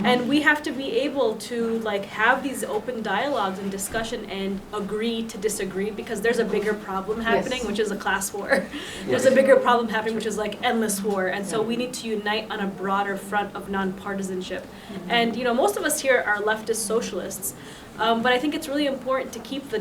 And we have to be able to have these open dialogues and discussion and agree to disagree, because there's a bigger problem happening, which is a class war. There's a bigger problem happening, which is endless war. And so we need to unite on a broader front of non-partisanship. And most of us here are leftist socialists. But I think it's really important to keep the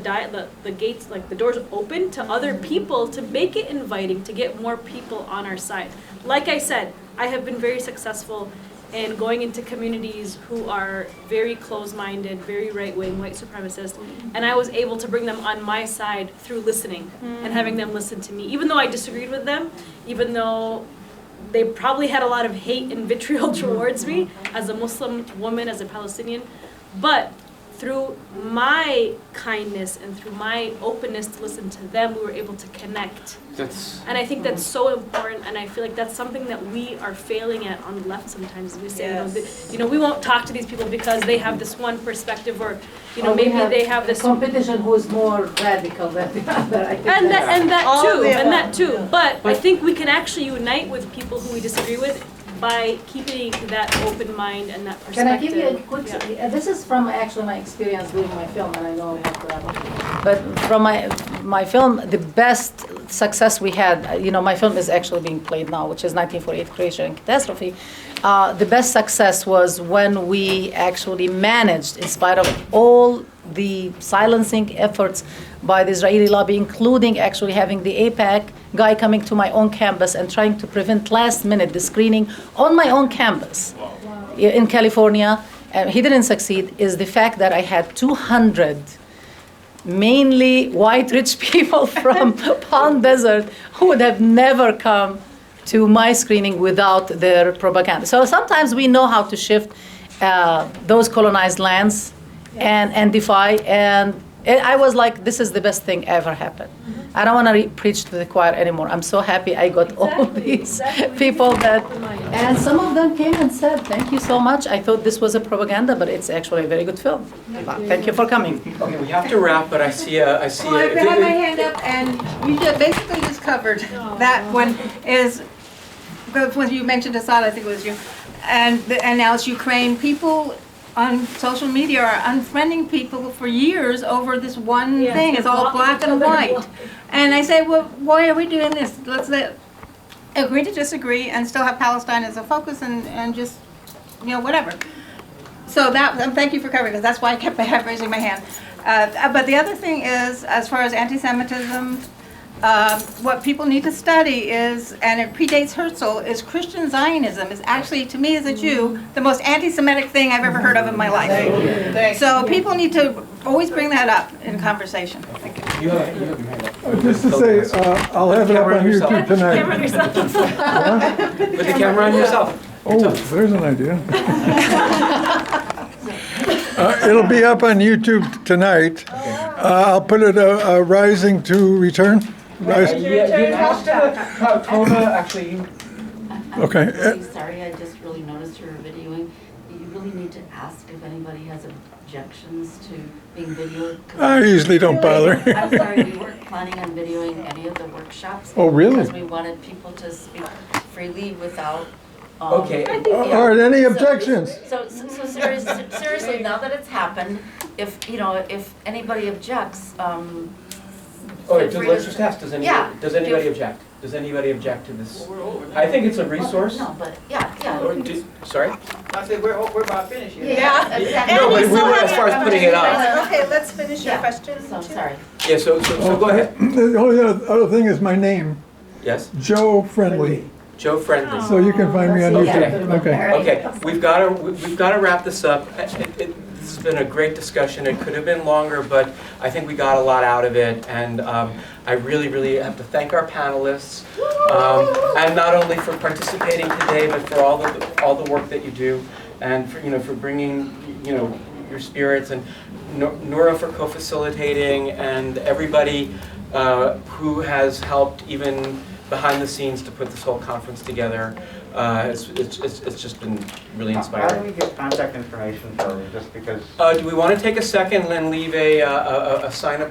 gates, like the doors open to other people, to make it inviting, to get more people on our side. Like I said, I have been very successful in going into communities who are very closed-minded, very right-wing, white supremacist, and I was able to bring them on my side through listening and having them listen to me. Even though I disagreed with them, even though they probably had a lot of hate and vitriol towards me as a Muslim woman, as a Palestinian, but through my kindness and through my openness to listen to them, we were able to connect. And I think that's so important, and I feel like that's something that we are failing at on the left sometimes. We say, we won't talk to these people because they have this one perspective, or maybe they have this competition who is more radical than the other. I think that too. But I think we can actually unite with people who we disagree with by keeping that open mind and that perspective. Can I give you a quick, this is from actually my experience doing my film, and I know we have to wrap up. But from my film, the best success we had, my film is actually being played now, which is 1948 Creation and Catastrophe. The best success was when we actually managed, in spite of all the silencing efforts by the Israeli lobby, including actually having the AIPAC guy coming to my own campus and trying to prevent last minute the screening on my own campus in California. He didn't succeed, is the fact that I had 200 mainly white rich people from Palm Desert who would have never come to my screening without their propaganda. So sometimes we know how to shift those colonized lands and defy. And I was like, this is the best thing ever happened. I don't want to preach to the choir anymore. I'm so happy I got all these people and some of them came and said, thank you so much. I thought this was a propaganda, but it's actually a very good film. Thank you for coming. Okay, we have to wrap, but I see Well, I had my hand up, and you basically just covered that one. When you mentioned Assad, I think it was you, and now it's Ukraine. People on social media are unfriending people for years over this one thing. It's all black and white. And I say, well, why are we doing this? Let's agree to disagree and still have Palestine as a focus and just, whatever. So thank you for covering, because that's why I kept raising my hand. But the other thing is, as far as anti-Semitism, what people need to study is, and it predates Herzl, is Christian Zionism is actually, to me as a Jew, the most anti-Semitic thing I've ever heard of in my life. So people need to always bring that up in conversation. Thank you. Just to say, I'll have it up on YouTube tonight. Put the camera on yourself. Oh, there's an idea. It'll be up on YouTube tonight. I'll put it Rising to Return. You have to Toma actually. Okay. I'm really sorry, I just really noticed you were videoing. You really need to ask if anybody has objections to being videoed. I usually don't bother. I'm sorry, we weren't planning on videoing any of the workshops. Oh, really? Because we wanted people to speak freely without. Okay. All right, any objections? So seriously, now that it's happened, if anybody objects, let's just ask, does anybody object? Does anybody object to this? I think it's a resource. No, but yeah. Sorry? I said, we're about finished here. Yeah. Exactly. No, but we were as far as putting it up. Okay, let's finish your question. So I'm sorry. Yeah, so go ahead. The only other thing is my name. Yes? Joe Friendly. Joe Friendly. So you can find me on YouTube. Okay, we've got to wrap this up. This has been a great discussion. It could have been longer, but I think we got a lot out of it. And I really, really have to thank our panelists, and not only for participating today, but for all the work that you do, and for bringing your spirits, and Noura for co-facilitating, and everybody who has helped even behind the scenes to put this whole conference together. It's just been really inspiring. How do we get contact information for you? Just because. Do we want to take a second and leave a sign-up